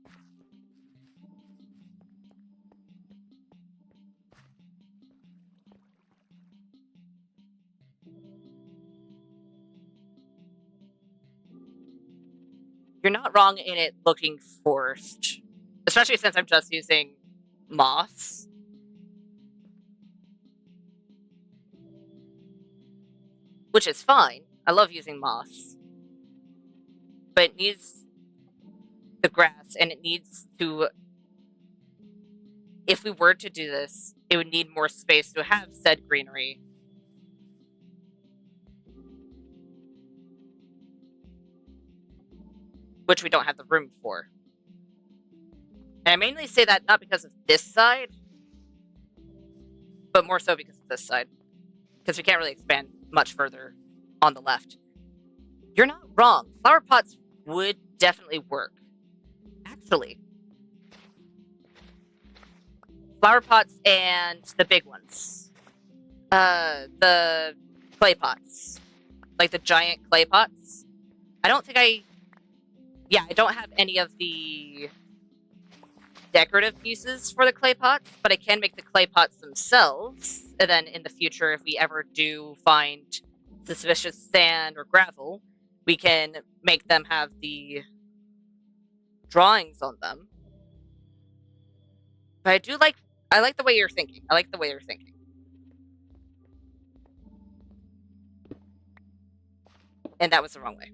You're not wrong in it looking forced. Especially since I'm just using moss. Which is fine. I love using moss. But it needs the grass, and it needs to... If we were to do this, it would need more space to have said greenery. Which we don't have the room for. And I mainly say that not because of this side, but more so because of this side. Because we can't really expand much further on the left. You're not wrong. Flower pots would definitely work. Actually. Flower pots and the big ones. The clay pots. Like the giant clay pots. I don't think I... Yeah, I don't have any of the decorative pieces for the clay pots, but I can make the clay pots themselves. And then in the future, if we ever do find suspicious sand or gravel, we can make them have the drawings on them. But I like the way you're thinking. I like the way you're thinking. And that was the wrong way.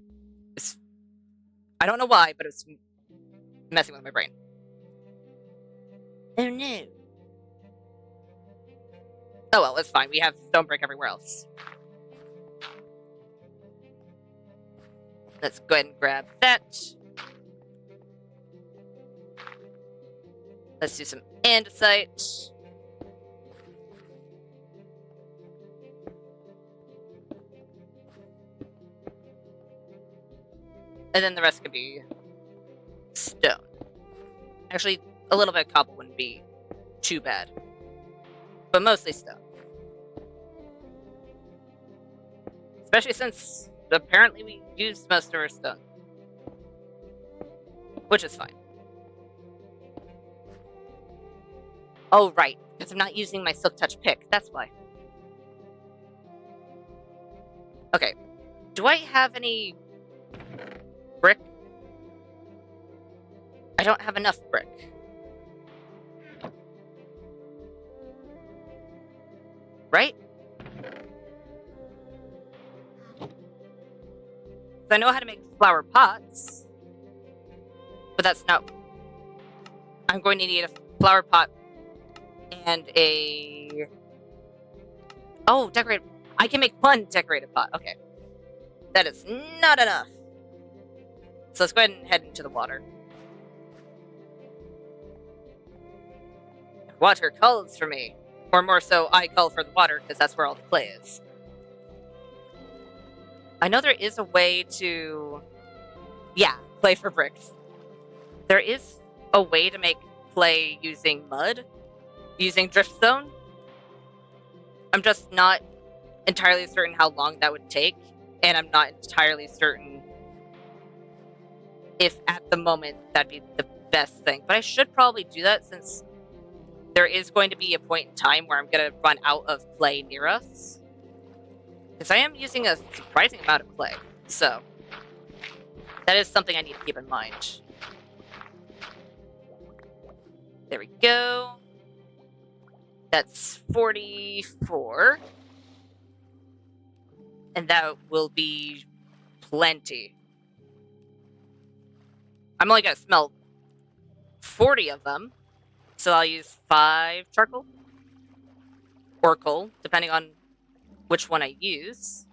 I don't know why, but it was messing with my brain. Oh no. Oh well, it's fine. We have stone brick everywhere else. Let's go ahead and grab that. Let's do some andesite. And then the rest could be stone. Actually, a little bit of cobble wouldn't be too bad. But mostly stone. Especially since apparently we used most of our stone. Which is fine. Oh, right. Because I'm not using my Silk Touch pick. That's why. Okay. Do I have any brick? I don't have enough brick. Right? So I know how to make flower pots. But that's not... I'm going to need a flower pot and a... Oh, decorate... I can make one decorated pot. Okay. That is not enough. So let's go ahead and head into the water. Water calls for me. Or more so, I call for the water, because that's where all the clay is. I know there is a way to... Yeah, clay for bricks. There is a way to make clay using mud, using driftstone. I'm just not entirely certain how long that would take, and I'm not entirely certain if at the moment that'd be the best thing. But I should probably do that since there is going to be a point in time where I'm going to run out of clay near us. Because I am using a surprising amount of clay, so that is something I need to keep in mind. There we go. That's 44. And that will be plenty. I'm only going to smelt 40 of them. So I'll use 5 charcoal. Or coal, depending on which one I use.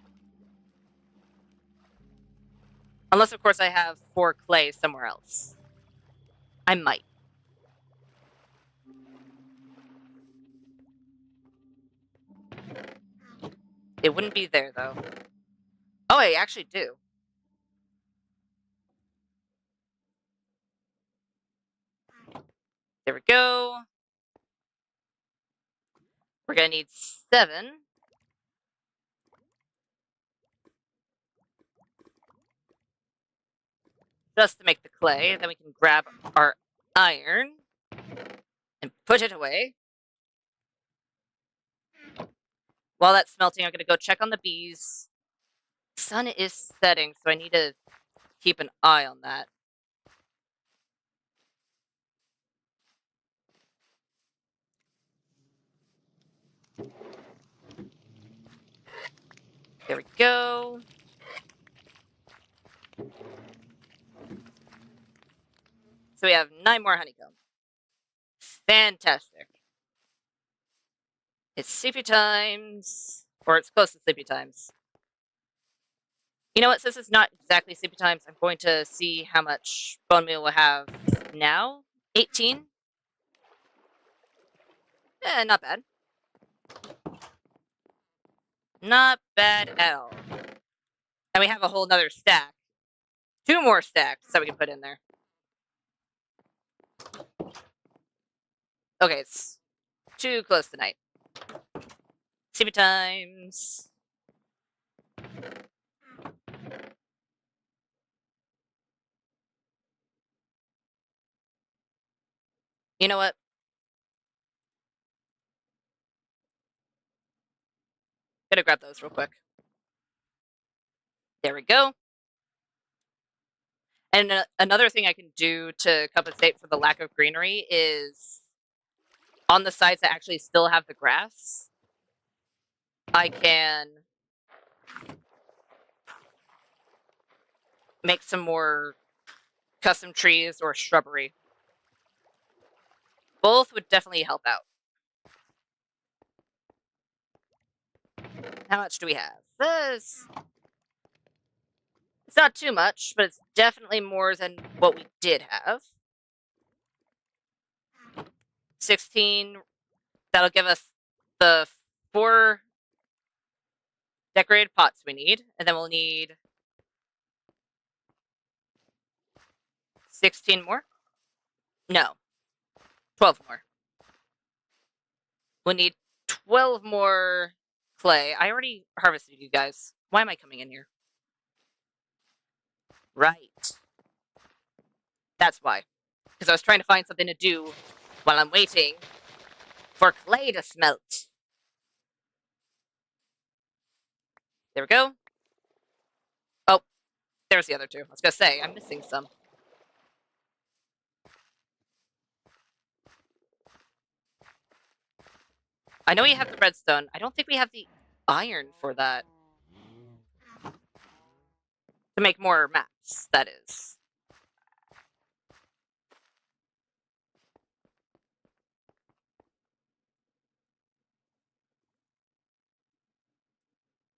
Unless, of course, I have 4 clay somewhere else. I might. It wouldn't be there, though. Oh, I actually do. There we go. We're going to need 7. Just to make the clay. Then we can grab our iron and put it away. While that's smelting, I'm going to go check on the bees. Sun is setting, so I need to keep an eye on that. There we go. So we have 9 more honeycomb. Fantastic. It's sleepy times, or it's close to sleepy times. You know what, since it's not exactly sleepy times, I'm going to see how much bone meal we'll have now. 18? Not bad. Not bad at all. And we have a whole nother stack. 2 more stacks that we can put in there. Okay, it's too close to night. Sleepy times. You know what? Gotta grab those real quick. There we go. And another thing I can do to compensate for the lack of greenery is on the sides that actually still have the grass, I can make some more custom trees or shrubbery. Both would definitely help out. How much do we have? It's not too much, but it's definitely more than what we did have. 16. That'll give us the 4 decorated pots we need, and then we'll need 16 more. No, 12 more. We'll need 12 more clay. I already harvested you guys. Why am I coming in here? Right. That's why. Because I was trying to find something to do while I'm waiting for clay to smelt. There we go. Oh, there's the other 2. I was going to say, I'm missing some. I know we have the redstone. I don't think we have the iron for that. To make more maps, that is.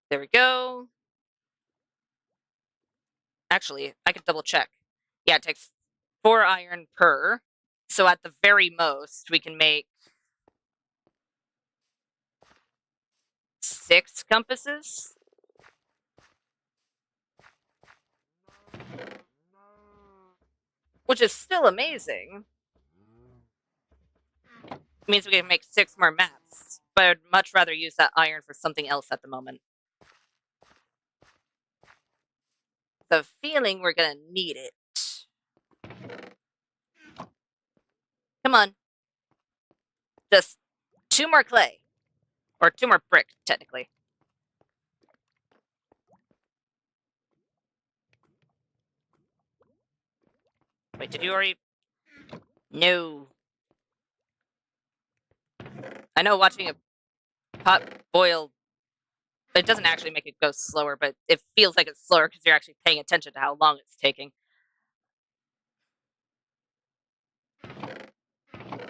There we go. Actually, I could double check. Yeah, it takes 4 iron per. So at the very most, we can make 6 compasses. Which is still amazing. It means we can make 6 more maps. but I'd much rather use that iron for something else at the moment. The feeling we're gonna need it. Come on. Just 2 more clay. Or 2 more brick, technically. Wait, did you already? No. I know watching a pot boil, it doesn't actually make it go slower, but it feels like it's slower because you're actually paying attention to how long it's taking.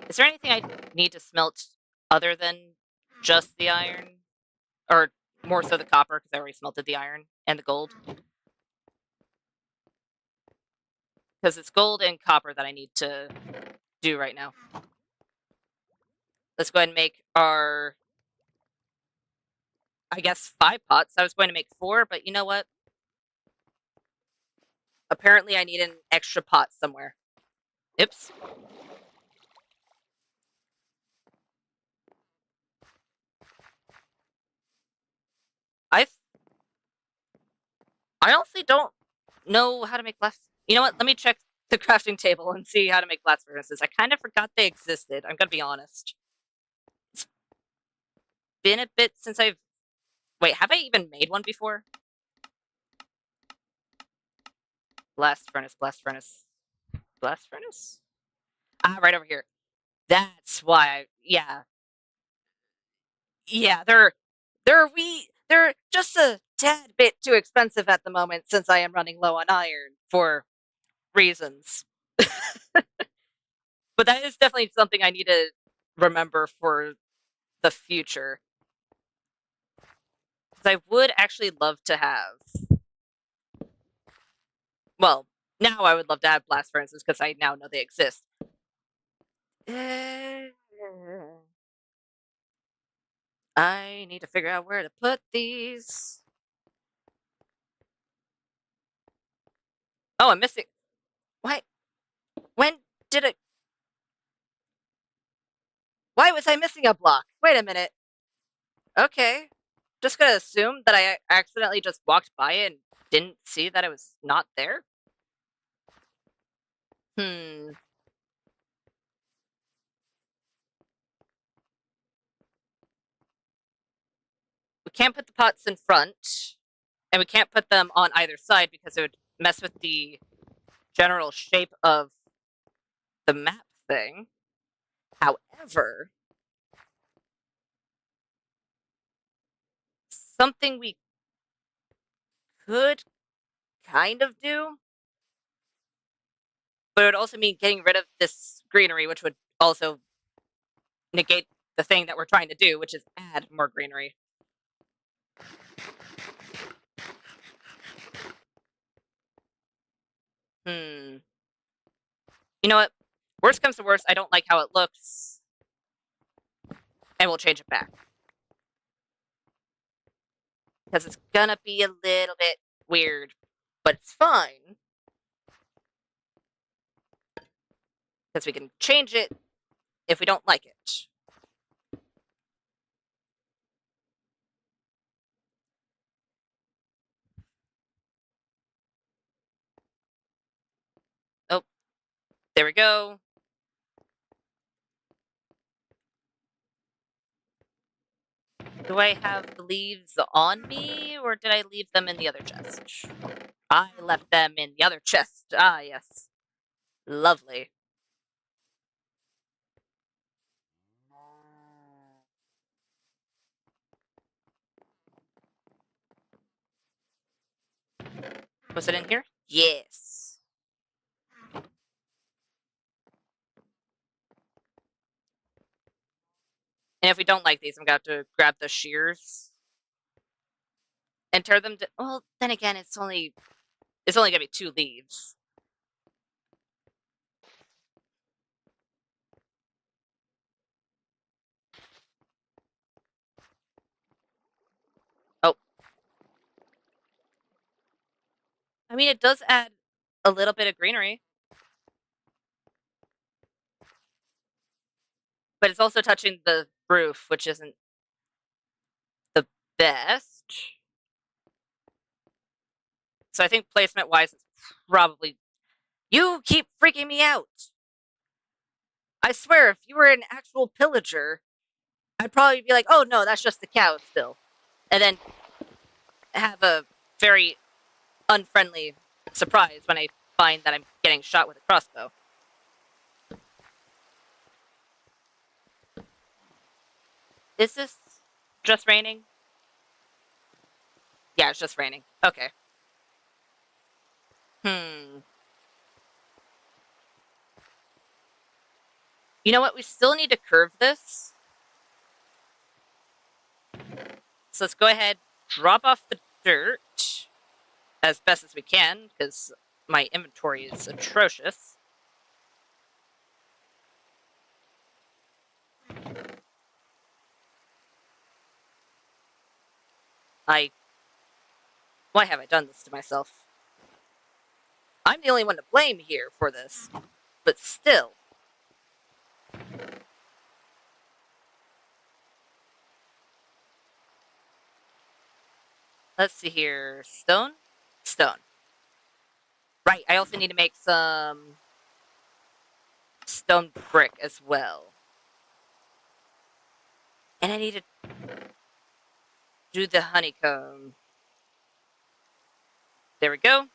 Is there anything I need to smelt other than just the iron? Or more so the copper, because I already smelted the iron and the gold? Because it's gold and copper that I need to do right now. Let's go ahead and make our, I guess, 5 pots. I was going to make 4, but you know what? Apparently I need an extra pot somewhere. Oops. I honestly don't know how to make blast. You know what? Let me check the crafting table and see how to make blast furnaces. I kind of forgot they existed. I'm gonna be honest. It's been a bit since I've. Wait, have I even made one before? Blast furnace, blast furnace, blast furnace. Ah, right over here. That's why. Yeah, yeah. They're just a tad bit too expensive at the moment since I am running low on iron for reasons. But that is definitely something I need to remember for the future. Because I would actually love to have. Well, now I would love to have blast furnaces because I now know they exist. I need to figure out where to put these. Oh, I'm missing. Why? When did it? Why was I missing a block? Wait a minute. Okay. Just gonna assume that I accidentally just walked by it and didn't see that it was not there? Hmm. We can't put the pots in front, and we can't put them on either side because it would mess with the general shape of the map thing. However, something we could kind of do, but it would also mean getting rid of this greenery, which would also negate the thing that we're trying to do, which is add more greenery. Hmm. You know what? Worst comes to worst, I don't like how it looks, and we'll change it back. Because it's gonna be a little bit weird, but it's fine. Because we can change it if we don't like it. Oh, there we go. Do I have the leaves on me, or did I leave them in the other chest? I left them in the other chest. Ah, yes. Lovely. Was it in here? Yes. And if we don't like these, I'm going to have to grab the shears and tear them. Well, then again, it's only going to be 2 leaves. Oh, I mean, it does add a little bit of greenery, but it's also touching the roof, which isn't best. So I think placement-wise, it's probably... You keep freaking me out! I swear, if you were an actual pillager, I'd probably be like, oh no, that's just the cow still. And then have a very unfriendly surprise when I find that I'm getting shot with a crossbow. Is this just raining? Yeah, it's just raining. Okay. You know what? We still need to curve this. So let's go ahead, drop off the dirt as best as we can, because my inventory is atrocious. Why have I done this to myself? I'm the only one to blame here for this, but still. Let's see here. Stone? Stone. Right, I also need to make some stone brick as well. And I need to do the honeycomb. There we go.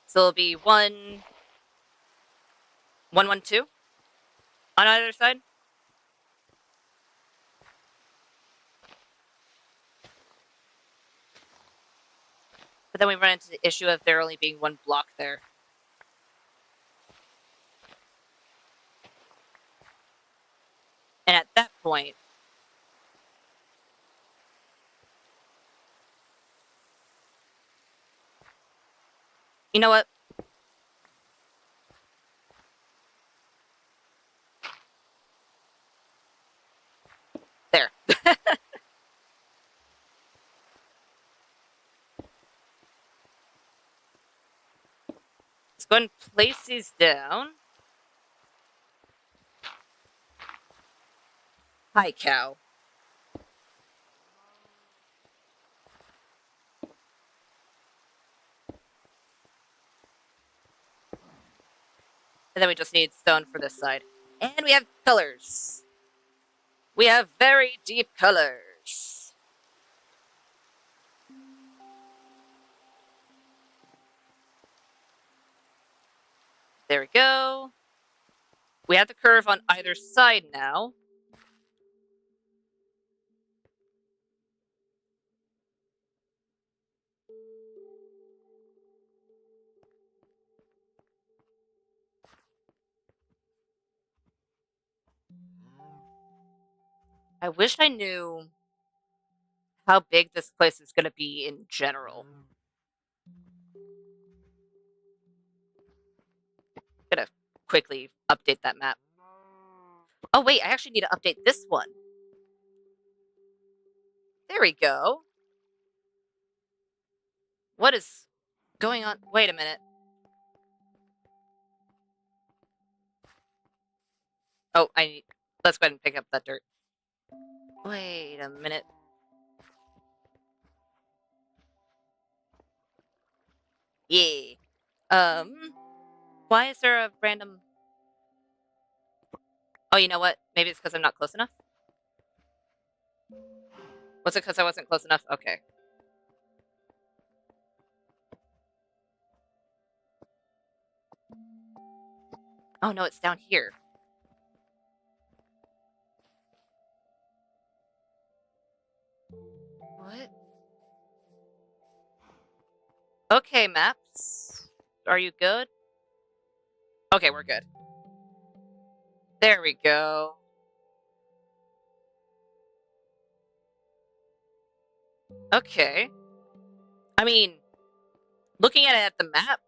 So it'll be 1, 1, 1, 2 on either side. But then we run into the issue of there only being one block there. And at that point, you know what? There. Let's go ahead and place these down. Hi, cow. And then we just need stone for this side. And we have colors. We have very deep colors. There we go. We have the curve on either side now. I wish I knew how big this place is going to be in general. I'm going to quickly update that map. Oh, wait, I actually need to update this one. There we go. What is going on? Wait a minute. Oh, let's go ahead and pick up that dirt. Wait a minute. Yeah. Why is there a random... Oh, you know what? Maybe it's because I'm not close enough? Was it because I wasn't close enough? Okay. Oh, no, it's down here. What? Okay, maps. Are you good? Okay, we're good. There we go. Okay. I mean, looking at the map,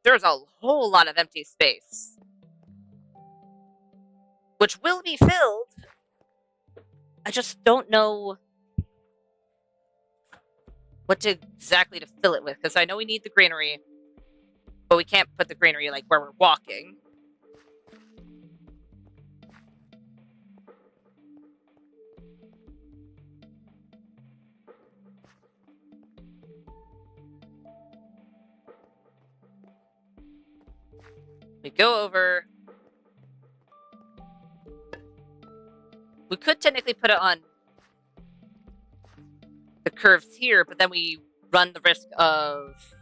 there's a whole lot of empty space. Which will be filled. I just don't know what to exactly to fill it with, because I know we need the greenery, but we can't put the greenery like where we're walking. We go over. We could technically put it on the curves here, but then we run the risk of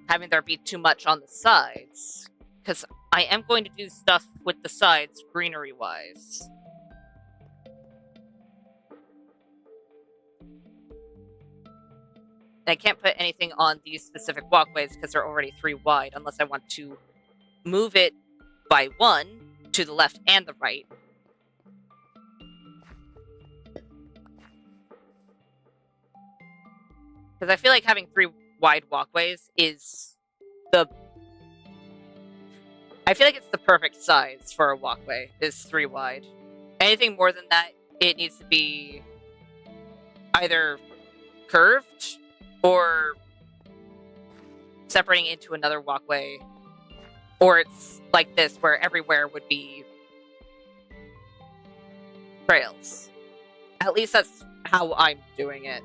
having there be too much on the sides. Because I am going to do stuff with the sides, greenery-wise. And I can't put anything on these specific walkways because they're already 3 wide, unless I want to move it by 1 to the left and the right. Because I feel like having 3 wide walkways is the... I feel like it's the perfect size for a walkway, is 3 wide. Anything more than that, it needs to be either curved or separating into another walkway, or it's like this where everywhere would be trails. At least that's how I'm doing it.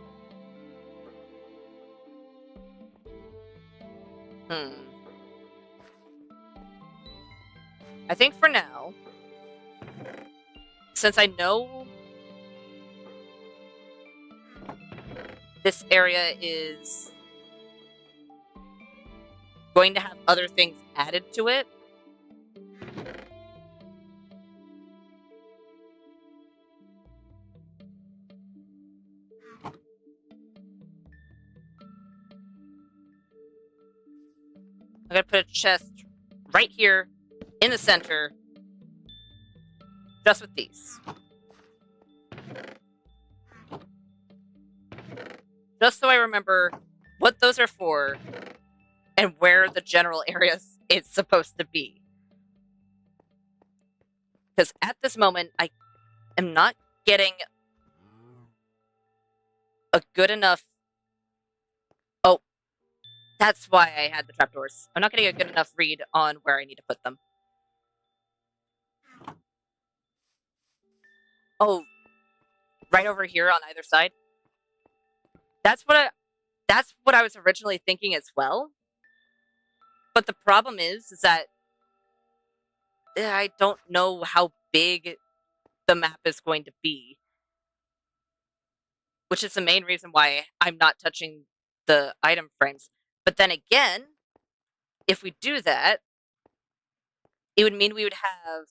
I think for now, since I know this area is going to have other things added to it, I'm gonna put a chest right here in the center, just with these. Just so I remember what those are for and where the general area is supposed to be. Because at this moment, I am not getting a good enough... Oh, that's why I had the trapdoors. I'm not getting a good enough read on where I need to put them. Oh, right over here on either side? That's what I was originally thinking as well. But the problem is that I don't know how big the map is going to be. Which is the main reason why I'm not touching the item frames. But then again, if we do that, it would mean we would have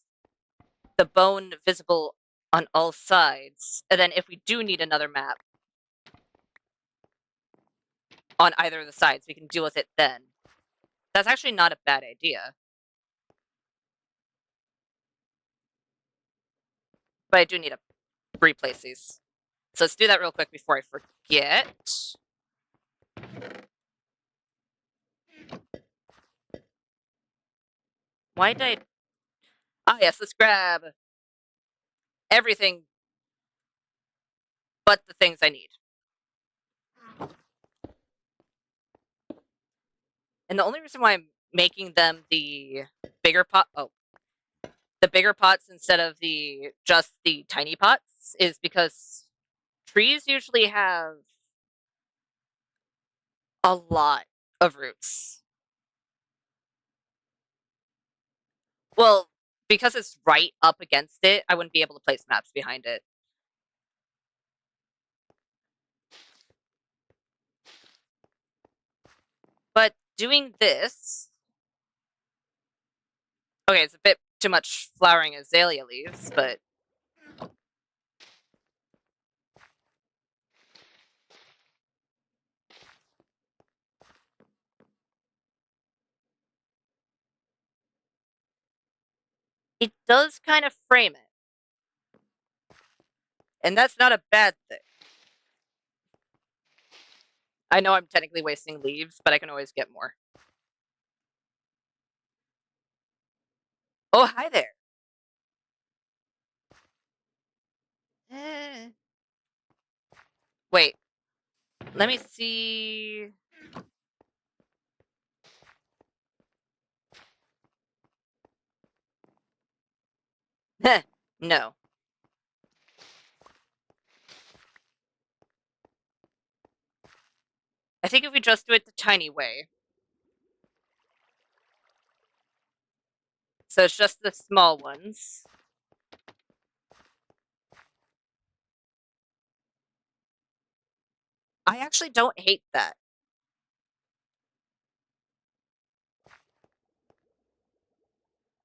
the bone visible on all sides. And then if we do need another map on either of the sides, we can deal with it then. That's actually not a bad idea. But I do need to replace these. So let's do that real quick before I forget. Why did I... Ah, yes, let's grab everything but the things I need. And the only reason why I'm making them the bigger pot... Oh. The bigger pots instead of just the tiny pots is because trees usually have a lot of roots. Well, because it's right up against it, I wouldn't be able to place maps behind it. But doing this... Okay, it's a bit too much flowering azalea leaves, but... it does kind of frame it. And that's not a bad thing. I know I'm technically wasting leaves, but I can always get more. Oh, hi there. Wait. Let me see. No. I think if we just do it the tiny way. So it's just the small ones. I actually don't hate that.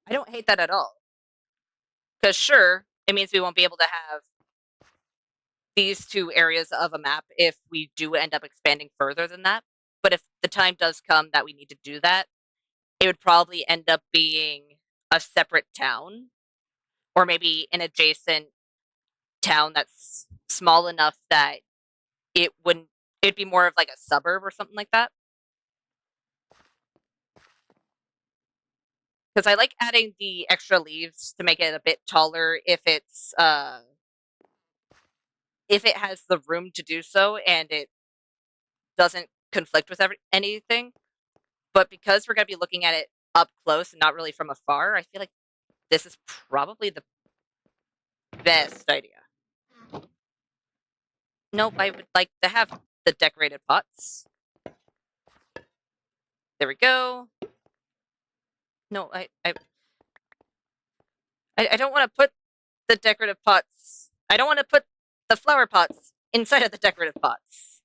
I don't hate that at all. Because sure, it means we won't be able to have these two areas of a map if we do end up expanding further than that. But if the time does come that we need to do that, it would probably end up being a separate town or maybe an adjacent town that's small enough that it wouldn't, it'd be more of like a suburb or something like that. Because I like adding the extra leaves to make it a bit taller if it has the room to do so and it doesn't conflict with anything. But because we're going to be looking at it up close and not really from afar, I feel like this is probably the best idea. Nope, I would like to have the decorated pots. There we go. No, I don't want to put the decorative pots. I don't want to put the flower pots inside of the decorative pots.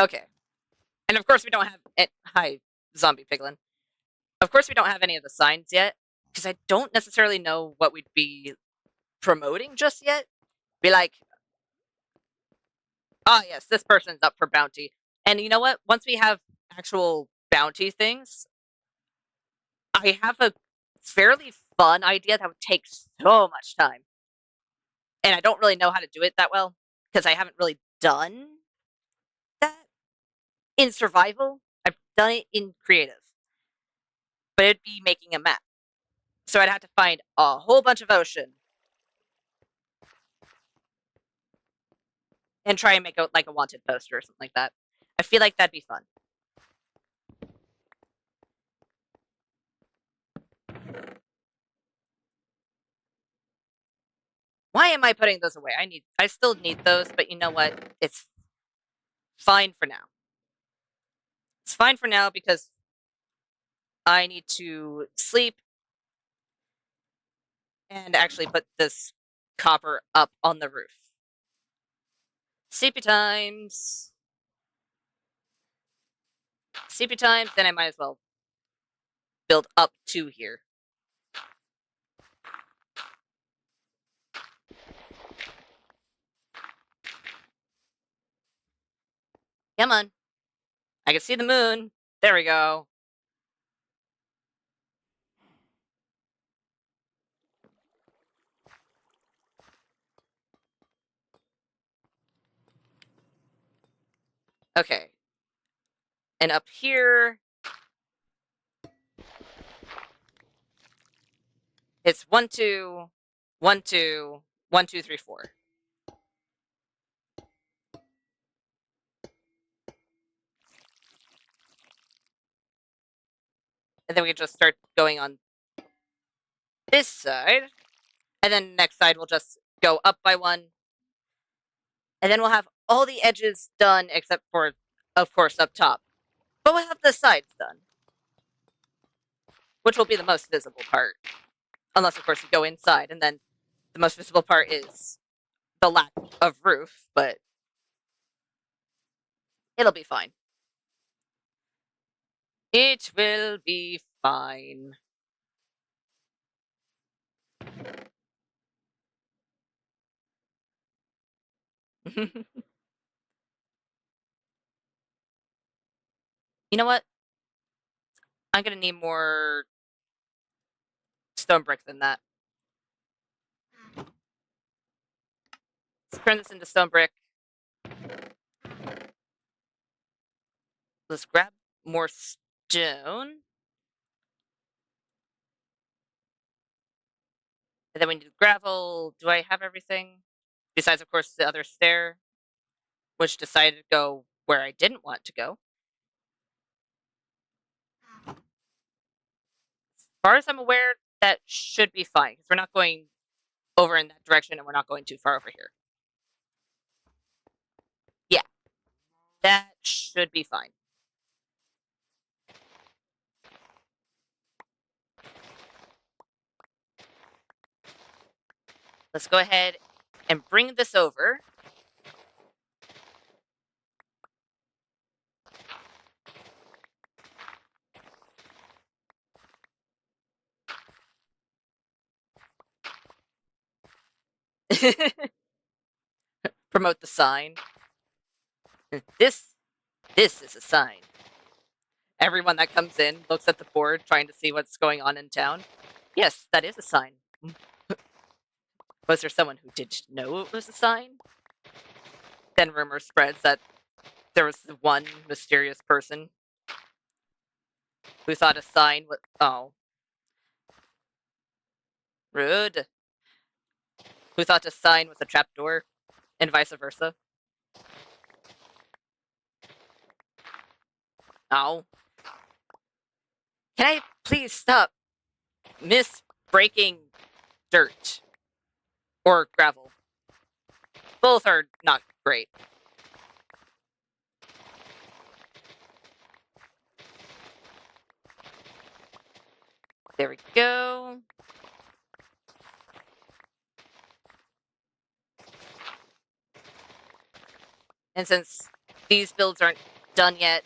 Okay. And of course we don't have it. Hi, zombie piglin. Of course we don't have any of the signs yet because I don't necessarily know what we'd be promoting just yet. Be like, ah, yes, this person's up for bounty. And you know what? Once we have actual bounty things, I have a fairly fun idea that would take so much time. And I don't really know how to do it that well because I haven't really done that in survival. I've done it in creative, but it'd be making a map. So I'd have to find a whole bunch of ocean and try and make a like a wanted poster or something like that. I feel like that'd be fun. Why am I putting those away? I still need those, but you know what? It's fine for now. It's fine for now because I need to sleep and actually put this copper up on the roof. Sleepy times. Sleepy times, then I might as well build up to here. Come on. I can see the moon. There we go. Okay. And up here, it's 1, 2, 1, 2, 1, 2, 3, 4. And then we just start going on this side. And then next side we'll just go up by 1. And then we'll have all the edges done except for, of course, up top. But we'll have the sides done, which will be the most visible part. Unless, of course, you go inside, and then the most visible part is the lack of roof, but it'll be fine. It will be fine. You know what? I'm gonna need more stone brick than that. Let's turn this into stone brick. Let's grab more stone. And then we need gravel. Do I have everything? Besides, of course, the other stair, which decided to go where I didn't want to go. As far as I'm aware, that should be fine, because we're not going over in that direction and we're not going too far over here. Yeah, that should be fine. Let's go ahead and bring this over. Promote the sign. This is a sign. Everyone that comes in looks at the board trying to see what's going on in town. Yes, that is a sign. Was there someone who didn't know it was a sign? Then rumor spreads that there was one mysterious person who thought a sign was. Oh. Rude. Who thought a sign was a trapdoor, and vice versa. Oh. Can I please stop breaking dirt or gravel? Both are not great. There we go. And since these builds aren't done yet,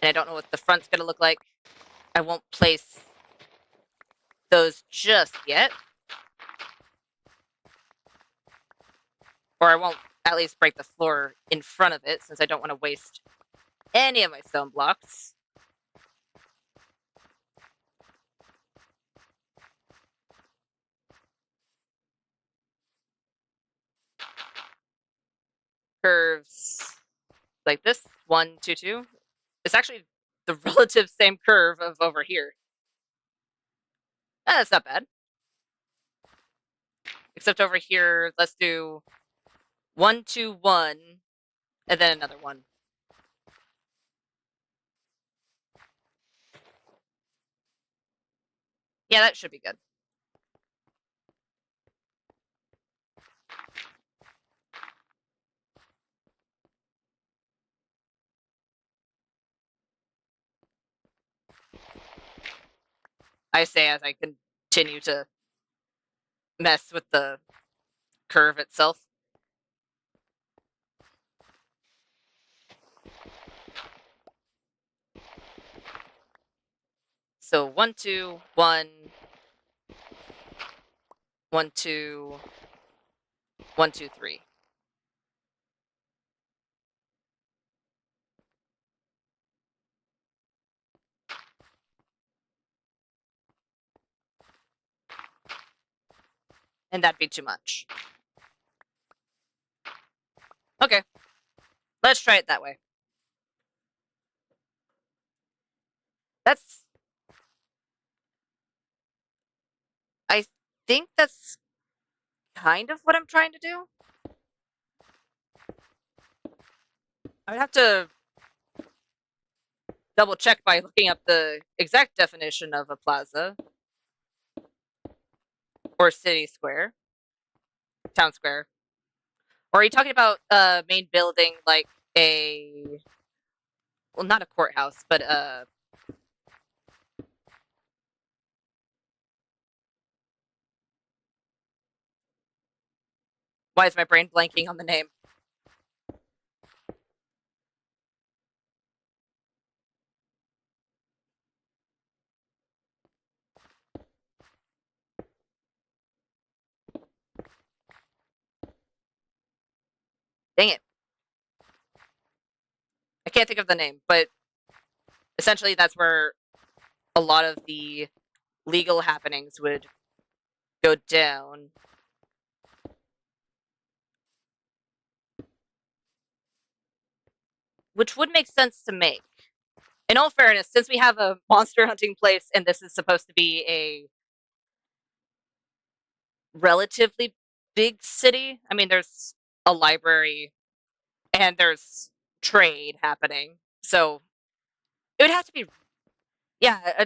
and I don't know what the front's going to look like, I won't place those just yet. Or I won't at least break the floor in front of it, since I don't want to waste any of my stone blocks. Curves like this, 1, 2, 2. It's actually the relative same curve of over here. That's not bad. Except over here, let's do 1, 2, 1, and then another one. Yeah, that should be good. I say as I continue to mess with the curve itself. So 1, 2, 1, 1, 2, 1, 2, 3. And that'd be too much. Okay. Let's try it that way. I think that's kind of what I'm trying to do. I would have to double check by looking up the exact definition of a plaza or city square, town square. Or are you talking about a main building like well, not a courthouse, but why is my brain blanking on the name? Dang it. I can't think of the name, but essentially that's where a lot of the legal happenings would go down. Which would make sense to make. In all fairness, since we have a monster hunting place and this is supposed to be a relatively big city, I mean, there's a library and there's trade happening. So it would have to be, yeah,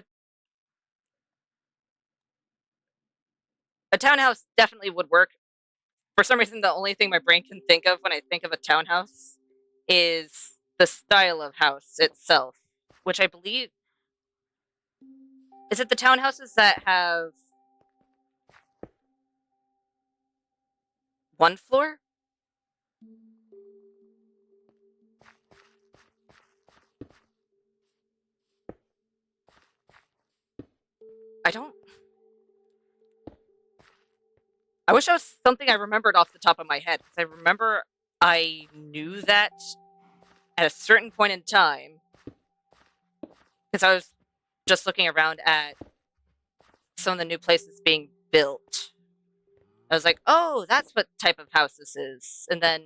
a townhouse definitely would work. For some reason, the only thing my brain can think of when I think of a townhouse is the style of house itself, which I believe is it the townhouses that have one floor? I don't. I wish that was something I remembered off the top of my head, because I remember I knew that at a certain point in time, because I was just looking around at some of the new places being built. I was like, oh, that's what type of house this is. And then,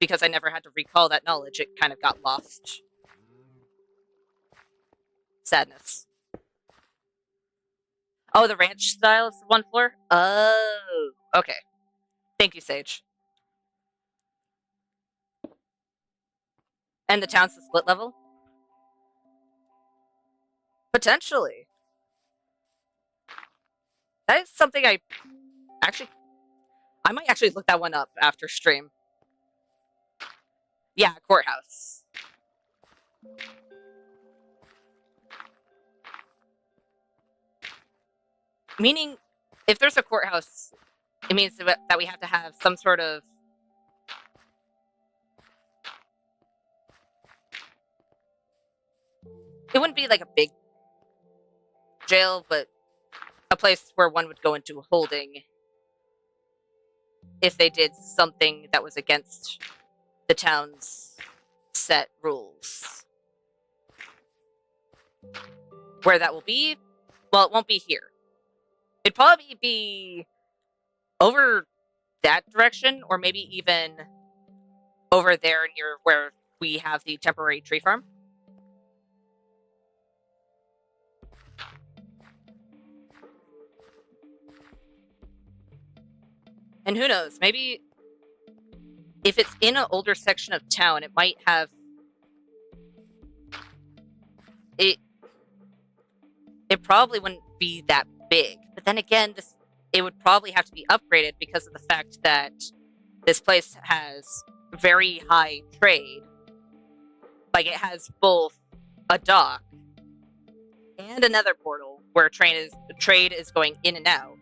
because I never had to recall that knowledge, it kind of got lost. Sadness. Oh, the ranch style is one floor? Oh, okay. Thank you, Sage. And the town's the split level? Potentially. That is something actually I might actually look that one up after stream. Yeah, courthouse. Meaning, if there's a courthouse, it means that we have to have some sort of. It wouldn't be like a big jail, but a place where one would go into holding if they did something that was against the town's set rules. Where that will be? Well, it won't be here. It'd probably be over that direction, or maybe even over there near where we have the temporary tree farm. And who knows, maybe if it's in an older section of town, it might have it. It probably wouldn't be that big, but then again, it would probably have to be upgraded because of the fact that this place has very high trade. Like, it has both a dock and another portal where trade is going in and out,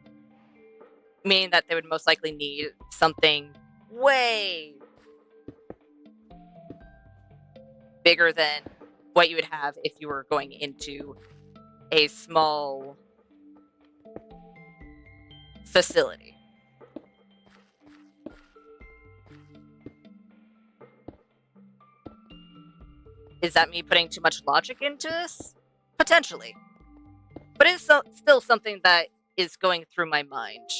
meaning that they would most likely need something way bigger than what you would have if you were going into a small facility. Is that me putting too much logic into this? Potentially. But it's still something that is going through my mind.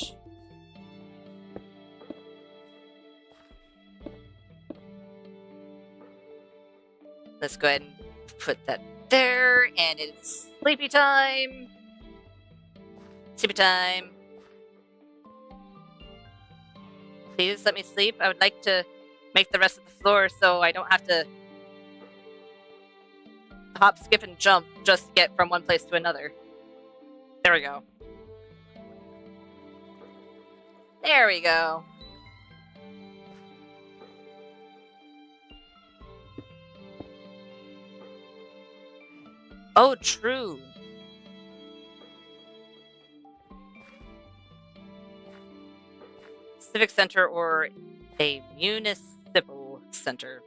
Let's go ahead and put that there, and it's sleepy time. Sleepy time. Please let me sleep. I would like to make the rest of the floor so I don't have to hop, skip, and jump just to get from one place to another. There we go. There we go. Oh, true. Civic center or a municipal center.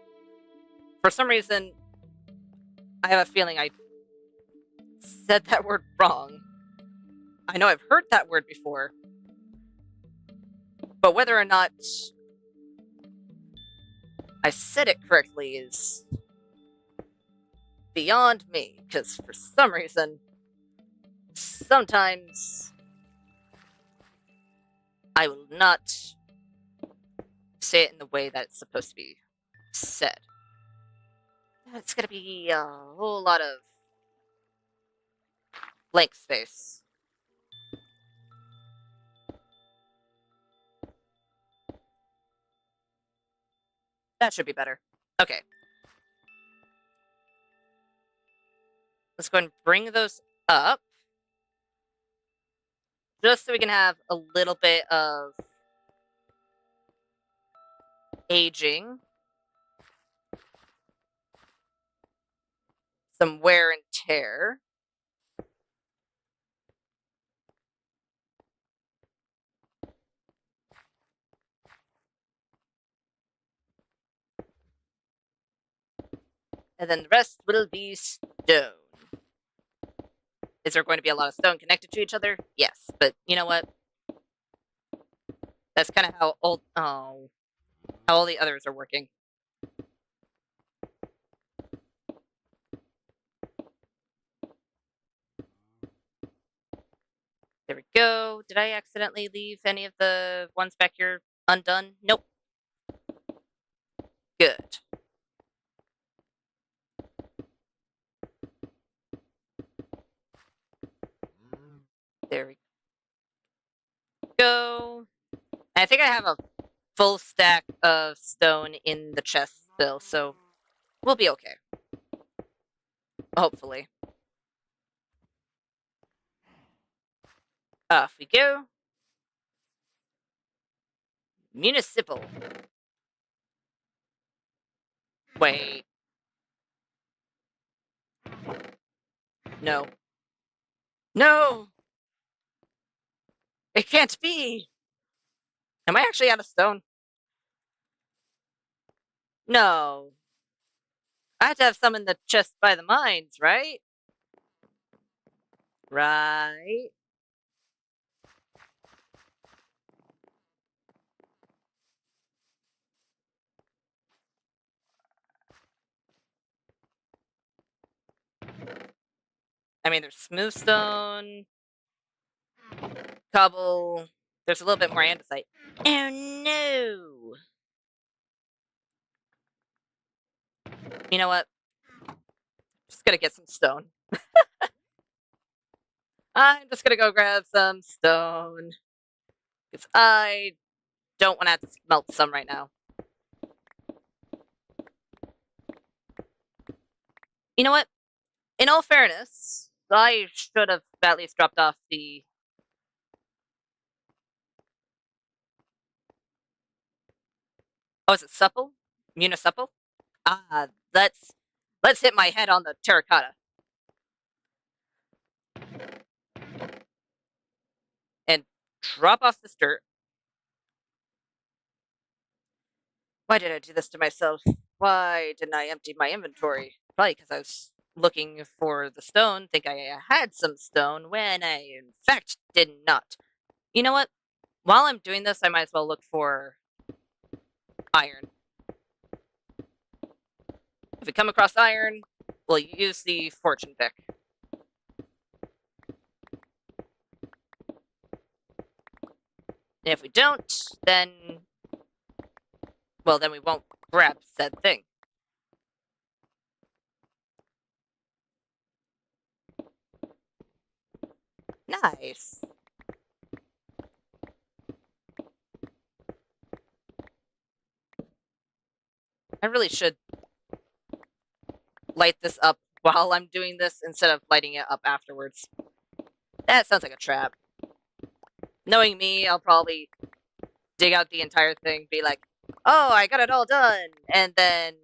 For some reason, I have a feeling I said that word wrong. I know I've heard that word before, but whether or not I said it correctly is beyond me, because for some reason, sometimes I will not say it in the way that it's supposed to be said. It's gonna be a whole lot of blank space. That should be better. Okay. Let's go and bring those up. Just so we can have a little bit of aging. Some wear and tear. And then the rest will be stone. Is there going to be a lot of stone connected to each other? Yes, but you know what? That's kind of how how all the others are working. There we go. Did I accidentally leave any of the ones back here undone? Nope. Good. There we go. I think I have a full stack of stone in the chest still, so we'll be okay. Hopefully. Off we go. Municipal. Wait. No. No! It can't be! Am I actually out of stone? No. I have to have some in the chest by the mines, right? Right. I mean, there's smooth stone, cobble. There's a little bit more andesite. Oh no! You know what? Just gonna get some stone. I'm just gonna go grab some stone. Because I don't want to have to smelt some right now. You know what? In all fairness, I should have at least dropped off the... Oh, is it supple? Municipal? Ah, let's hit my head on the terracotta. And drop off this dirt. Why did I do this to myself? Why didn't I empty my inventory? Probably because I was looking for the stone, think I had some stone, when I in fact did not. You know what? While I'm doing this, I might as well look for iron. If we come across iron, we'll use the fortune pick. And if we don't, then... well, then we won't grab said thing. Nice. I really should light this up while I'm doing this instead of lighting it up afterwards. That sounds like a trap. Knowing me, I'll probably dig out the entire thing, be like, oh, I got it all done, and then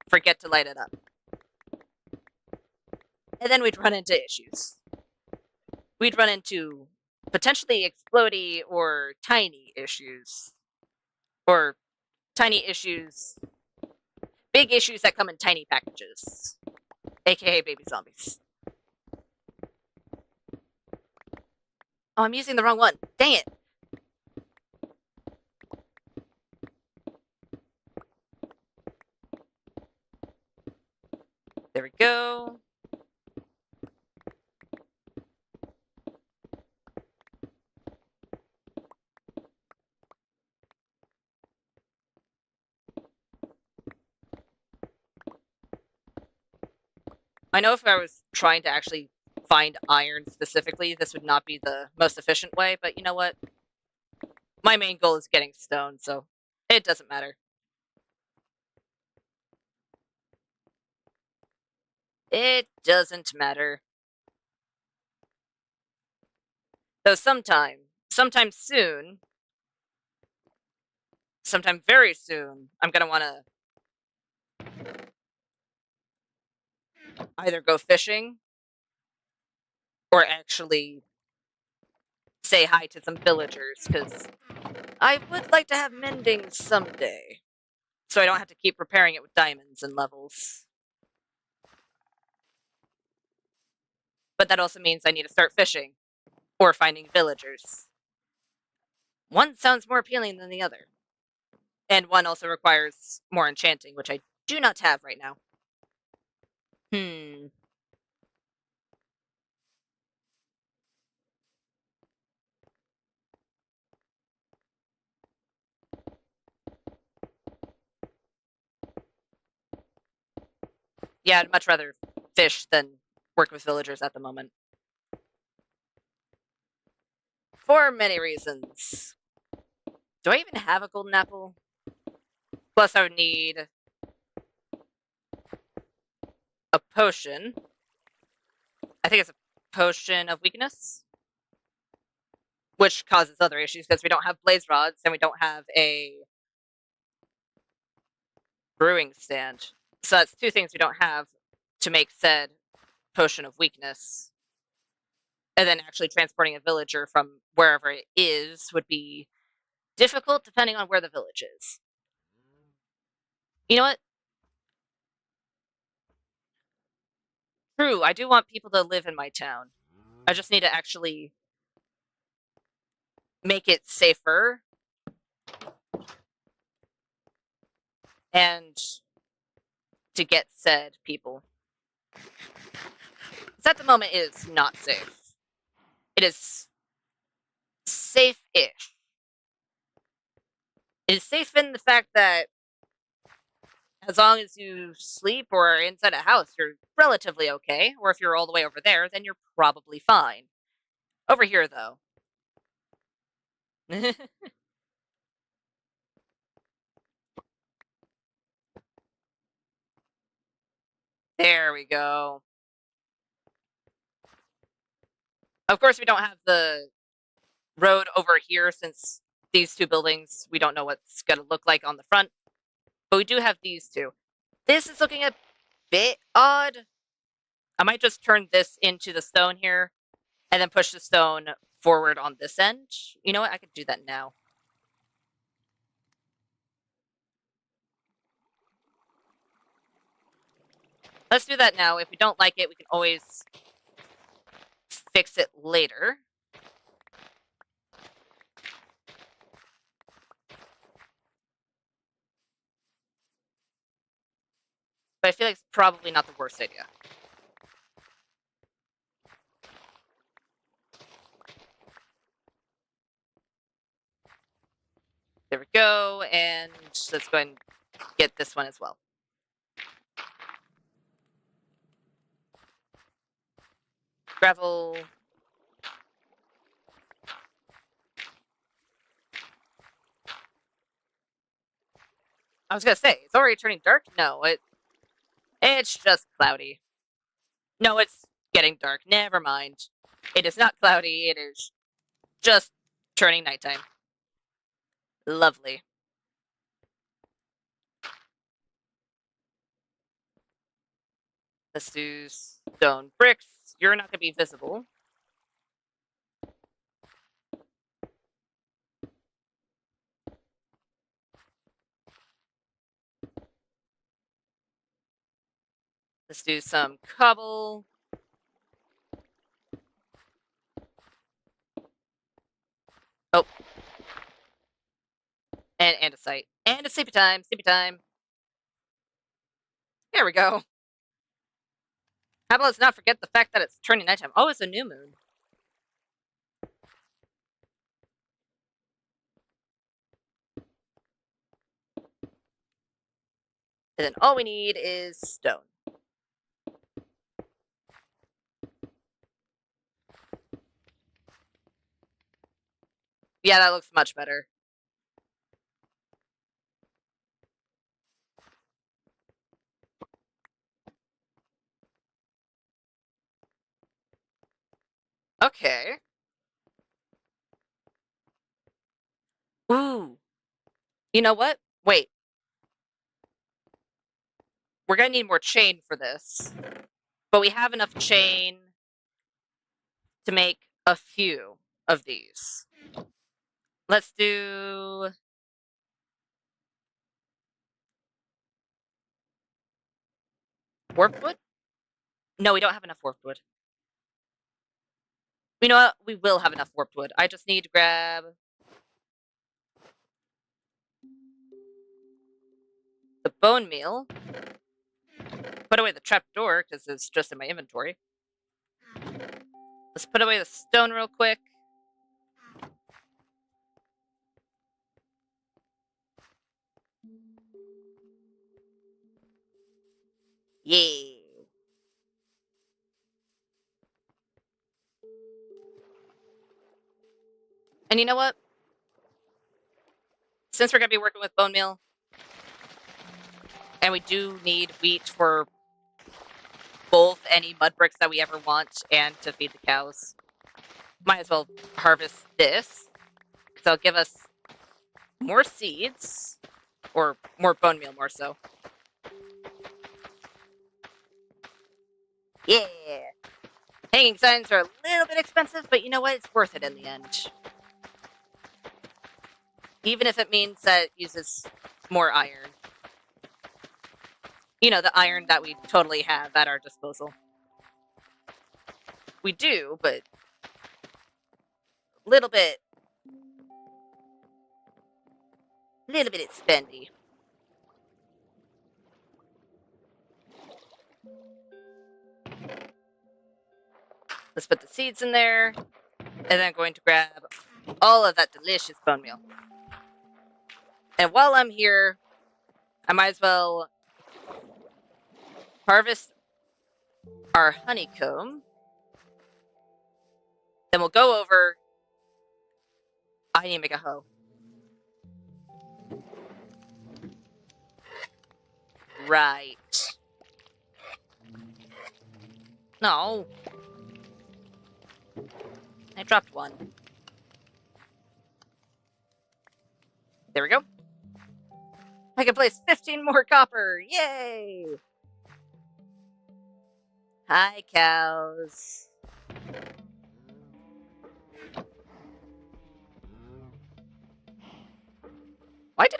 forget to light it up. And then we'd run into issues. We'd run into potentially explodey or tiny issues. Or tiny issues. Big issues that come in tiny packages. AKA baby zombies. Oh, I'm using the wrong one. Dang it. There we go. I know if I was trying to actually find iron specifically, this would not be the most efficient way, but you know what? My main goal is getting stone, so it doesn't matter. It doesn't matter. Though sometime soon, sometime very soon, I'm gonna want to either go fishing or actually say hi to some villagers, because I would like to have mending someday, so I don't have to keep repairing it with diamonds and levels. But that also means I need to start fishing or finding villagers. One sounds more appealing than the other, and one also requires more enchanting, which I do not have right now. Hmm. Yeah, I'd much rather fish than work with villagers at the moment. For many reasons. Do I even have a golden apple? Plus, I would need a potion. I think it's a potion of weakness, which causes other issues because we don't have blaze rods and we don't have a brewing stand. So that's two things we don't have to make said potion of weakness. And then actually transporting a villager from wherever it is would be difficult depending on where the village is. You know what? True, I do want people to live in my town. I just need to actually make it safer and to get said people. Because at the moment, it is not safe. It is safe-ish. It is safe in the fact that as long as you sleep or are inside a house, you're relatively okay. Or if you're all the way over there, then you're probably fine. Over here, though. There we go. Of course, we don't have the road over here since these two buildings, we don't know what's going to look like on the front. But we do have these two. This is looking a bit odd. I might just turn this into the stone here and then push the stone forward on this end. You know what? I could do that now. Let's do that now. If we don't like it, we can always fix it later. But I feel like it's probably not the worst idea. There we go. And let's go ahead and get this one as well. Gravel. I was gonna say, it's already turning dark? No, it's just cloudy. No, it's getting dark. Never mind. It is not cloudy, it is just turning nighttime. Lovely. Let's do stone bricks. You're not gonna be visible. Let's do some cobble. Oh. And andesite. And it's sleepy time. Sleepy time. There we go. How about let's not forget the fact that it's turning nighttime. Oh, it's a new moon. And then all we need is stone. Yeah, that looks much better. Okay. Ooh. You know what? Wait. We're gonna need more chain for this. But we have enough chain to make a few of these. Let's do... warped wood? No, we don't have enough warped wood. You know what? We will have enough warped wood. I just need to grab the bone meal. Put away the trapdoor, because it's just in my inventory. Let's put away the stone real quick. Yeah. And you know what? Since we're going to be working with bone meal, and we do need wheat for both any mud bricks that we ever want and to feed the cows, might as well harvest this, because it'll give us more seeds, or more bone meal, more so. Yeah! Hanging signs are a little bit expensive, but you know what? It's worth it in the end. Even if it means that it uses more iron. You know, the iron that we totally have at our disposal. We do, but a little bit expendy. Let's put the seeds in there, and then I'm going to grab all of that delicious bone meal. And while I'm here, I might as well harvest our honeycomb. Then we'll go over. I need to make a hoe. Right. No. I dropped one. There we go. I can place 15 more copper. Yay! Hi, cows. Why did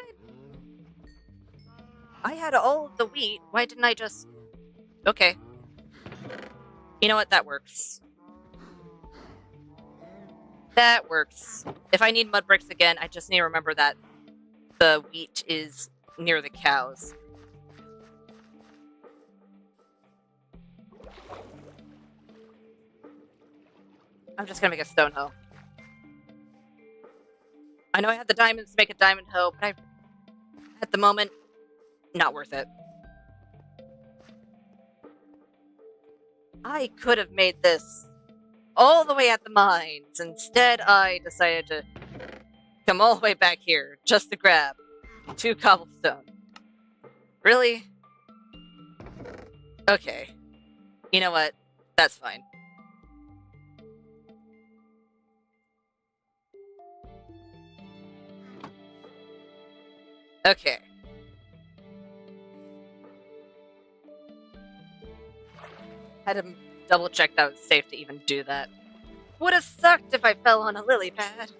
I had all of the wheat. Why didn't I just... Okay. You know what? That works. That works. If I need mud bricks again, I just need to remember that the wheat is near the cows. I'm just gonna make a stone hoe. I know I had the diamonds to make a diamond hoe, but at the moment, not worth it. I could have made this all the way at the mines. Instead, I decided to come all the way back here just to grab 2 cobblestone. Really? Okay. You know what? That's fine. Okay. Had to double check that it was safe to even do that. Would have sucked if I fell on a lily pad.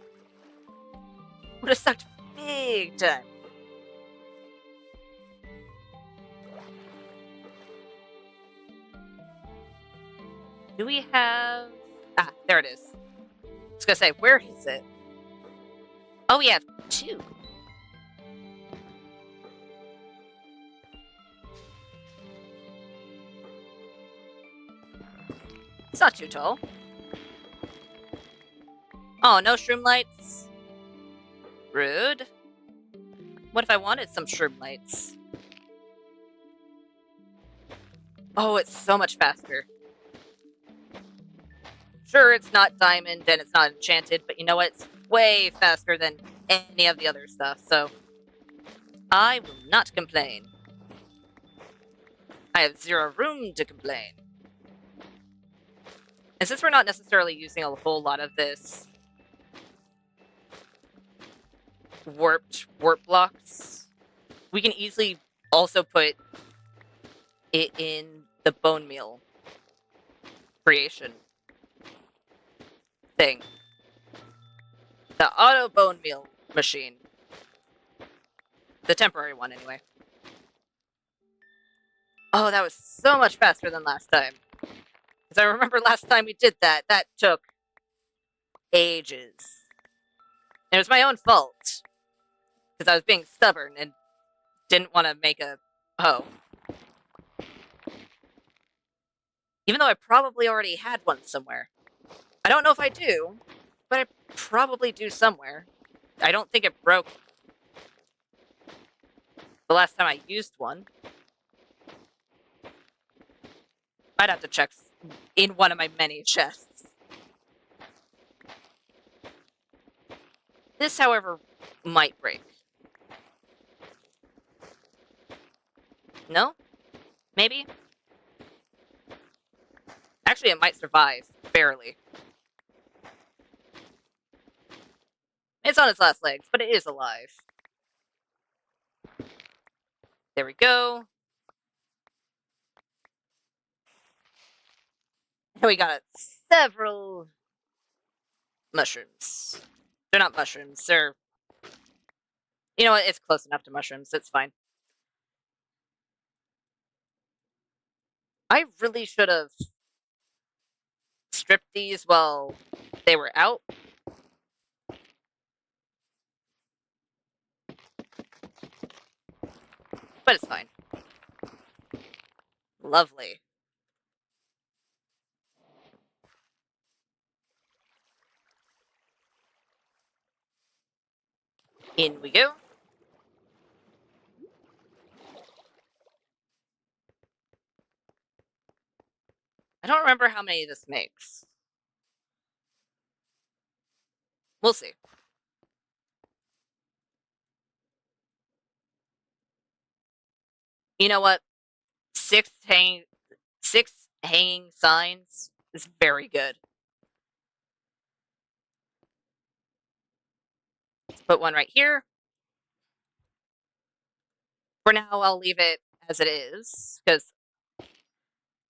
Would have sucked big time. Do we have... Ah, there it is. I was gonna say, where is it? Oh, we have 2. It's not too tall. Oh, no shroom lights? Rude. What if I wanted some shroom lights? Oh, it's so much faster. Sure, it's not diamond and it's not enchanted, but you know what? It's way faster than any of the other stuff, so I will not complain. I have zero room to complain. And since we're not necessarily using a whole lot of this warp blocks, we can easily also put it in the bone meal creation thing. The auto bone meal machine. The temporary one, anyway. Oh, that was so much faster than last time. Because I remember last time we did that, that took ages. And it was my own fault. Because I was being stubborn and didn't want to make a hoe. Even though I probably already had one somewhere. I don't know if I do, but I probably do somewhere. I don't think it broke the last time I used one. I'd have to check in one of my many chests. This, however, might break. No? Maybe? Actually, it might survive. Barely. It's on its last legs, but it is alive. There we go. And we got several mushrooms. They're not mushrooms, they're... You know what, it's close enough to mushrooms, it's fine. I really should have stripped these while they were out. But it's fine. Lovely. In we go. I don't remember how many this makes. We'll see. You know what? Six hanging signs is very good. Let's put one right here. For now, I'll leave it as it is, because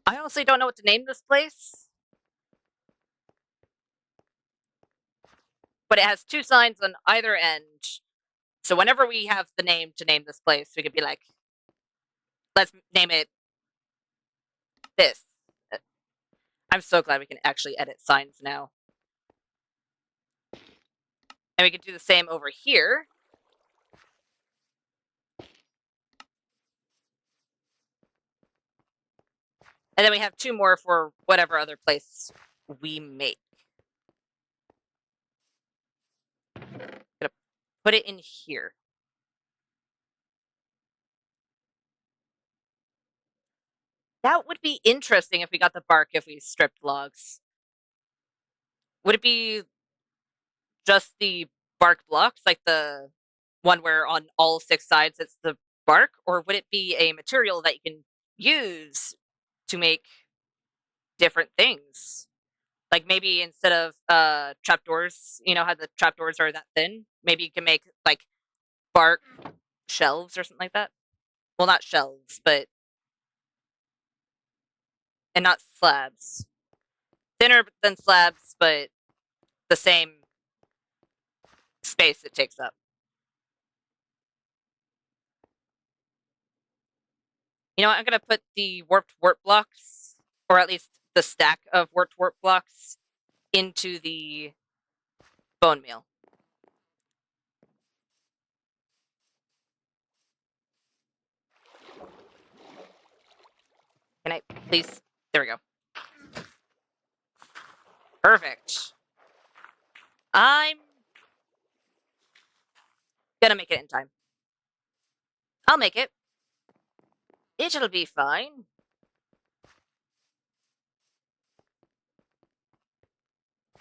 I honestly don't know what to name this place. But it has two signs on either end. So whenever we have the name to name this place, we could be like, let's name it this. I'm so glad we can actually edit signs now. And we can do the same over here. And then we have two more for whatever other place we make. Gonna put it in here. That would be interesting if we got the bark if we stripped logs. Would it be just the bark blocks, like the one where on all six sides it's the bark? Or would it be a material that you can use to make different things? Like maybe instead of trapdoors, you know how the trapdoors are that thin? Maybe you can make like bark shelves or something like that. Well, not shelves, but and not slabs. Thinner than slabs, but the same space it takes up. You know what? I'm gonna put the warped warp blocks, or at least the stack of warped warp blocks, into the bone meal. Can I please? There we go. Perfect. I'm gonna make it in time. I'll make it. It'll be fine.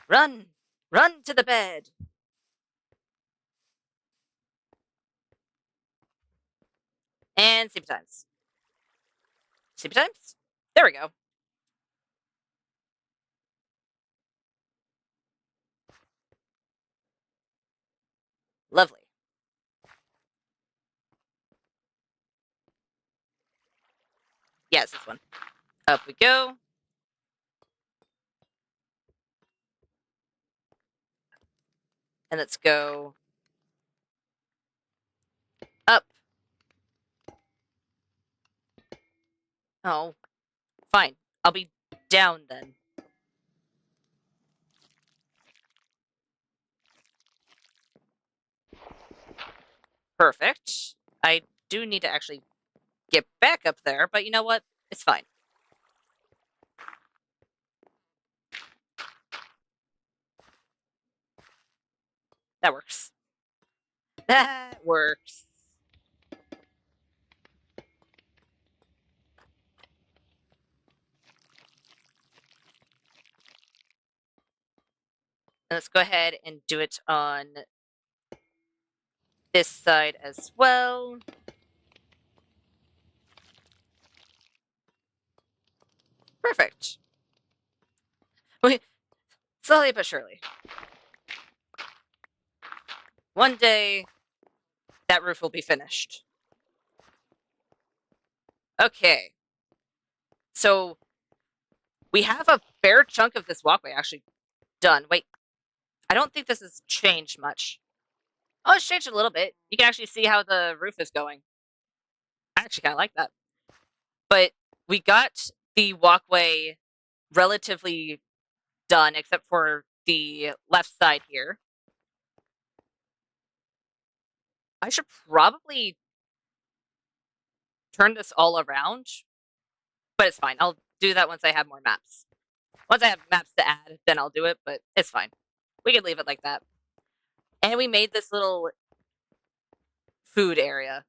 Run! Run to the bed! And sleepy times. Sleepy times? There we go. Lovely. Yes, this one. Up we go. And let's go up. Oh, fine. I'll be down then. Perfect. I do need to actually get back up there, but you know what? It's fine. That works. That works. And let's go ahead and do it on this side as well. Perfect. Slowly but surely. One day, that roof will be finished. Okay. So, we have a fair chunk of this walkway actually done. Wait, I don't think this has changed much. Oh, it's changed a little bit. You can actually see how the roof is going. I actually kind of like that. But we got the walkway relatively done, except for the left side here. I should probably turn this all around, but it's fine. I'll do that once I have more maps. Once I have maps to add, then I'll do it, but it's fine. We can leave it like that. And we made this little food area.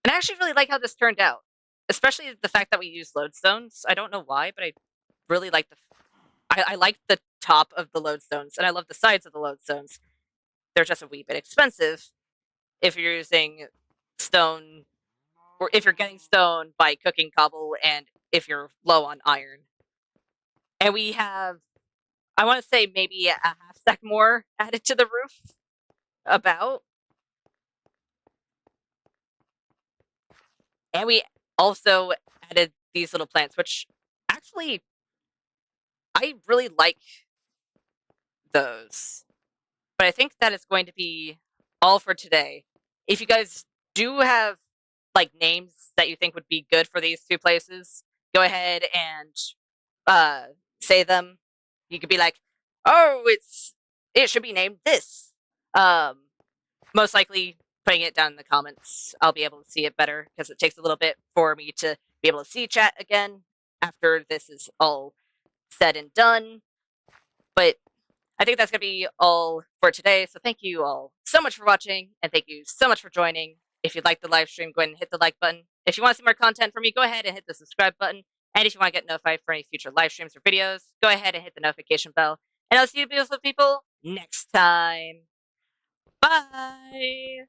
And I actually really like how this turned out, especially the fact that we used lodestones. I don't know why, but I really like I like the top of the lodestones, and I love the sides of the lodestones. They're just a wee bit expensive if you're using stone, or if you're getting stone by cooking cobble, and if you're low on iron. And we have, I want to say maybe a half stack more added to the roof, about. And we also added these little plants, which actually I really like those. But I think that is going to be all for today. If you guys do have like names that you think would be good for these two places, go ahead and say them. You could be like, "Oh, it should be named this." Um, Most likely putting it down in the comments, I'll be able to see it better because it takes a little bit for me to be able to see chat again after this is all said and done. But I think that's going to be all for today. So thank you all so much for watching, and thank you so much for joining. If you like the live stream, go ahead and hit the like button. If you want to see more content from me, go ahead and hit the subscribe button. And if you want to get notified for any future live streams or videos, go ahead and hit the notification bell. And I'll see you beautiful people next time. Bye!